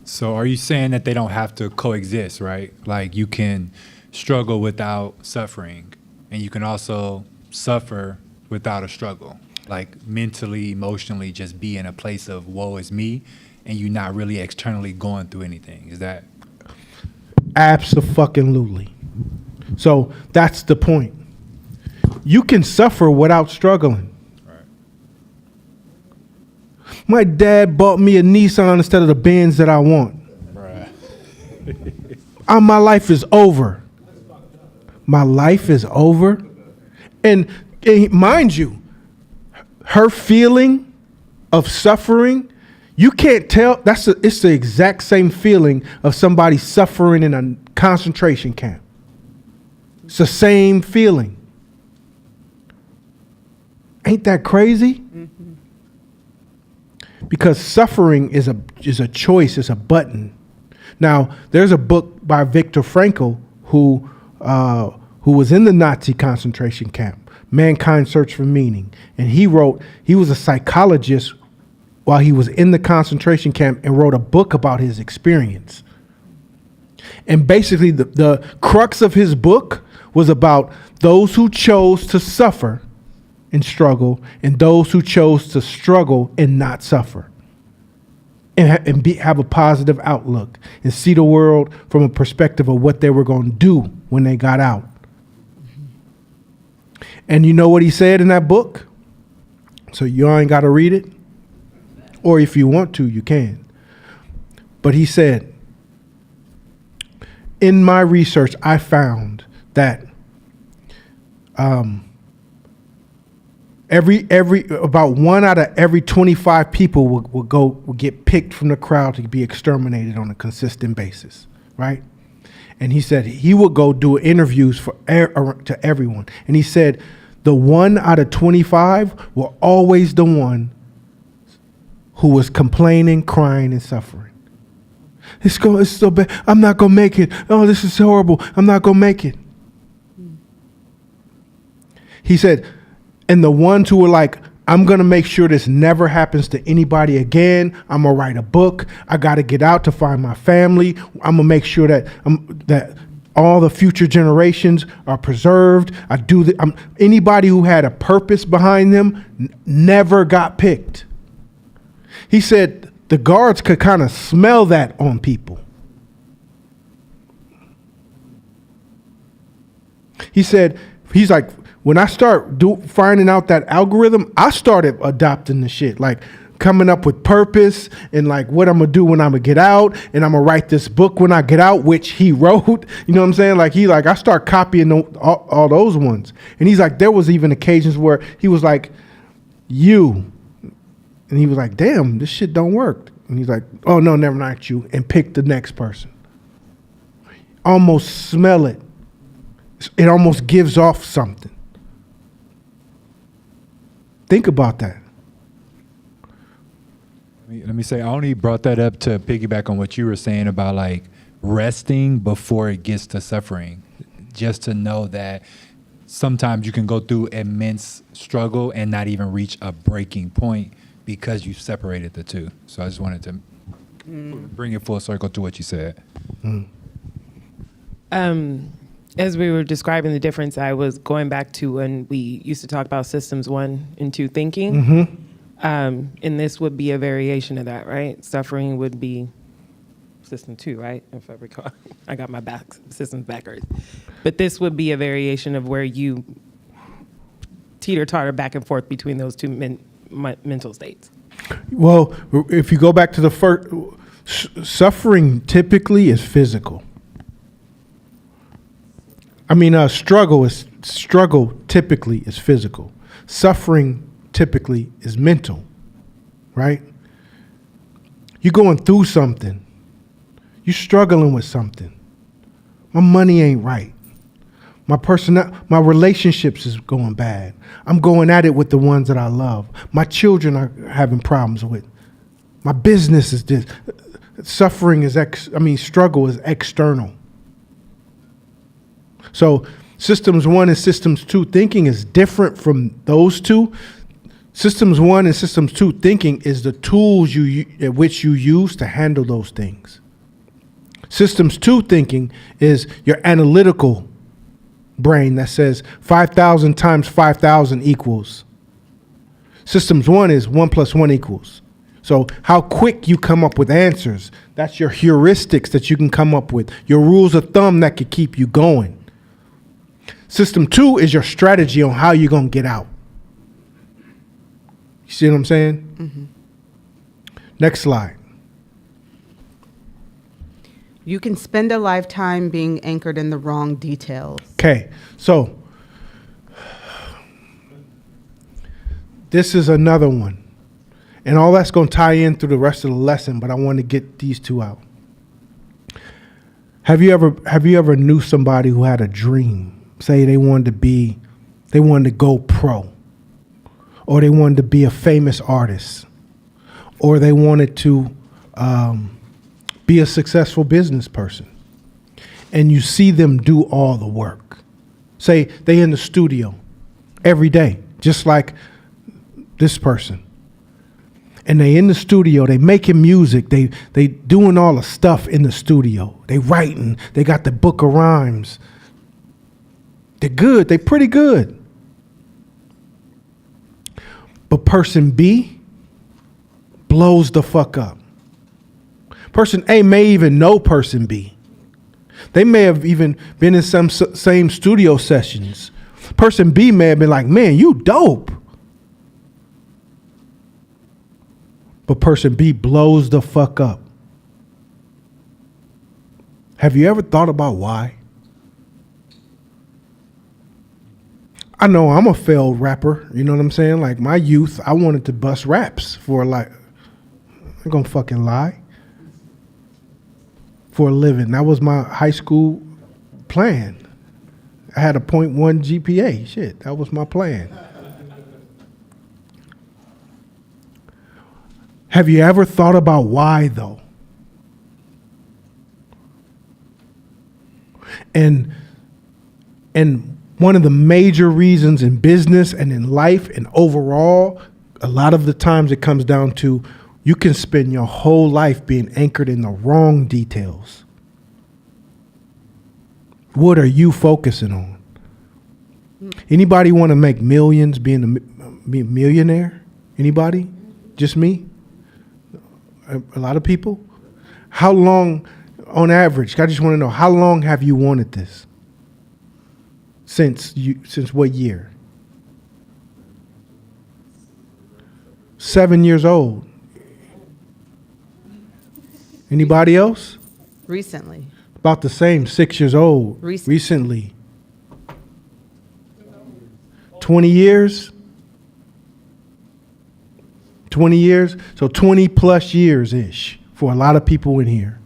Speaker 6: So are you saying that they don't have to coexist, right? Like you can struggle without suffering, and you can also suffer without a struggle, like mentally, emotionally, just be in a place of woe is me, and you're not really externally going through anything. Is that?
Speaker 3: Abso-fucking-lutely. So that's the point. You can suffer without struggling.
Speaker 6: Right.
Speaker 3: My dad bought me a Nissan instead of the Benz that I want.
Speaker 6: Right.
Speaker 3: My life is over. My life is over. And mind you, her feeling of suffering, you can't tell. It's the exact same feeling of somebody suffering in a concentration camp. It's the same feeling. Ain't that crazy? Mm-hmm. Because suffering is a choice, it's a button. Now, there's a book by Viktor Frankl who was in the Nazi concentration camp. Mankind's Search for Meaning. And he was a psychologist while he was in the concentration camp and wrote a book about his experience. And basically the crux of his book was about those who chose to suffer and struggle and those who chose to struggle and not suffer. And have a positive outlook and see the world from a perspective of what they were going to do when they got out. And you know what he said in that book? So you ain't got to read it. Or if you want to, you can. But he said, in my research, I found that about 1 out of every 25 people will get picked from the crowd to be exterminated on a consistent basis, right? And he said he would go do interviews to everyone. And he said the 1 out of 25 were always the one who was complaining, crying, and suffering. It's so bad. I'm not going to make it. Oh, this is horrible. I'm not going to make it. He said, and the ones who were like, I'm going to make sure this never happens to anybody again. I'm going to write a book. I got to get out to find my family. I'm going to make sure that all the future generations are preserved. Anybody who had a purpose behind them never got picked. He said the guards could kind of smell that on people. He's like, when I start finding out that algorithm, I started adopting the shit, like coming up with purpose and like what I'm gonna do when I'm gonna get out, and I'm gonna write this book when I get out, which he wrote. You know what I'm saying? I start copying all those ones. And he's like, there was even occasions where he was like, and he was like, damn, this shit don't work. And he's like, oh no, never mind you, and pick the next person. Almost smell it. It almost gives off something. Think about that.
Speaker 6: Let me say, I only brought that up to piggyback on what you were saying about like resting before it gets to suffering. Just to know that sometimes you can go through immense struggle and not even reach a breaking point because you separated the two. So I just wanted to bring it full circle to what you said.
Speaker 7: As we were describing the difference, I was going back to when we used to talk about systems 1 and 2 thinking.
Speaker 3: Mm-hmm.
Speaker 7: And this would be a variation of that, right? Suffering would be system 2, right? If I recall, I got my systems backwards. But this would be a variation of where you teeter-totter back and forth between those two mental states.
Speaker 3: Well, if you go back to the first, suffering typically is physical. Struggle typically is physical. Suffering typically is mental, right? You're going through something. You're struggling with something. My money ain't right. My relationships is going bad. I'm going at it with the ones that I love. My children are having problems with. My business is this. Struggle is external. So systems 1 and systems 2 thinking is different from those two. Systems 1 and systems 2 thinking is the tools which you use to handle those things. Systems 2 thinking is your analytical brain that says 5,000 times 5,000 equals. Systems 1 is 1 plus 1 equals. So how quick you come up with answers, that's your heuristics that you can come up with, your rules of thumb that could keep you going. System 2 is your strategy on how you're going to get out. You see what I'm saying? Mm-hmm. Next slide.
Speaker 2: You can spend a lifetime being anchored in the wrong details.
Speaker 3: Okay, so this is another one. And all that's going to tie in through the rest of the lesson, but I want to get these two out. Have you ever knew somebody who had a dream? Say they wanted to go pro, or they wanted to be a famous artist, or they wanted to be a successful business person, and you see them do all the work. Say they in the studio every day, just like this person. And they in the studio, they making music, they doing all the stuff in the studio. They writing, they got the book of rhymes. They're good, they pretty good. But person B blows the fuck up. Person A may even know person B. They may have even been in some same studio sessions. Person B may have been like, man, you dope. But person B blows the fuck up. Have you ever thought about why? I know I'm a failed rapper, you know what I'm saying? Like my youth, I wanted to bust raps for like, I'm gonna fucking lie, for a living. That was my high school plan. I had a 0.1 GPA, shit, that was my plan. Have you ever thought about why though? And one of the major reasons in business and in life and overall, a lot of the times it comes down to you can spend your whole life being anchored in the wrong details. What are you focusing on? Anybody want to make millions being a millionaire? Anybody? Just me? A lot of people? How long, on average, I just want to know, how long have you wanted this? Since what year? 7 years old. Anybody else?
Speaker 2: Recently.
Speaker 3: About the same, 6 years old.
Speaker 2: Recently.
Speaker 3: 20 years? 20 years? So 20 plus years-ish for a lot of people in here.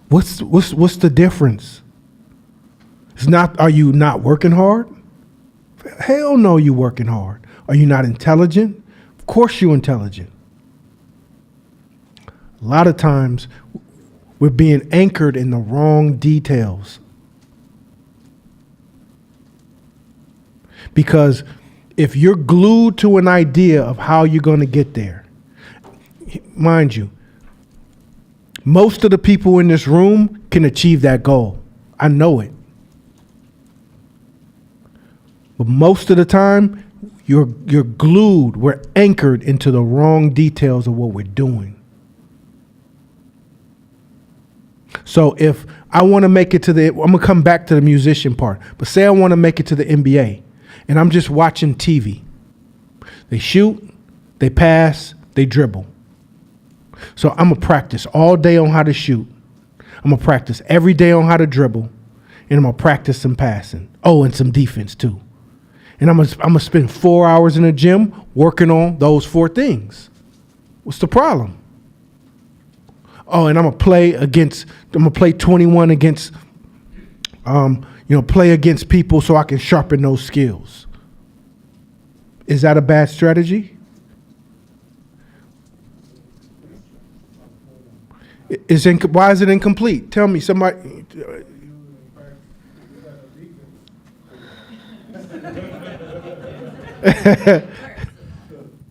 Speaker 3: What's the difference? It's not, are you not working hard? Hell no, you working hard. Are you not intelligent? Of course you're intelligent. A lot of times we're being anchored in the wrong details. Because if you're glued to an idea of how you're going to get there, mind you, most of the people in this room can achieve that goal. I know it. But most of the time, you're glued, we're anchored into the wrong details of what we're doing. So if I want to make it to I'm going to come back to the musician part, but say I want to make it to the NBA and I'm just watching TV. They shoot, they pass, they dribble. So I'm going to practice all day on how to shoot. I'm going to practice every day on how to dribble, and I'm going to practice some passing. Oh, and some defense too. And I'm gonna spend 4 hours in the gym working on those 4 things. What's the problem? Oh, and I'm gonna play 21 against, play against people so I can sharpen those skills. Is that a bad strategy? Why is it incomplete? Tell me, somebody.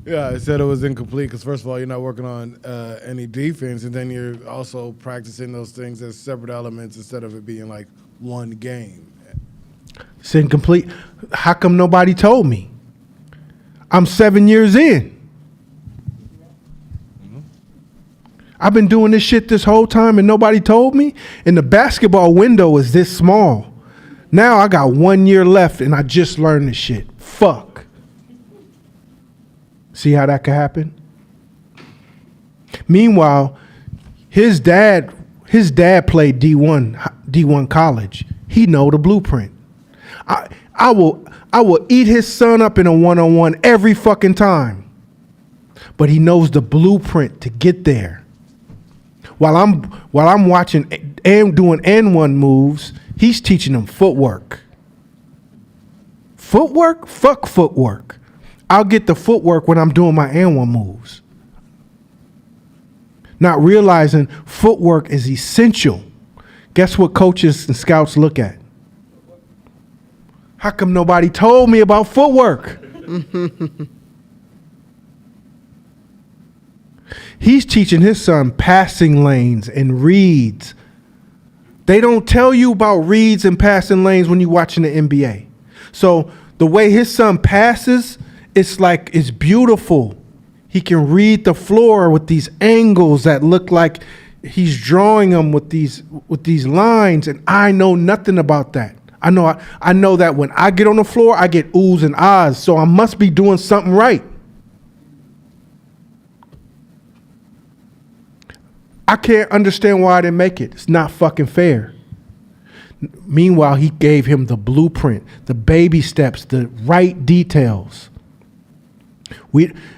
Speaker 8: Yeah, I said it was incomplete because first of all, you're not working on any defense, and then you're also practicing those things as separate elements instead of it being like one game.
Speaker 3: It's incomplete. How come nobody told me? I'm 7 years in. I've been doing this shit this whole time and nobody told me. And the basketball window is this small. Now I got 1 year left and I just learned this shit. Fuck. See how that could happen? Meanwhile, his dad played D1 college. He know the blueprint. I will eat his son up in a one-on-one every fucking time. But he knows the blueprint to get there. While I'm watching and doing N1 moves, he's teaching them footwork. Footwork? Fuck footwork. I'll get the footwork when I'm doing my N1 moves. Not realizing footwork is essential. Guess what coaches and scouts look at? How come nobody told me about footwork? He's teaching his son passing lanes and reads. They don't tell you about reads and passing lanes when you're watching the NBA. So the way his son passes, it's beautiful. He can read the floor with these angles that look like he's drawing them with these lines, and I know nothing about that. I know that when I get on the floor, I get oohs and ahs, so I must be doing something right. I can't understand why I didn't make it. It's not fucking fair. Meanwhile, he gave him the blueprint, the baby steps, the right details.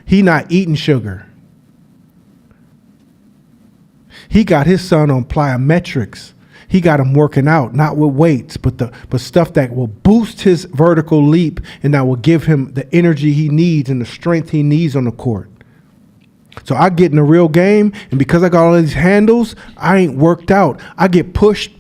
Speaker 3: He not eating sugar. He got his son on plyometrics. He got him working out, not with weights, but stuff that will boost his vertical leap and that will give him the energy he needs and the strength he needs on the court. So I get in a real game, and because I got all these handles, I ain't worked out. I get pushed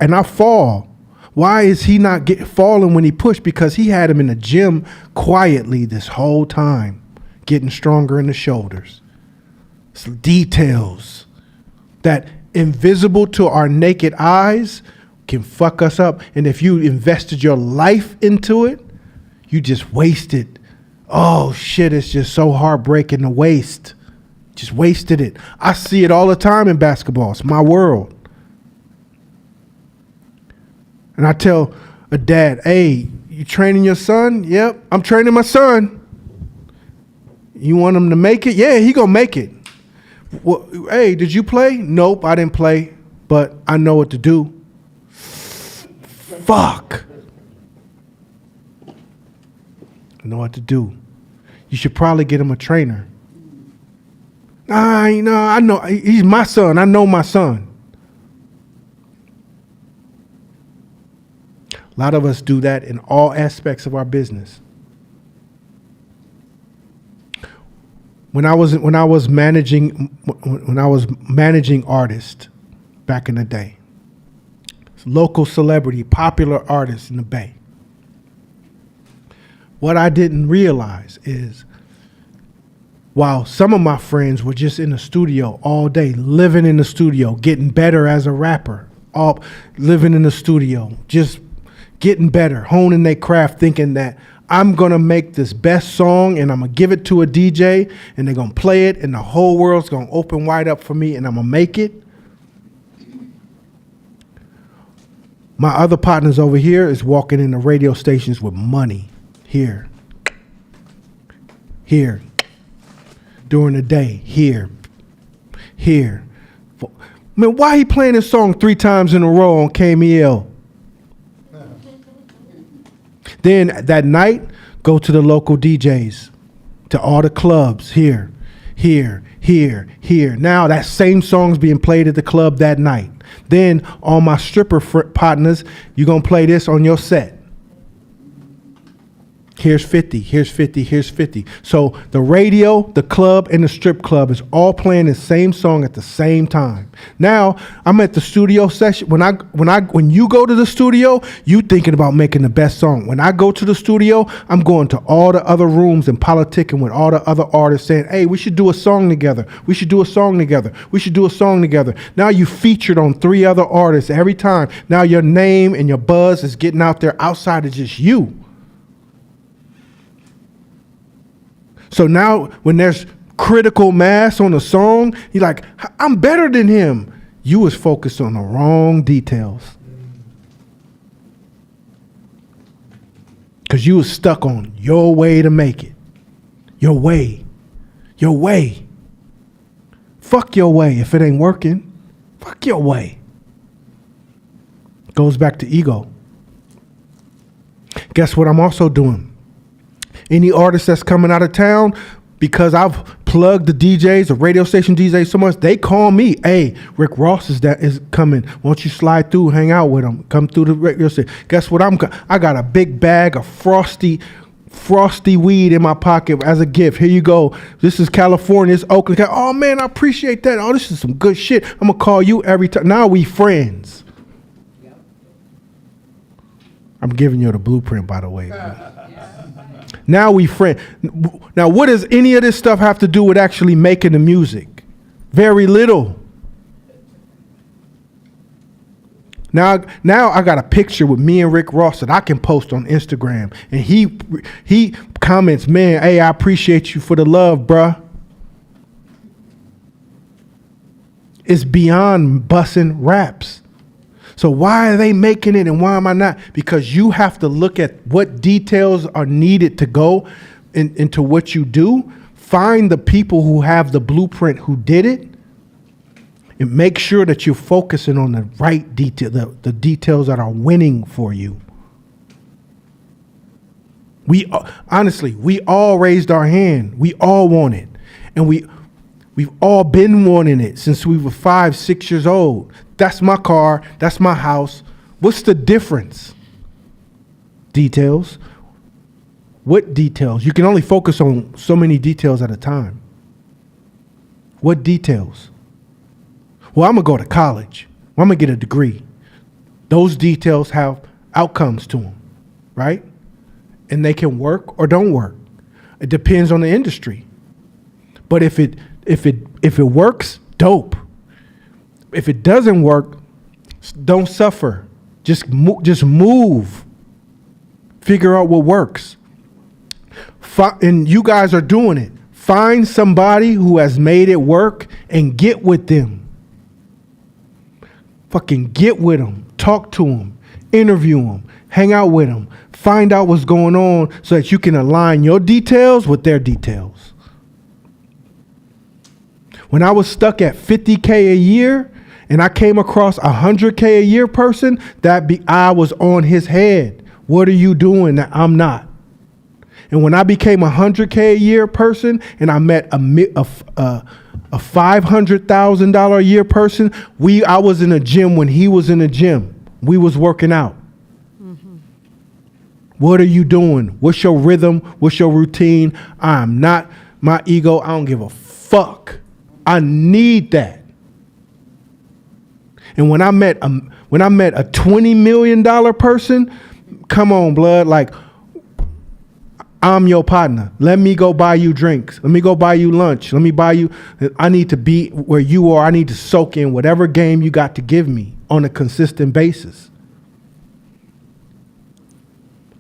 Speaker 3: and I fall. Why is he not falling when he pushed? Because he had him in the gym quietly this whole time, getting stronger in the shoulders. It's details that invisible to our naked eyes can fuck us up. And if you invested your life into it, you just wasted. Oh shit, it's just so heartbreaking to waste. Just wasted it. I see it all the time in basketball. It's my world. And I tell a dad, hey, you training your son? Yep, I'm training my son. You want him to make it? Yeah, he gonna make it. Well, hey, did you play? Nope, I didn't play, but I know what to do. Fuck. I know what to do. You should probably get him a trainer. I know. He's my son. I know my son. A lot of us do that in all aspects of our business. When I was managing artists back in the day, local celebrity, popular artists in the Bay. What I didn't realize is, while some of my friends were just in the studio all day, living in the studio, getting better as a rapper, all living in the studio, just getting better, honing their craft, thinking that I'm gonna make this best song and I'm gonna give it to a DJ and they're gonna play it and the whole world's gonna open wide up for me and I'm gonna make it. My other partners over here is walking in the radio stations with money. Here. During the day. Here. Man, why he playing this song 3 times in a row on KMEL? Then that night, go to the local DJs, to all the clubs. Here. Now that same song's being played at the club that night. Then all my stripper partners, you're going to play this on your set. Here's 50. So the radio, the club, and the strip club is all playing the same song at the same time. Now I'm at the studio session. When you go to the studio, you thinking about making the best song. When I go to the studio, I'm going to all the other rooms and politicking with all the other artists saying, hey, we should do a song together. Now you featured on 3 other artists every time. Now your name and your buzz is getting out there outside of just you. So now when there's critical mass on a song, you're like, I'm better than him. You was focused on the wrong details. Because you was stuck on your way to make it. Your way. Fuck your way if it ain't working. Fuck your way. Goes back to ego. Guess what I'm also doing? Any artist that's coming out of town, because I've plugged the DJs, the radio station DJs so much, they call me, hey, Rick Ross is coming. Won't you slide through, hang out with him, come through the radio station. Guess what I got a big bag of frosty weed in my pocket as a gift. Here you go. This is California, it's Oakland. Oh man, I appreciate that. Oh, this is some good shit. I'm gonna call you every time. Now we friends. I'm giving you the blueprint, by the way. Now we friend. Now, what does any of this stuff have to do with actually making the music? Very little. Now I got a picture with me and Rick Ross that I can post on Instagram, and he comments, "Man, hey, I appreciate you for the love, bruh." It's beyond bussing raps. So why are they making it and why am I not? Because you have to look at what details are needed to go into what you do. Find the people who have the blueprint who did it, and make sure that you're focusing on the right detail, the details that are winning for you. We honestly, we all raised our hand. We all want it, and we've all been wanting it since we were 5, 6 years old. That's my car. That's my house. What's the difference? Details. What details? You can only focus on so many details at a time. What details? Well, I'm going to go to college. Well, I'm going to get a degree. Those details have outcomes to them, right? And they can work or don't work. It depends on the industry. But if it works, dope. If it doesn't work, don't suffer. Just move. Figure out what works. And you guys are doing it. Find somebody who has made it work and get with them. Fucking get with them. Talk to them. Interview them. Hang out with them. Find out what's going on so that you can align your details with their details. When I was stuck at $50K a year and I came across a $100K a year person, I was on his head. What are you doing that I'm not? And when I became a $100K a year person and I met a $500,000 a year person, I was in a gym when he was in a gym. We was working out. Mm-hmm. What are you doing? What's your rhythm? What's your routine? I'm not my ego. I don't give a fuck. I need that. And when I met a $20 million person, come on, blood, like, I'm your partner. Let me go buy you drinks. Let me go buy you lunch. I need to be where you are. I need to soak in whatever game you got to give me on a consistent basis.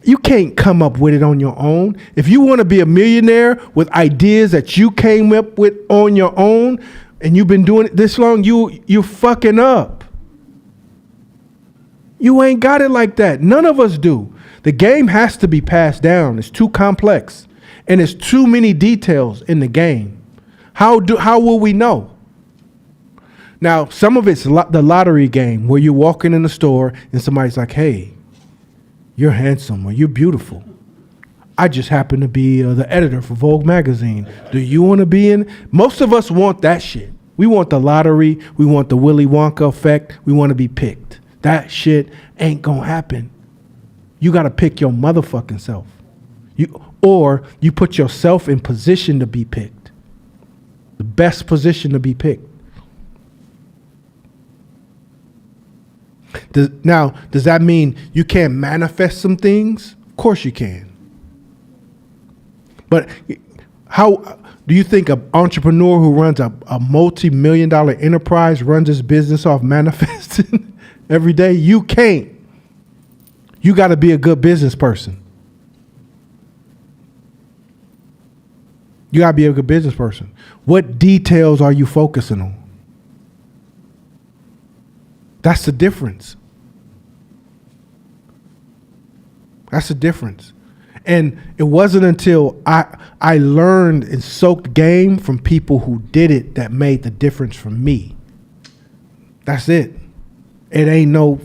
Speaker 3: You can't come up with it on your own. If you want to be a millionaire with ideas that you came up with on your own and you've been doing it this long, you're fucking up. You ain't got it like that. None of us do. The game has to be passed down. It's too complex. And there's too many details in the game. How will we know? Now, some of it's the lottery game where you're walking in the store and somebody's like, hey, you're handsome or you're beautiful. I just happen to be the editor for Vogue magazine. Do you want to be in? Most of us want that shit. We want the lottery. We want the Willy Wonka effect. We want to be picked. That shit ain't gonna happen. You gotta pick your motherfucking self. Or you put yourself in position to be picked. The best position to be picked. Does that mean you can't manifest some things? Of course you can. But how do you think an entrepreneur who runs a multi-million-dollar enterprise runs his business off manifesting every day? You can't. You got to be a good business person. You got to be a good business person. What details are you focusing on? That's the difference. That's the difference. And it wasn't until I learned and soaked game from people who did it that made the difference for me. That's it. It ain't no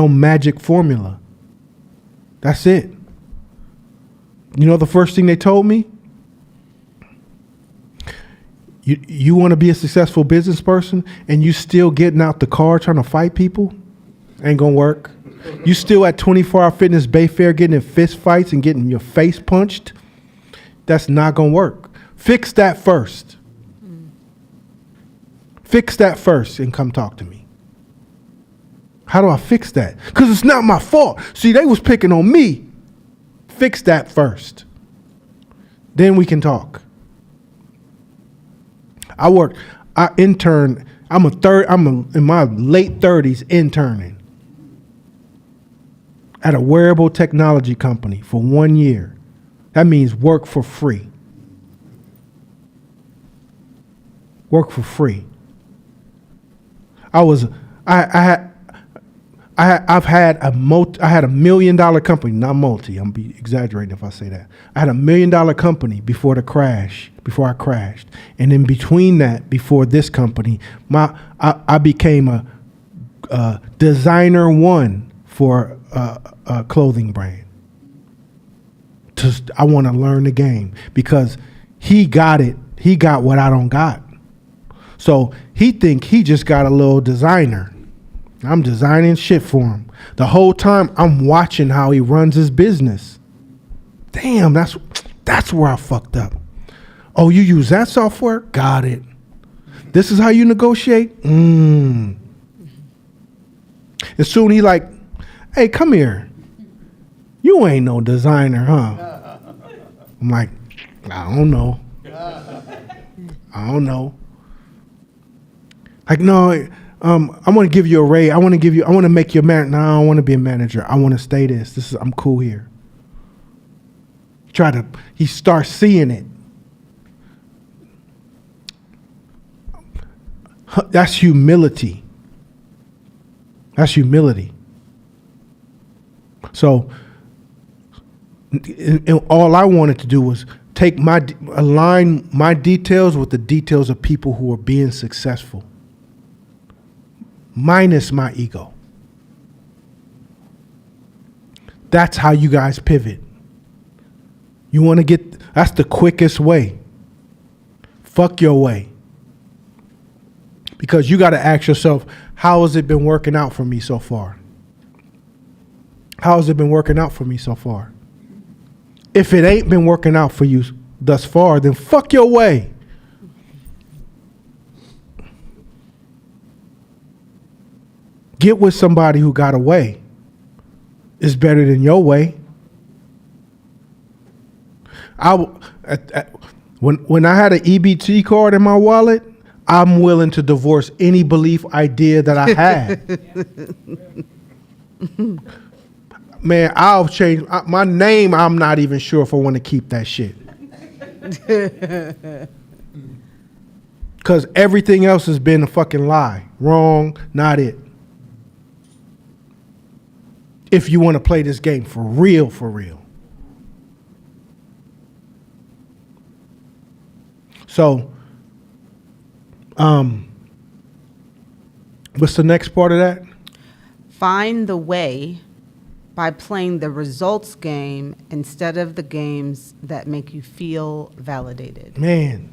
Speaker 3: magic formula. That's it. You know the first thing they told me? You want to be a successful business person and you still getting out the car trying to fight people? Ain't gonna work. You still at 24-hour fitness Bayfair getting in fist fights and getting your face punched? That's not gonna work. Fix that first. Fix that first and come talk to me. How do I fix that? Because it's not my fault. See, they was picking on me. Fix that first. Then we can talk. I interned. I'm in my late 30s interning at a wearable technology company for 1 year. That means work for free. Work for free. I had a $1 million company, not multi. I'm be exaggerating if I say that. I had $1 million company before I crashed, and in between that, before this company, I became a designer one for a clothing brand. I want to learn the game because he got it. He got what I don't got. So he think he just got a little designer. I'm designing shit for him. The whole time I'm watching how he runs his business. Damn, that's where I fucked up. Oh, you use that software? Got it. This is how you negotiate? And soon he like, hey, come here. You ain't no designer, huh? I'm like, I don't know. Like, no, I want to give you a raise. I want to make you a manager. No, I don't want to be a manager. I want to stay I'm cool here. He starts seeing it. That's humility. So, and all I wanted to do was align my details with the details of people who are being successful. Minus my ego. That's how you guys pivot. You want to that's the quickest way. Fuck your way. Because you got to ask yourself, how has it been working out for me so far? If it ain't been working out for you thus far, then fuck your way. Get with somebody who got a way. It's better than your way. When I had an EBT card in my wallet, I'm willing to divorce any belief idea that I had. Man, I'll change my name. I'm not even sure if I want to keep that shit. Because everything else has been a fucking lie. Wrong, not it. If you want to play this game for real, for real. So, what's the next part of that?
Speaker 2: Find the way by playing the results game instead of the games that make you feel validated.
Speaker 3: Man,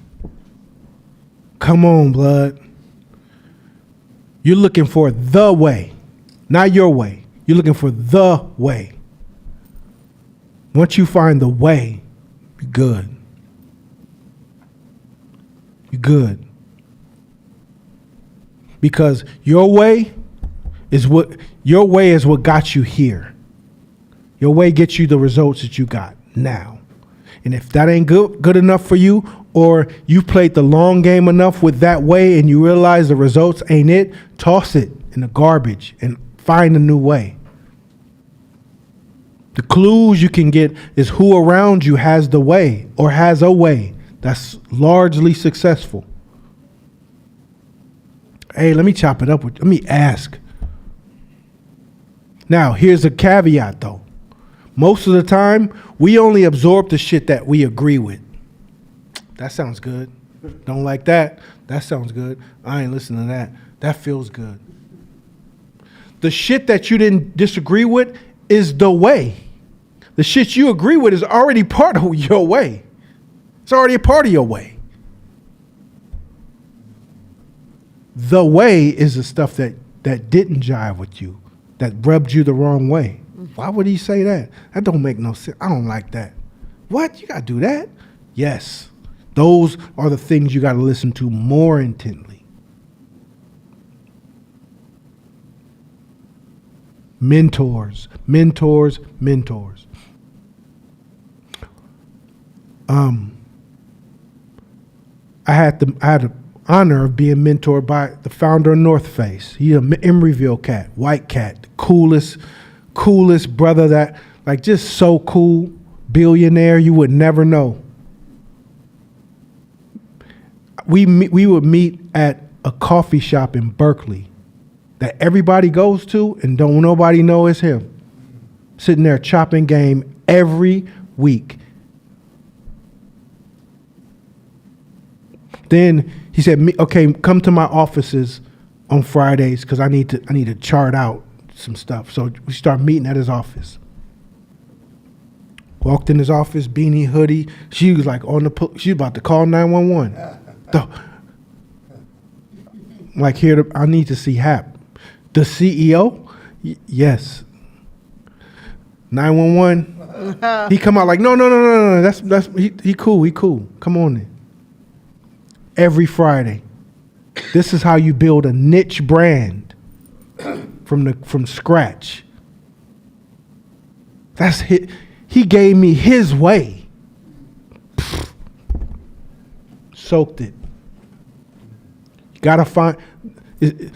Speaker 3: come on, blood. You're looking for the way, not your way. You're looking for the way. Once you find the way, you're good. You're good. Because your way is what got you here. Your way gets you the results that you got now. And if that ain't good enough for you, or you played the long game enough with that way and you realize the results ain't it, toss it in the garbage and find a new way. The clues you can get is who around you has the way or has a way that's largely successful. Hey, let me chop it up let me ask. Now, here's a caveat though. Most of the time, we only absorb the shit that we agree with. That sounds good. Don't like that? That sounds good. I ain't listening to that. That feels good. The shit that you didn't disagree with is the way. The shit you agree with is already part of your way. It's already a part of your way. The way is the stuff that didn't jive with you, that rubbed you the wrong way. Why would he say that? That don't make no sense. I don't like that. What? You got to do that? Yes. Those are the things you got to listen to more intently. Mentors, mentors, mentors. I had the honor of being mentored by the founder of North Face. He's an Emeryville cat, white cat, coolest brother that, like, just so cool, billionaire, you would never know. We would meet at a coffee shop in Berkeley that everybody goes to and don't nobody know it's him. Sitting there chopping game every week. Then he said, okay, come to my offices on Fridays because I need to chart out some stuff. So we start meeting at his office. Walked in his office, beanie, hoodie. She was like she was about to call 911. Like, here, I need to see Hap. The CEO? Yes. 911. He come out like, no. That's he cool. Come on in. Every Friday. This is how you build a niche brand from scratch. That's it. He gave me his way. Soaked it. You gotta find.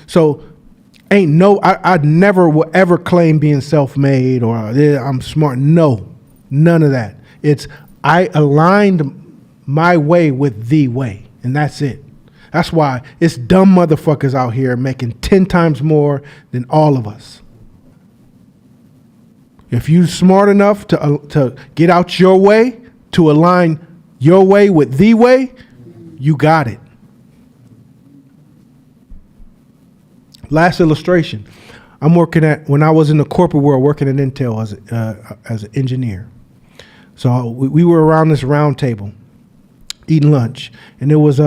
Speaker 3: So, I never will ever claim being self-made or I'm smart. No, none of that. It's I aligned my way with the way, and that's it. That's why it's dumb motherfuckers out here making 10 times more than all of us. If you're smart enough to get out your way, to align your way with the way, you got it. Last illustration. When I was in the corporate world, working at Intel as an engineer. So we were around this round table, eating lunch, and there was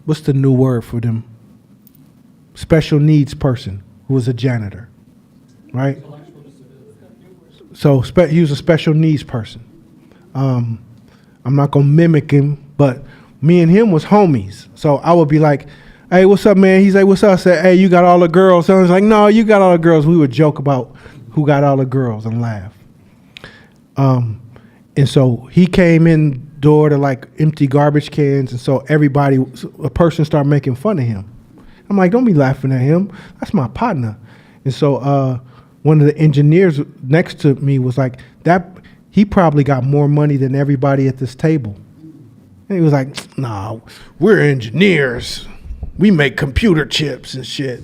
Speaker 3: what's the new word for them? Special needs person who was a janitor, right? So he was a special needs person. I'm not gonna mimic him, but me and him was homies. So I would be like, hey, what's up, man? He's like, what's up? I said, hey, you got all the girls. So I was like, no, you got all the girls. We would joke about who got all the girls and laugh. And so he came in door to like empty garbage cans. And so a person started making fun of him. I'm like, don't be laughing at him. That's my partner. And so one of the engineers next to me was like, he probably got more money than everybody at this table. And he was like, nah, we're engineers. We make computer chips and shit.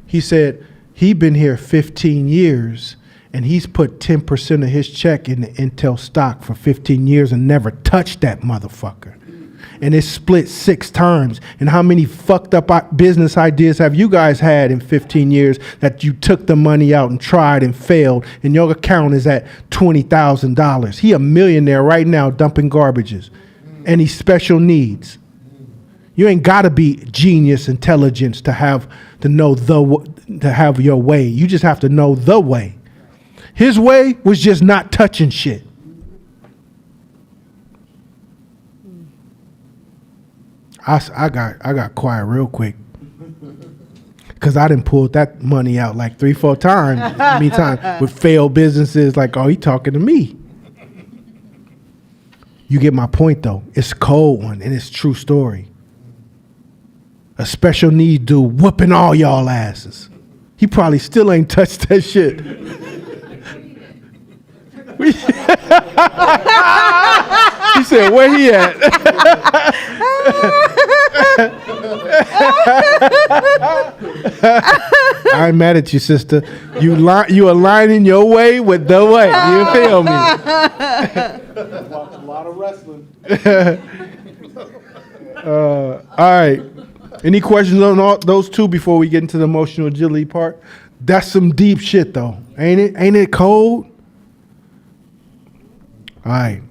Speaker 3: He said he'd been here 15 years and he's put 10% of his check in the Intel stock for 15 years and never touched that motherfucker. And it's split 6 times. And how many fucked up business ideas have you guys had in 15 years that you took the money out and tried and failed and your account is at $20,000? He a millionaire right now dumping garbages. And he's special needs. You ain't got to be genius intelligence to have your way. You just have to know the way. His way was just not touching shit. I got quiet real quick because I done pulled that money out like 3-4 times. Many times with failed businesses. Like, oh, he talking to me. You get my point though. It's a cold one and it's a true story. A special needs dude whooping all y'all asses. He probably still ain't touched that shit. He said, where he at? I ain't mad at you, sister. You aligning your way with the way. You feel me? Watch a lot of wrestling. All right. Any questions on those two before we get into the emotional agility part? That's some deep shit, though. Ain't it? Ain't it cold? All right.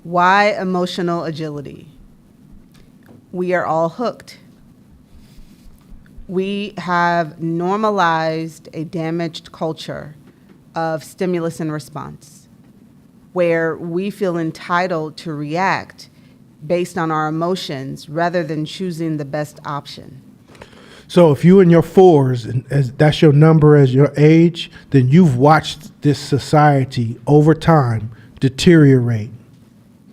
Speaker 2: Why emotional agility? We are all hooked. We have normalized a damaged culture of stimulus and response, where we feel entitled to react based on our emotions rather than choosing the best option.
Speaker 3: So if you in your fours, and as that's your number as your age, then you've watched this society over time deteriorate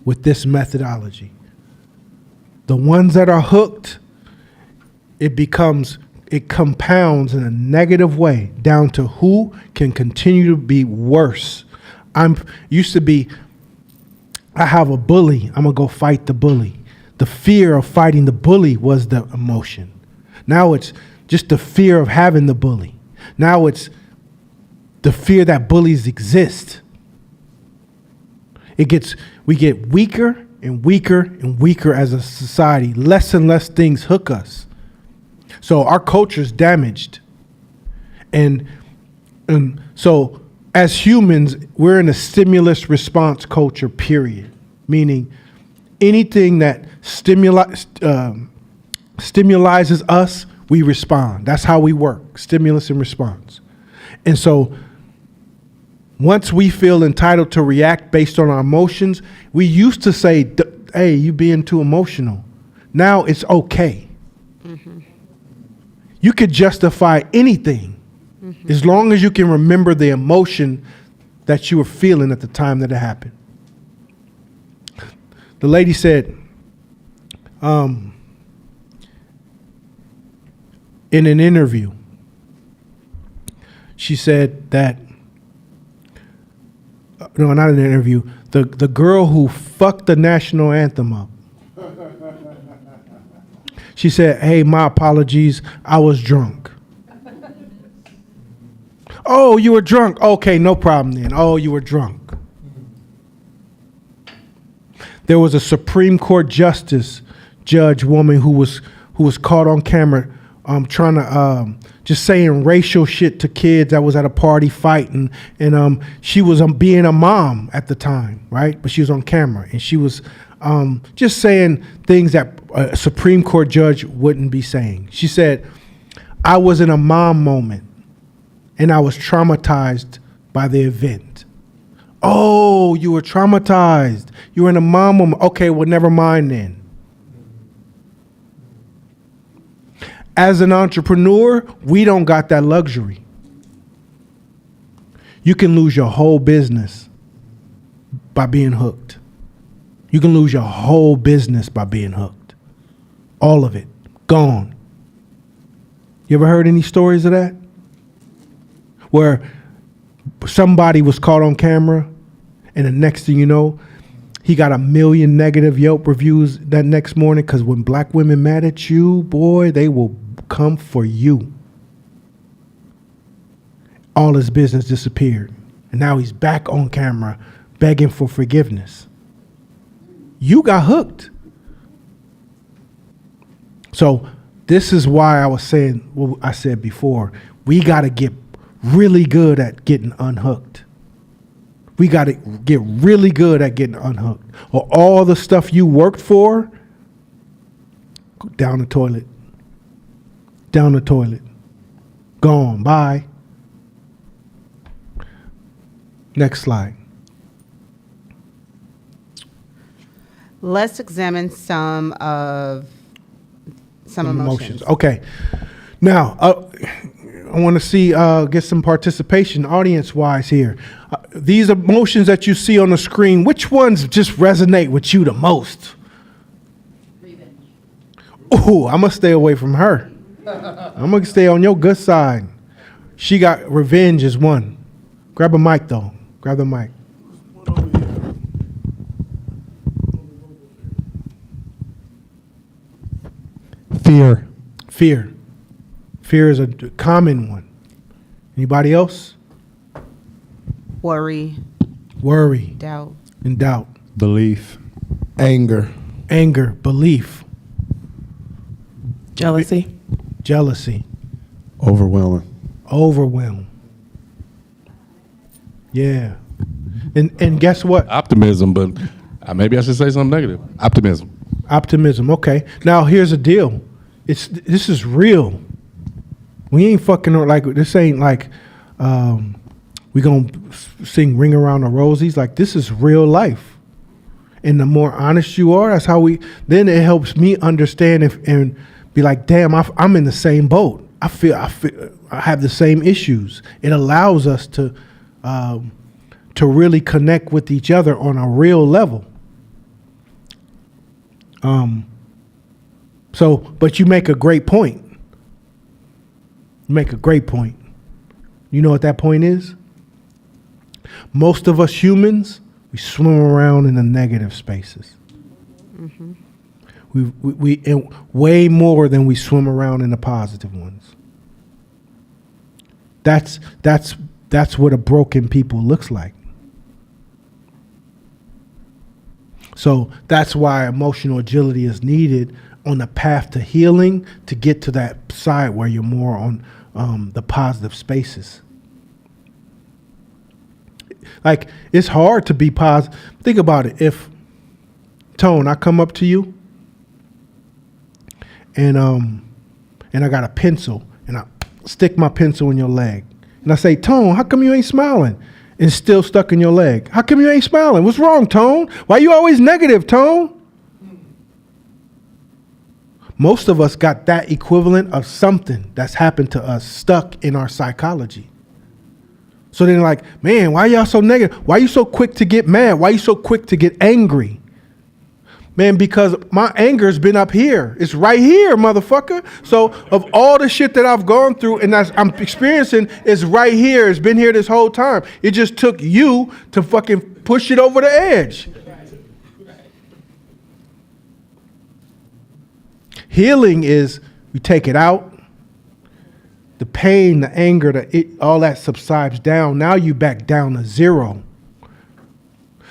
Speaker 3: with this methodology. The ones that are hooked, it compounds in a negative way down to who can continue to be worse. I have a bully, I'm gonna go fight the bully. The fear of fighting the bully was the emotion. Now it's just the fear of having the bully. Now it's the fear that bullies exist. We get weaker and weaker and weaker as a society. Less and less things hook us. So our culture's damaged. And so as humans, we're in a stimulus response culture, period. Meaning anything that stimulizes us, we respond. That's how we work, stimulus and response. And so once we feel entitled to react based on our emotions, we used to say, hey, you being too emotional. Now it's okay. Mm-hmm. You could justify anything as long as you can remember the emotion that you were feeling at the time that it happened. The lady said, in an interview, she said that, no, not in an interview, the girl who fucked the national anthem up. She said, hey, my apologies, I was drunk. Oh, you were drunk? Okay, no problem then. Oh, you were drunk. There was a Supreme Court justice judge woman who was caught on camera trying to just saying racial shit to kids that was at a party fighting, and she was being a mom at the time, right? But she was on camera, and she was just saying things that a Supreme Court judge wouldn't be saying. She said, I was in a mom moment, and I was traumatized by the event. Oh, you were traumatized. You were in a mom moment. Okay, well, never mind then. As an entrepreneur, we don't got that luxury. You can lose your whole business by being hooked. You can lose your whole business by being hooked. All of it. Gone. You ever heard any stories of that? Where somebody was caught on camera, and the next thing you know, he got 1 million negative Yelp reviews that next morning, because when black women mad at you, boy, they will come for you. All his business disappeared. And now he's back on camera begging for forgiveness. You got hooked. So this is why I was saying what I said before. We got to get really good at getting unhooked. We got to get really good at getting unhooked. Or all the stuff you worked for, down the toilet. Down the toilet. Gone. Bye. Next slide.
Speaker 2: Let's examine some emotions.
Speaker 3: Okay. Now, I want to see, get some participation audience-wise here. These emotions that you see on the screen, which ones just resonate with you the most? Revenge. Ooh, I'm going to stay away from her. I'm going to stay on your good side. She got revenge is one. Grab a mic, though. Grab the mic.
Speaker 4: Fear.
Speaker 3: Fear. Fear is a common one. Anybody else?
Speaker 2: Worry.
Speaker 3: Worry.
Speaker 2: Doubt.
Speaker 3: And doubt.
Speaker 6: Belief.
Speaker 8: Anger.
Speaker 3: Anger. Belief.
Speaker 7: Jealousy.
Speaker 3: Jealousy.
Speaker 8: Overwhelming.
Speaker 3: Overwhelm. Yeah. And guess what?
Speaker 4: Optimism, but maybe I should say something negative. Optimism.
Speaker 3: Optimism. Okay. Now here's the deal. This is real. We ain't fucking like this. Ain't like we gonna sing "Ring Around the Rosies." Like, this is real life. And the more honest you are, that's how then it helps me understand and be like, damn, I'm in the same boat. I feel I have the same issues. It allows us to really connect with each other on a real level. But you make a great point. You make a great point. You know what that point is? Most of us humans, we swim around in the negative spaces. Mm-hmm. We way more than we swim around in the positive ones. That's what a broken people looks like. So that's why emotional agility is needed on the path to healing, to get to that side where you're more on the positive spaces. Like, it's hard to be positive. Think about it. If, Tone, I come up to you and I got a pencil and I stick my pencil in your leg and I say, Tone, how come you ain't smiling? It's still stuck in your leg. How come you ain't smiling? What's wrong, Tone? Why you always negative, Tone? Most of us got that equivalent of something that's happened to us stuck in our psychology. So then like, man, why y'all so negative? Why you so quick to get mad? Why you so quick to get angry? Man, because my anger's been up here. It's right here, motherfucker. So of all the shit that I've gone through and that I'm experiencing, it's right here. It's been here this whole time. It just took you to fucking push it over the edge. Healing is we take it out. The pain, the anger, all that subsides down. Now you back down to zero.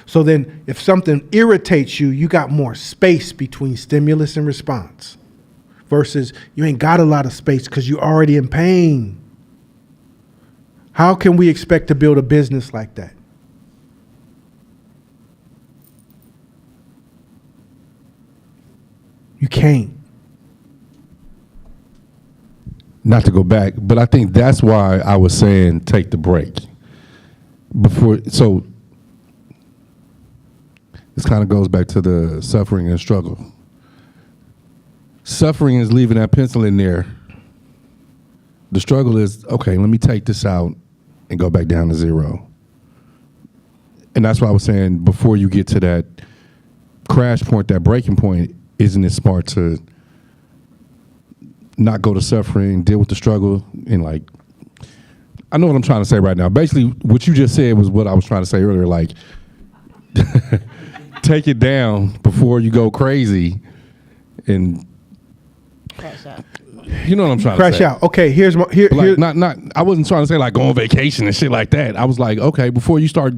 Speaker 3: So then if something irritates you, you got more space between stimulus and response. Versus you ain't got a lot of space because you're already in pain. How can we expect to build a business like that? You can't.
Speaker 4: Not to go back, but I think that's why I was saying take the break. So this kind of goes back to the suffering and struggle. Suffering is leaving that pencil in there. The struggle is, okay, let me take this out and go back down to zero. And that's why I was saying before you get to that crash point, that breaking point, isn't it smart to not go to suffering, deal with the struggle, and like, I know what I'm trying to say right now. Basically, what you just said was what I was trying to say earlier, like, take it down before you go crazy and
Speaker 2: Crash out.
Speaker 4: you know what I'm trying
Speaker 3: Crash
Speaker 4: to say.
Speaker 3: out. Okay, here's
Speaker 4: Like, not I wasn't trying to say like go on vacation and shit like that. I was like, okay, before you start,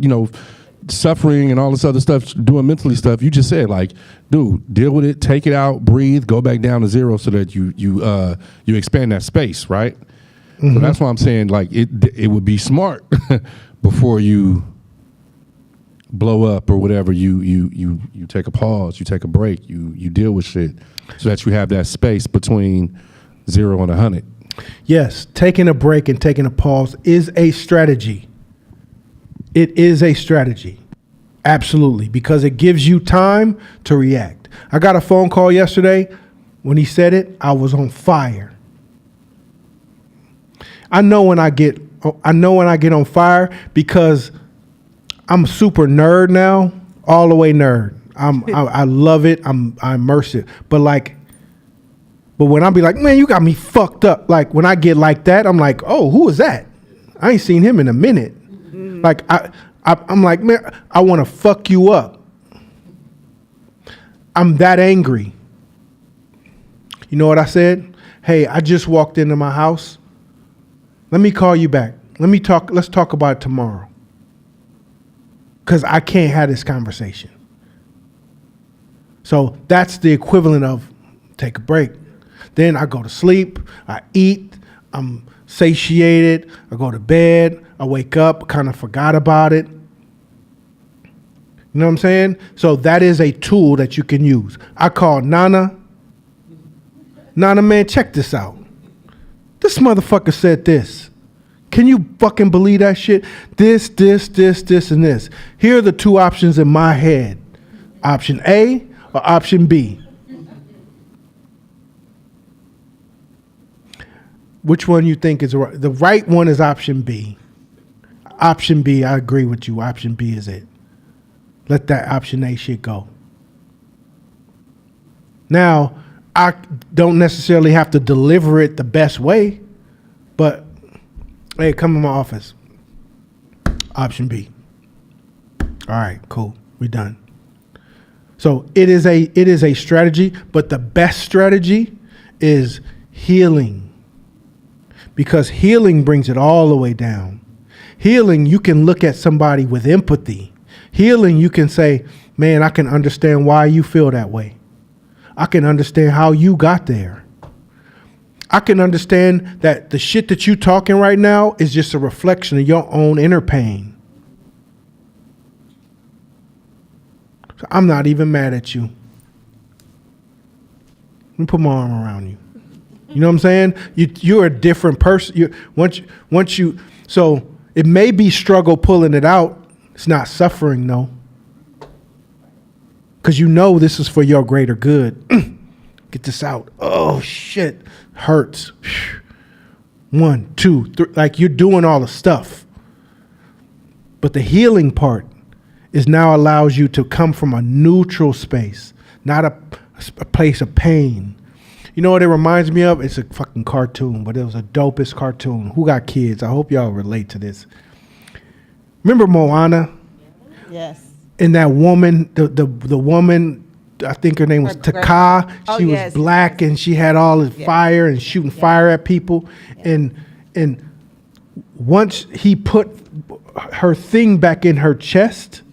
Speaker 4: suffering and all this other stuff, doing mentally stuff, you just said like, dude, deal with it, take it out, breathe, go back down to zero so that you expand that space, right? Mm-hmm. So that's why I'm saying like it would be smart before you blow up or whatever, you take a pause, you take a break, you deal with shit so that you have that space between 0 and 100.
Speaker 3: Yes, taking a break and taking a pause is a strategy. It is a strategy. Absolutely, because it gives you time to react. I got a phone call yesterday. When he said it, I was on fire. I know when I get on fire because I'm a super nerd now, all the way nerd. I love it. I immerse it. But when I be like, man, you got me fucked up. Like when I get like that, I'm like, oh, who is that? I ain't seen him in a minute. Like I'm like, man, I want to fuck you up. I'm that angry. You know what I said? Hey, I just walked into my house. Let me call you back. Let's talk about it tomorrow. Because I can't have this conversation. So that's the equivalent of take a break. Then I go to sleep, I eat, I'm satiated, I go to bed, I wake up, kind of forgot about it. You know what I'm saying? So that is a tool that you can use. I call Nana. Nana, man, check this out. This motherfucker said this. Can you fucking believe that shit? This, and this. Here are the two options in my head. Option A or option B. Which one you think is right? The right one is option B. Option B, I agree with you. Option B is it. Let that option A shit go. Now, I don't necessarily have to deliver it the best way, but hey, come in my office. Option B. All right, cool. We're done. So it is a strategy, but the best strategy is healing. Because healing brings it all the way down. Healing, you can look at somebody with empathy. Healing, you can say, man, I can understand why you feel that way. I can understand how you got there. I can understand that the shit that you talking right now is just a reflection of your own inner pain. So I'm not even mad at you. Let me put my arm around you. You know what I'm saying? You're a different person. So it may be struggle pulling it out. It's not suffering, though. Because you know this is for your greater good. Get this out. Oh, shit. Hurts. 1, 2, 3. Like you're doing all the stuff. But the healing part is now allows you to come from a neutral space, not a place of pain. You know what it reminds me of? It's a fucking cartoon, but it was a dopest cartoon. Who got kids? I hope y'all relate to this. Remember Moana?
Speaker 2: Yes.
Speaker 3: And that woman, the woman, I think her name was Taka. She was black and she had all this fire and shooting fire at people. And once he put her thing back in her chest,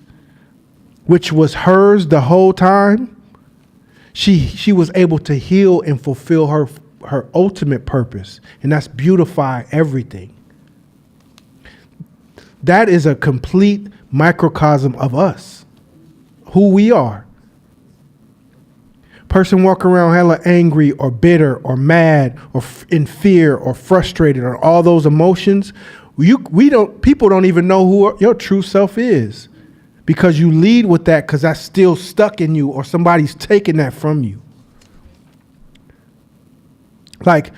Speaker 3: which was hers the whole time, she was able to heal and fulfill her ultimate purpose, and that's beautify everything. That is a complete microcosm of us, who we are. Person walk around hella angry or bitter or mad or in fear or frustrated or all those emotions. People don't even know who your true self is. Because you lead with that because that's still stuck in you or somebody's taking that from you. Like,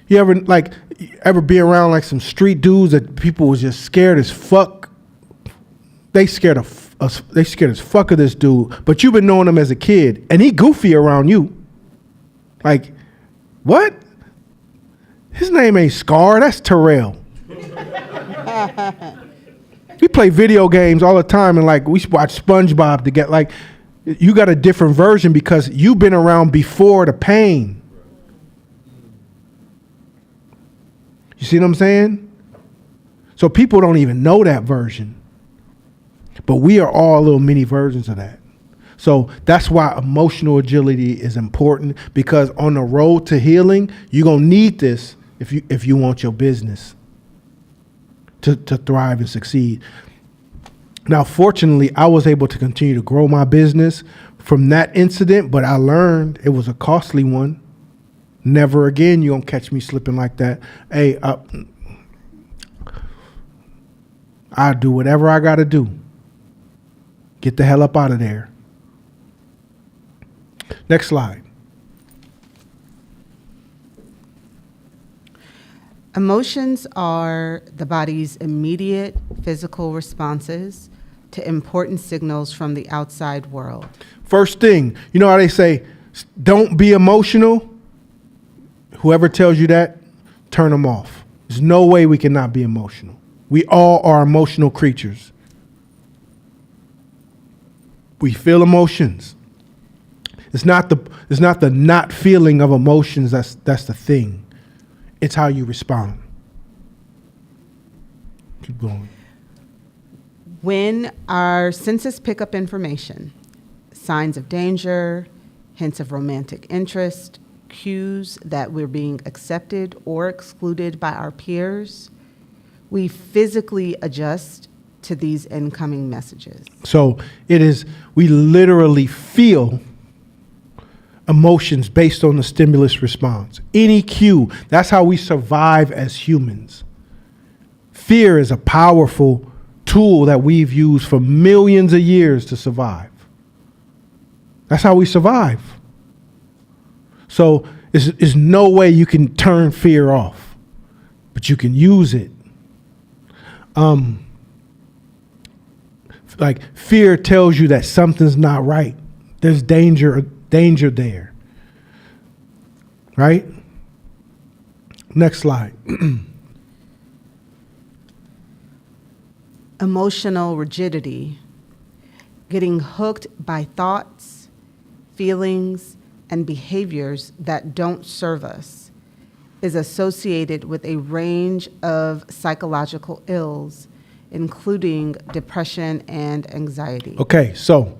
Speaker 3: you ever be around like some street dudes that people was just scared as fuck? They scared as fuck of this dude, but you've been knowing him as a kid and he goofy around you. Like, what? His name ain't Scar, that's Terrell. We play video games all the time and like we watch SpongeBob to get like, you got a different version because you've been around before the pain. You see what I'm saying? So people don't even know that version. But we are all little mini versions of that. So that's why emotional agility is important, because on the road to healing, you're going to need this if you want your business to thrive and succeed. Now, fortunately, I was able to continue to grow my business from that incident, but I learned it was a costly one. Never again you gonna catch me slipping like that. Hey, I'll do whatever I gotta do. Get the hell up out of there. Next slide.
Speaker 2: Emotions are the body's immediate physical responses to important signals from the outside world.
Speaker 3: First thing, you know how they say, don't be emotional? Whoever tells you that, turn them off. There's no way we cannot be emotional. We all are emotional creatures. We feel emotions. It's not the not feeling of emotions that's the thing. It's how you respond. Keep going.
Speaker 2: When our senses pick up information, signs of danger, hints of romantic interest, cues that we're being accepted or excluded by our peers, we physically adjust to these incoming messages.
Speaker 3: So we literally feel emotions based on the stimulus response. Any cue, that's how we survive as humans. Fear is a powerful tool that we've used for millions of years to survive. That's how we survive. So There's no way you can turn fear off, but you can use it. Like fear tells you that something's not right. There's danger there. Right? Next slide.
Speaker 2: Emotional rigidity, getting hooked by thoughts, feelings, and behaviors that don't serve us, is associated with a range of psychological ills, including depression and anxiety.
Speaker 3: Okay, so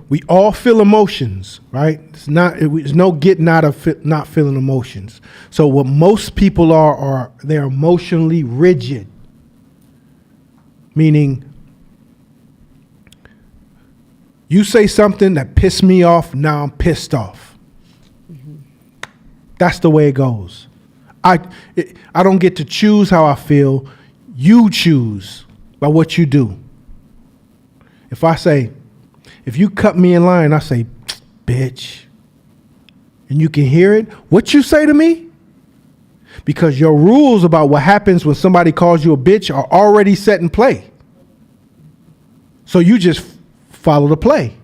Speaker 3: we all feel emotions, right? There's no getting out of not feeling emotions. So what most people are they're emotionally rigid, meaning you say something that pissed me off, now I'm pissed off. That's the way it goes. I don't get to choose how I feel. You choose by what you do. If you cut me in line, I say, bitch, and you can hear it, what you say to me? Because your rules about what happens when somebody calls you a bitch are already set in play. So you just follow the play.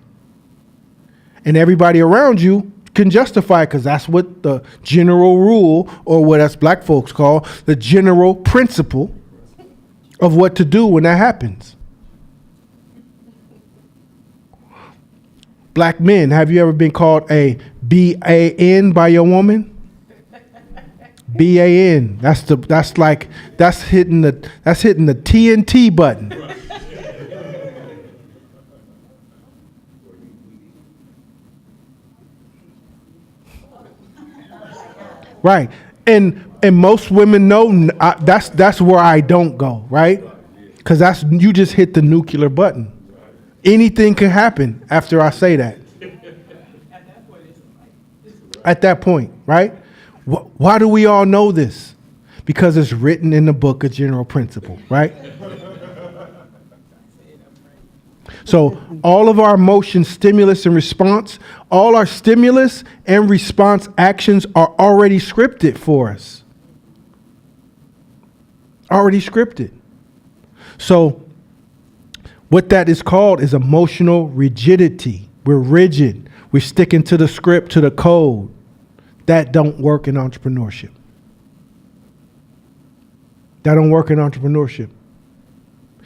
Speaker 3: And everybody around you can justify it because that's what the general rule, or what us black folks call the general principle of what to do when that happens. Black men, have you ever been called a BAN by your woman? BAN. That's hitting the TNT button. Right. And most women know that's where I don't go, right? Because you just hit the nuclear button. Anything can happen after I say that. At that point, right? Why do we all know this? Because it's written in the book of general principle, right? So all of our emotion, stimulus, and response, all our stimulus and response actions are already scripted for us. Already scripted. So what that is called is emotional rigidity. We're rigid. We're sticking to the script, to the code. That don't work in entrepreneurship. That don't work in entrepreneurship.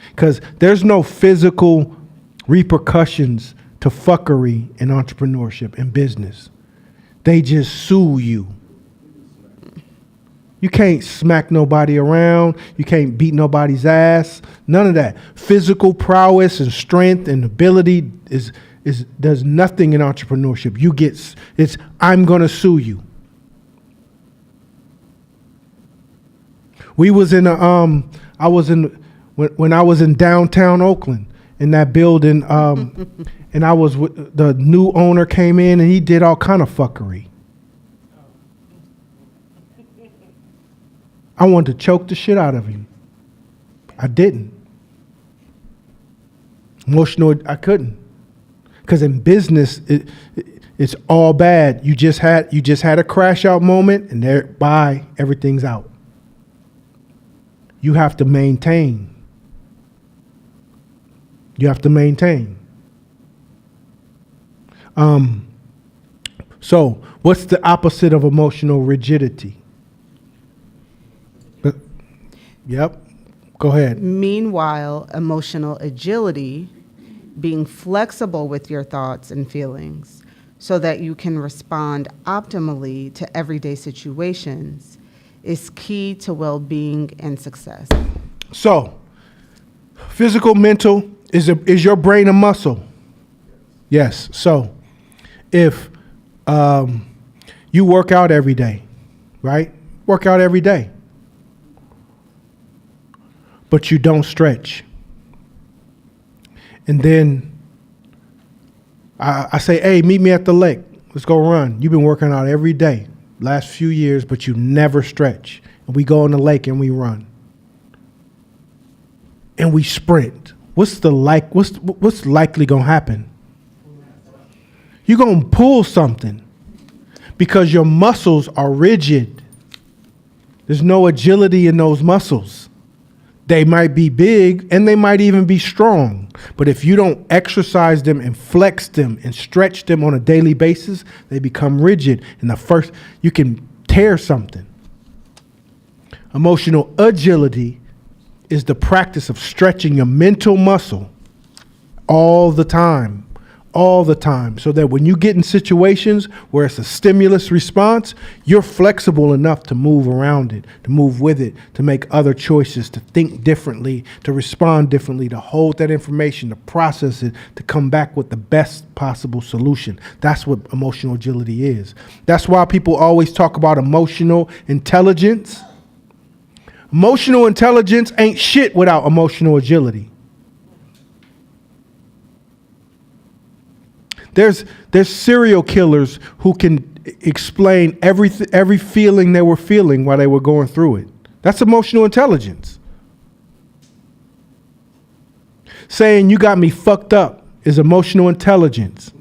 Speaker 3: Because there's no physical repercussions to fuckery in entrepreneurship and business. They just sue you. You can't smack nobody around. You can't beat nobody's ass. None of that. Physical prowess and strength and ability does nothing in entrepreneurship. It's I'm gonna sue you. When I was in downtown Oakland in that building, and the new owner came in and he did all kind of fuckery. I wanted to choke the shit out of him. I didn't. Emotional, I couldn't. Because in business, it's all bad. You just had a crash out moment, and thereby everything's out. You have to maintain. You have to maintain. So, what's the opposite of emotional rigidity? Yep. Go ahead.
Speaker 2: Meanwhile, emotional agility, being flexible with your thoughts and feelings so that you can respond optimally to everyday situations, is key to well-being and success.
Speaker 3: So, physical, mental, is your brain a muscle? Yes. So, if you work out every day, right? Work out every day. But you don't stretch. And then I say, hey, meet me at the lake. Let's go run. You've been working out every day, last few years, but you never stretch. And we go on the lake and we run. And we sprint. What's likely gonna happen? You're gonna pull something. because your muscles are rigid. There's no agility in those muscles. They might be big and they might even be strong, but if you don't exercise them and flex them and stretch them on a daily basis, they become rigid. And you can tear something. Emotional agility is the practice of stretching your mental muscle all the time, so that when you get in situations where it's a stimulus response, you're flexible enough to move around it, to move with it, to make other choices, to think differently, to respond differently, to hold that information, to process it, to come back with the best possible solution. That's what emotional agility is. That's why people always talk about emotional intelligence. Emotional intelligence ain't shit without emotional agility. There's serial killers who can explain every feeling they were feeling while they were going through it. That's emotional intelligence. Saying you got me fucked up is emotional intelligence.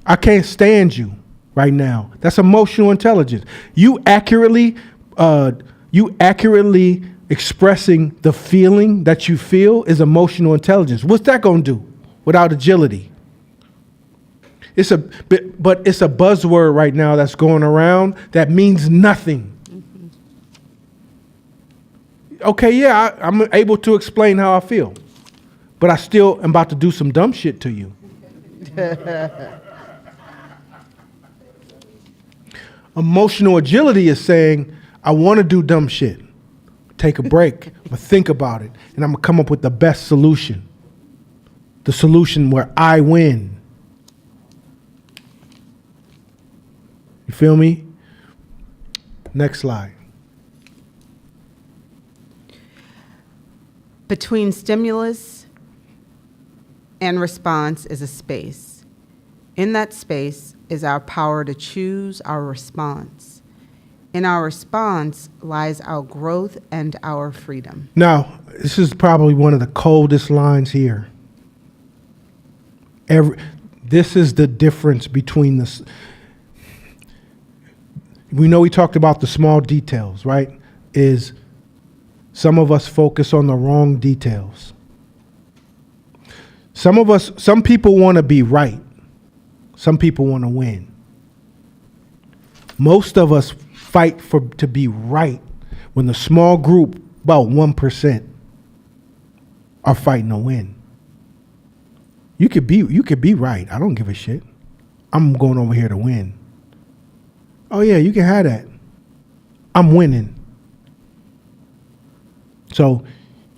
Speaker 3: I can't stand you right now. That's emotional intelligence. You accurately expressing the feeling that you feel is emotional intelligence. What's that going to do without agility? But it's a buzzword right now that's going around that means nothing. Okay, yeah, I'm able to explain how I feel, but I still am about to do some dumb shit to you. Emotional agility is saying, I want to do dumb shit. Take a break, but think about it, and I'm going to come up with the best solution. The solution where I win. You feel me? Next slide.
Speaker 2: Between stimulus and response is a space. In that space is our power to choose our response. In our response lies our growth and our freedom. Now,
Speaker 3: this is probably one of the coldest lines here. This is the difference between this. We know we talked about the small details, right? Is some of us focus on the wrong details. Some people want to be right. Some people want to win. Most of us fight to be right when the small group, about 1%, are fighting to win. You could be right. I don't give a shit. I'm going over here to win. Oh yeah, you can have that. I'm winning. So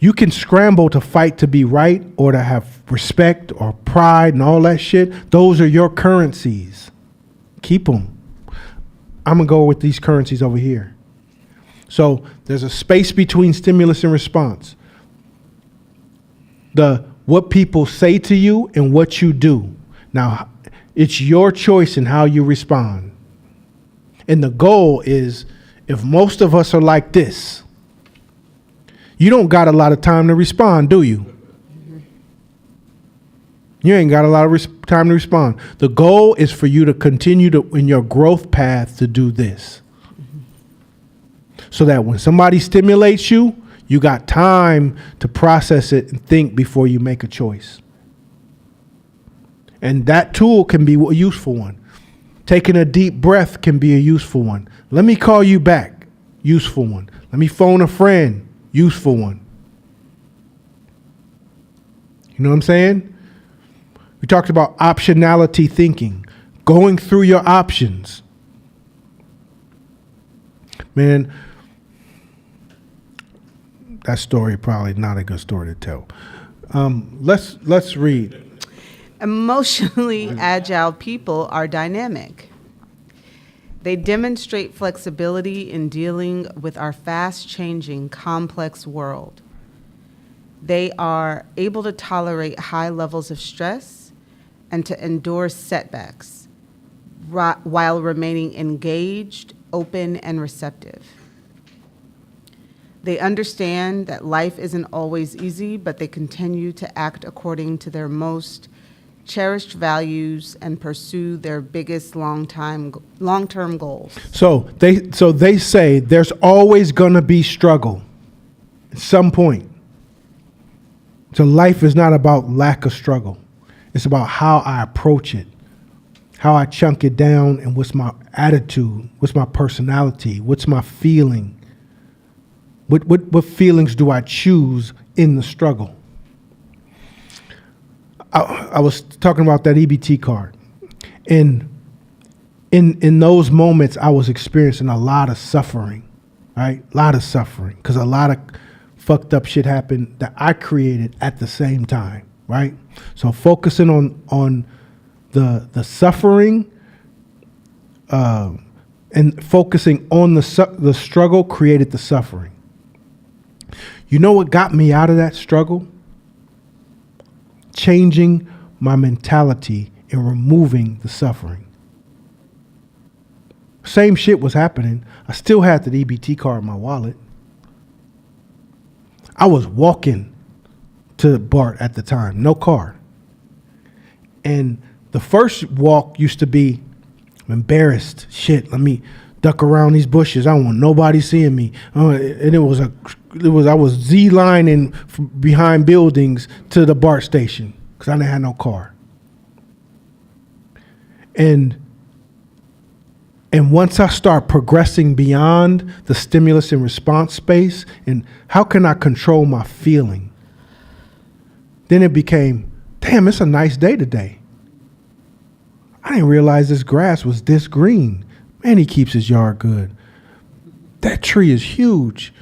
Speaker 3: you can scramble to fight to be right or to have respect or pride and all that shit. Those are your currencies. Keep them. I'm going to go with these currencies over here. So there's a space between stimulus and response. What people say to you and what you do. Now, it's your choice in how you respond. And the goal is, if most of us are like this, you don't got a lot of time to respond, do you? You ain't got a lot of time to respond. The goal is for you to continue in your growth path to do this. So that when somebody stimulates you, you got time to process it and think before you make a choice. And that tool can be a useful one. Taking a deep breath can be a useful one. Let me call you back. Useful one. Let me phone a friend. Useful one. You know what I'm saying? We talked about optionality thinking, going through your options. Man, that story probably not a good story to tell. Let's read.
Speaker 2: Emotionally agile people are dynamic. They demonstrate flexibility in dealing with our fast-changing, complex world. They are able to tolerate high levels of stress and to endure setbacks while remaining engaged, open, and receptive. They understand that life isn't always easy, but they continue to act according to their most cherished values, and pursue their biggest long-term goals.
Speaker 3: So they say there's always gonna be struggle at some point. So life is not about lack of struggle. It's about how I approach it, how I chunk it down, and what's my attitude, what's my personality, what's my feeling. What feelings do I choose in the struggle? I was talking about that EBT card. And in those moments, I was experiencing a lot of suffering, right? A lot of suffering, because a lot of fucked up shit happened that I created at the same time, right? So focusing on the suffering and focusing on the struggle created the suffering. You know what got me out of that struggle? Changing my mentality and removing the suffering. Same shit was happening. I still had the EBT card in my wallet. I was walking to BART at the time, no car. And the first walk used to be, I'm embarrassed. Shit, let me duck around these bushes. I don't want nobody seeing me. And I was Z-lining behind buildings to the BART station because I didn't have no car. And once I start progressing beyond the stimulus and response space, and how can I control my feeling? Then it became, damn, it's a nice day today. I didn't realize this grass was this green. Man, he keeps his yard good. That tree is huge.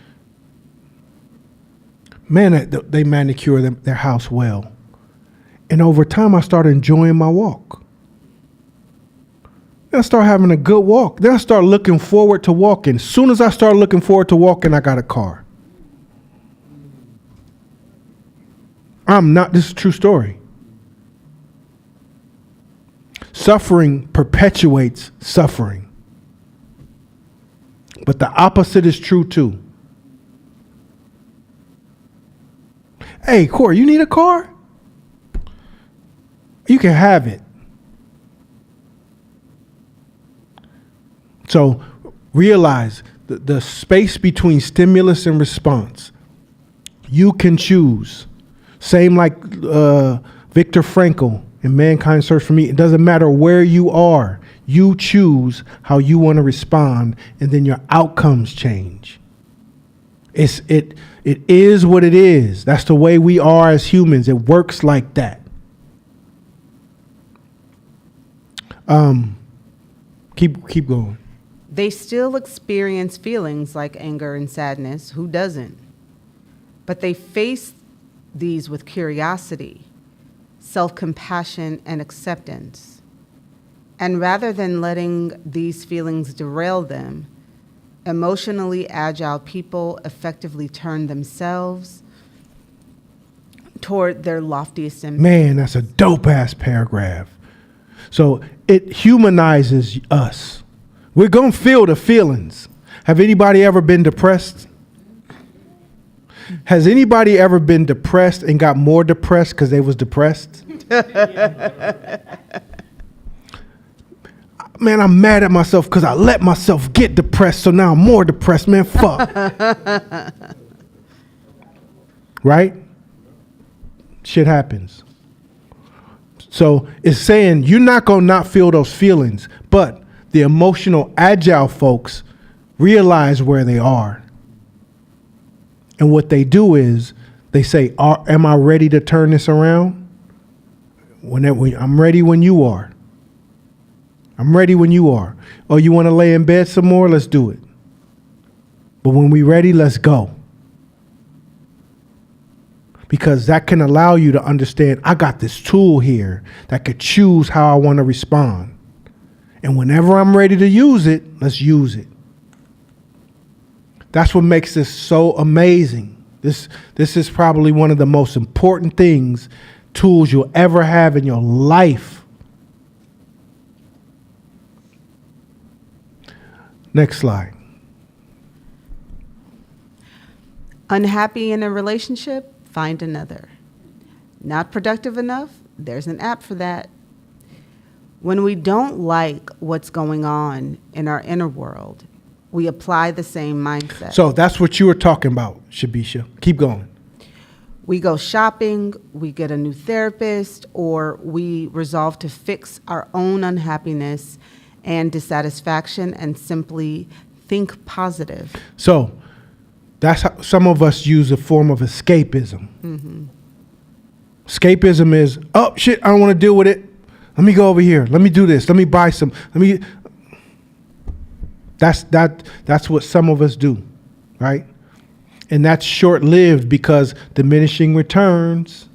Speaker 3: Man, they manicure their house well. And over time, I started enjoying my walk. Then I started having a good walk. Then I started looking forward to walking. As soon as I started looking forward to walking, I got a car. This is a true story. Suffering perpetuates suffering. But the opposite is true too. Hey, Corey, you need a car? You can have it. So realize the space between stimulus and response. You can choose. Same like Viktor Frankl in Mankind's Search for Me. It doesn't matter where you are. You choose how you want to respond, and then your outcomes change. It is what it is. That's the way we are as humans. It works like that. Keep going.
Speaker 2: They still experience feelings like anger and sadness. Who doesn't? But they face these with curiosity, self-compassion, and acceptance. And rather than letting these feelings derail them, emotionally agile people effectively turn themselves toward their loftiest ambition.
Speaker 3: Man, that's a dope-ass paragraph. So it humanizes us. We're going to feel the feelings. Have anybody ever been depressed? Has anybody ever been depressed and got more depressed because they was depressed? Man, I'm mad at myself because I let myself get depressed, so now I'm more depressed. Man, fuck. Right? Shit happens. So it's saying you're not going to not feel those feelings, but the emotional agile folks realize where they are. And what they do is they say, am I ready to turn this around? I'm ready when you are. I'm ready when you are. Oh, you want to lay in bed some more? Let's do it. But when we're ready, let's go. Because that can allow you to understand, I got this tool here that could choose how I want to respond. And whenever I'm ready to use it, let's use it. That's what makes this so amazing. This is probably one of the most important tools you'll ever have in your life. Next slide.
Speaker 2: Unhappy in a relationship? Find another. Not productive enough? There's an app for that. When we don't like what's going on in our inner world, we apply the same mindset.
Speaker 3: So that's what you were talking about, Shabisha. Keep going.
Speaker 2: We go shopping, we get a new therapist, or we resolve to fix our own unhappiness and dissatisfaction and simply think positive.
Speaker 3: So that's how some of us use a form of escapism. Escapism is, oh shit, I don't want to deal with it. Let me go over here. Let me do this. Let me buy some. That's what some of us do, right? And that's short-lived because diminishing returns.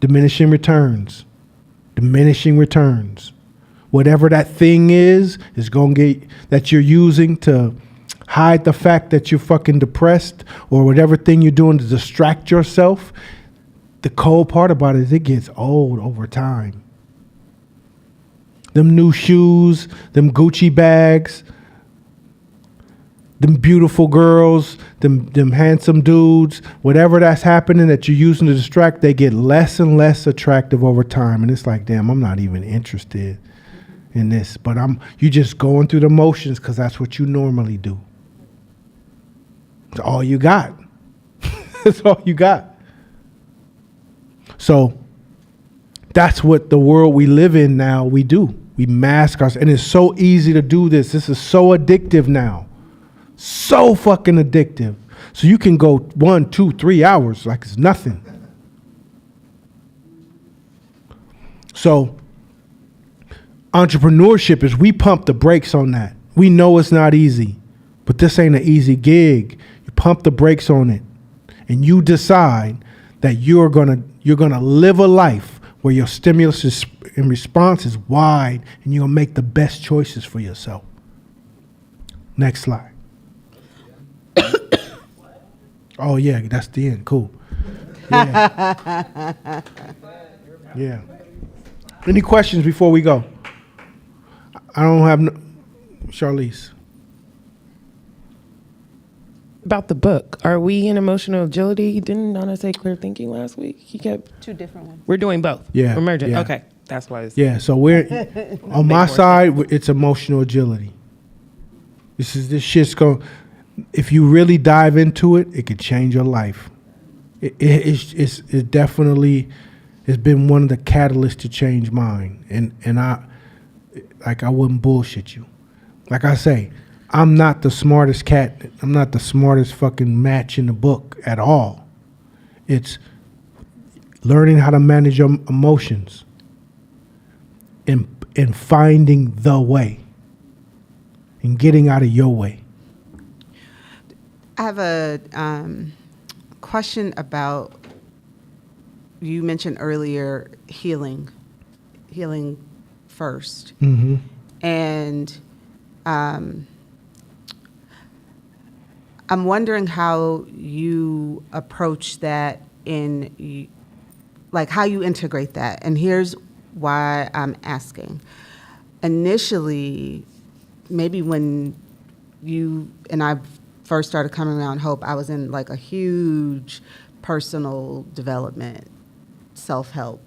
Speaker 3: Diminishing returns. Diminishing returns. Whatever that thing is going to get that you're using to hide the fact that you're fucking depressed, or whatever thing you're doing to distract yourself. The cold part about it is it gets old over time. Them new shoes, them Gucci bags, them beautiful girls, them handsome dudes, whatever that's happening that you're using to distract, they get less and less attractive over time. And it's like, damn, I'm not even interested in this. But you just going through the motions because that's what you normally do. It's all you got. That's all you got. So that's what the world we live in now, we do. We mask ourselves. And it's so easy to do this. This is so addictive now. So fucking addictive. So you can go 1, 2, 3 hours like it's nothing. So entrepreneurship is we pump the brakes on that. We know it's not easy, but this ain't an easy gig. You pump the brakes on it and you decide that you're gonna live a life where your stimulus and response is wide, and you're gonna make the best choices for yourself. Next slide. Oh yeah, that's the end. Cool. Yeah. Yeah. Any questions before we go? I don't have no. Charlize.
Speaker 7: About the book, are we in emotional agility? Didn't Nana say clear thinking last week? He kept.
Speaker 2: 2 different ones.
Speaker 7: We're doing both.
Speaker 3: Yeah,
Speaker 7: We're merging.
Speaker 3: yeah.
Speaker 7: Okay, that's why.
Speaker 3: Yeah, so we're on my
Speaker 7: more
Speaker 3: side. It's emotional agility. This shit's going. If you really dive into it, it could change your life. It definitely has been one of the catalysts to change mine. And I wouldn't bullshit you. Like I say, I'm not the smartest cat. I'm not the smartest fucking match in the book at all. It's learning how to manage your emotions and finding the way and getting out of your way.
Speaker 2: I have a question about, you mentioned earlier healing first.
Speaker 3: Mm-hmm.
Speaker 2: And I'm wondering how you approach that how you integrate that. And here's why I'm asking. Initially, maybe when you and I first started coming around Hope, I was in like a huge personal development, self-help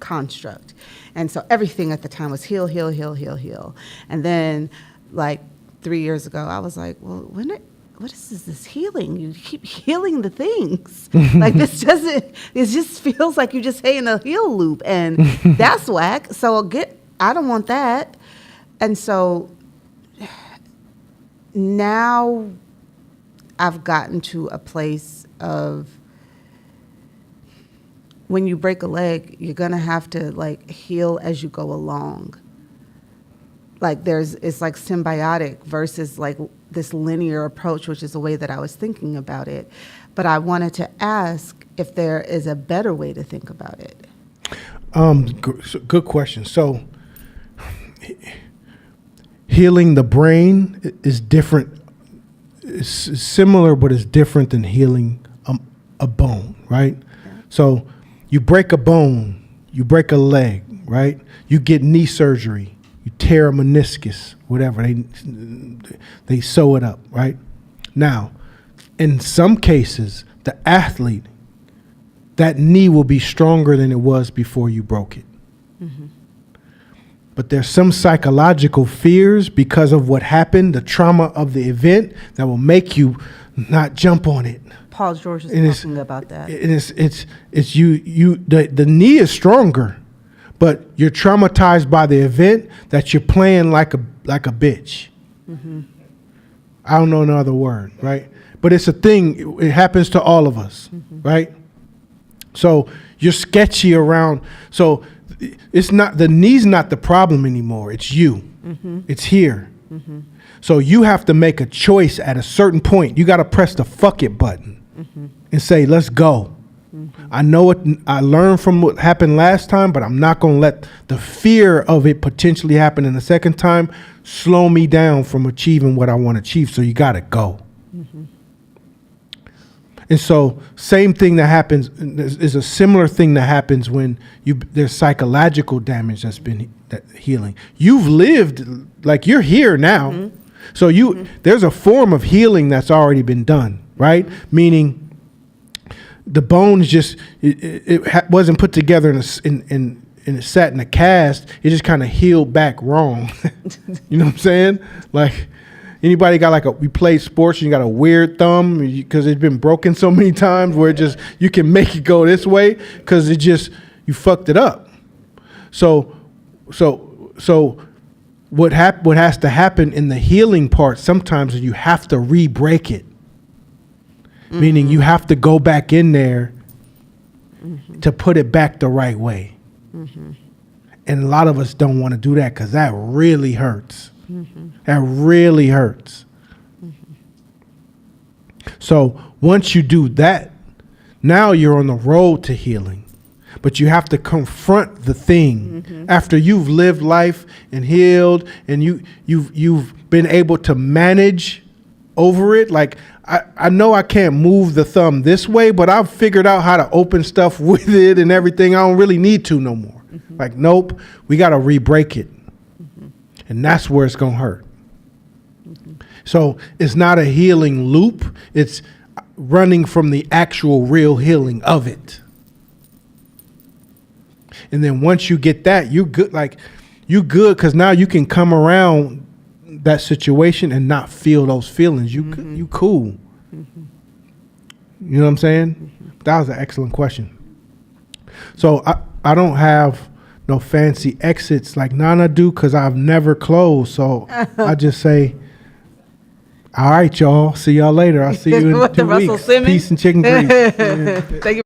Speaker 2: construct. And so everything at the time was heal, heal, heal, heal, heal. And then like 3 years ago, I was like, well, what is this healing? You keep healing the things. Like it just feels like you're just in a heal loop, and that's whack. So I don't want that. And so now I've gotten to a place of, when you break a leg, you're gonna have to like heal as you go along. Like it's like symbiotic versus like this linear approach, which is the way that I was thinking about it. But I wanted to ask if there is a better way to think about it.
Speaker 3: Good question. So healing the brain is different. It's similar, but it's different than healing a bone, right? Yeah. So you break a bone, you break a leg, right? You get knee surgery, you tear a meniscus, whatever. They sew it up, right? Now, in some cases, the athlete that knee will be stronger than it was before you broke it. But there's some psychological fears because of what happened, the trauma of the event, that will make you not jump on it.
Speaker 2: Paul George
Speaker 3: And
Speaker 2: was talking about that.
Speaker 3: And it's the knee is stronger, but you're traumatized by the event that you're playing like a bitch. I don't know another word, right? But it's a thing. It happens to all of us, right? So you're sketchy around. So it's not, the knee's not the problem anymore. It's you. It's here. So you have to make a choice at a certain point. You got to press the fuck it button and say, let's go. I know it. I learned from what happened last time, but I'm not going to let the fear of it potentially happen in the second time slow me down from achieving what I want to achieve. So you got to go. And so same thing that happens is a similar thing that happens when there's psychological damage that's been healing. You've lived, like, you're here now. So there's a form of healing that's already been done, right? Meaning the bones just, it wasn't put together and it sat in a cast. It just kind of healed back wrong. You know what I'm saying? Like, anybody got we played sports and you got a weird thumb because it's been broken so many times where it just, you can make it go this way because you fucked it up. So what has to happen in the healing part sometimes is you have to re-break it. Meaning you have to go back in there to put it back the right way. And a lot of us don't want to do that because that really hurts. That really hurts. So once you do that, now you're on the road to healing. But you have to confront the thing after you've lived life and healed, and you've been able to manage over it. Like, I know I can't move the thumb this way, but I've figured out how to open stuff with it and everything. I don't really need to no more. Like, nope, we got to re-break it. And that's where it's going to hurt. So it's not a healing loop. It's running from the actual real healing of it. And then once you get that, you're good. Like, you good because now you can come around that situation and not feel those feelings. You cool. You know what I'm saying? That was an excellent question. So I don't have no fancy exits like Nana do because I've never closed. So I just say, all right, y'all. See y'all later. I'll see you in
Speaker 2: What,
Speaker 3: 2
Speaker 2: the Russell
Speaker 3: weeks.
Speaker 2: Simmons?
Speaker 3: Peace and chicken grease.
Speaker 2: Thank you.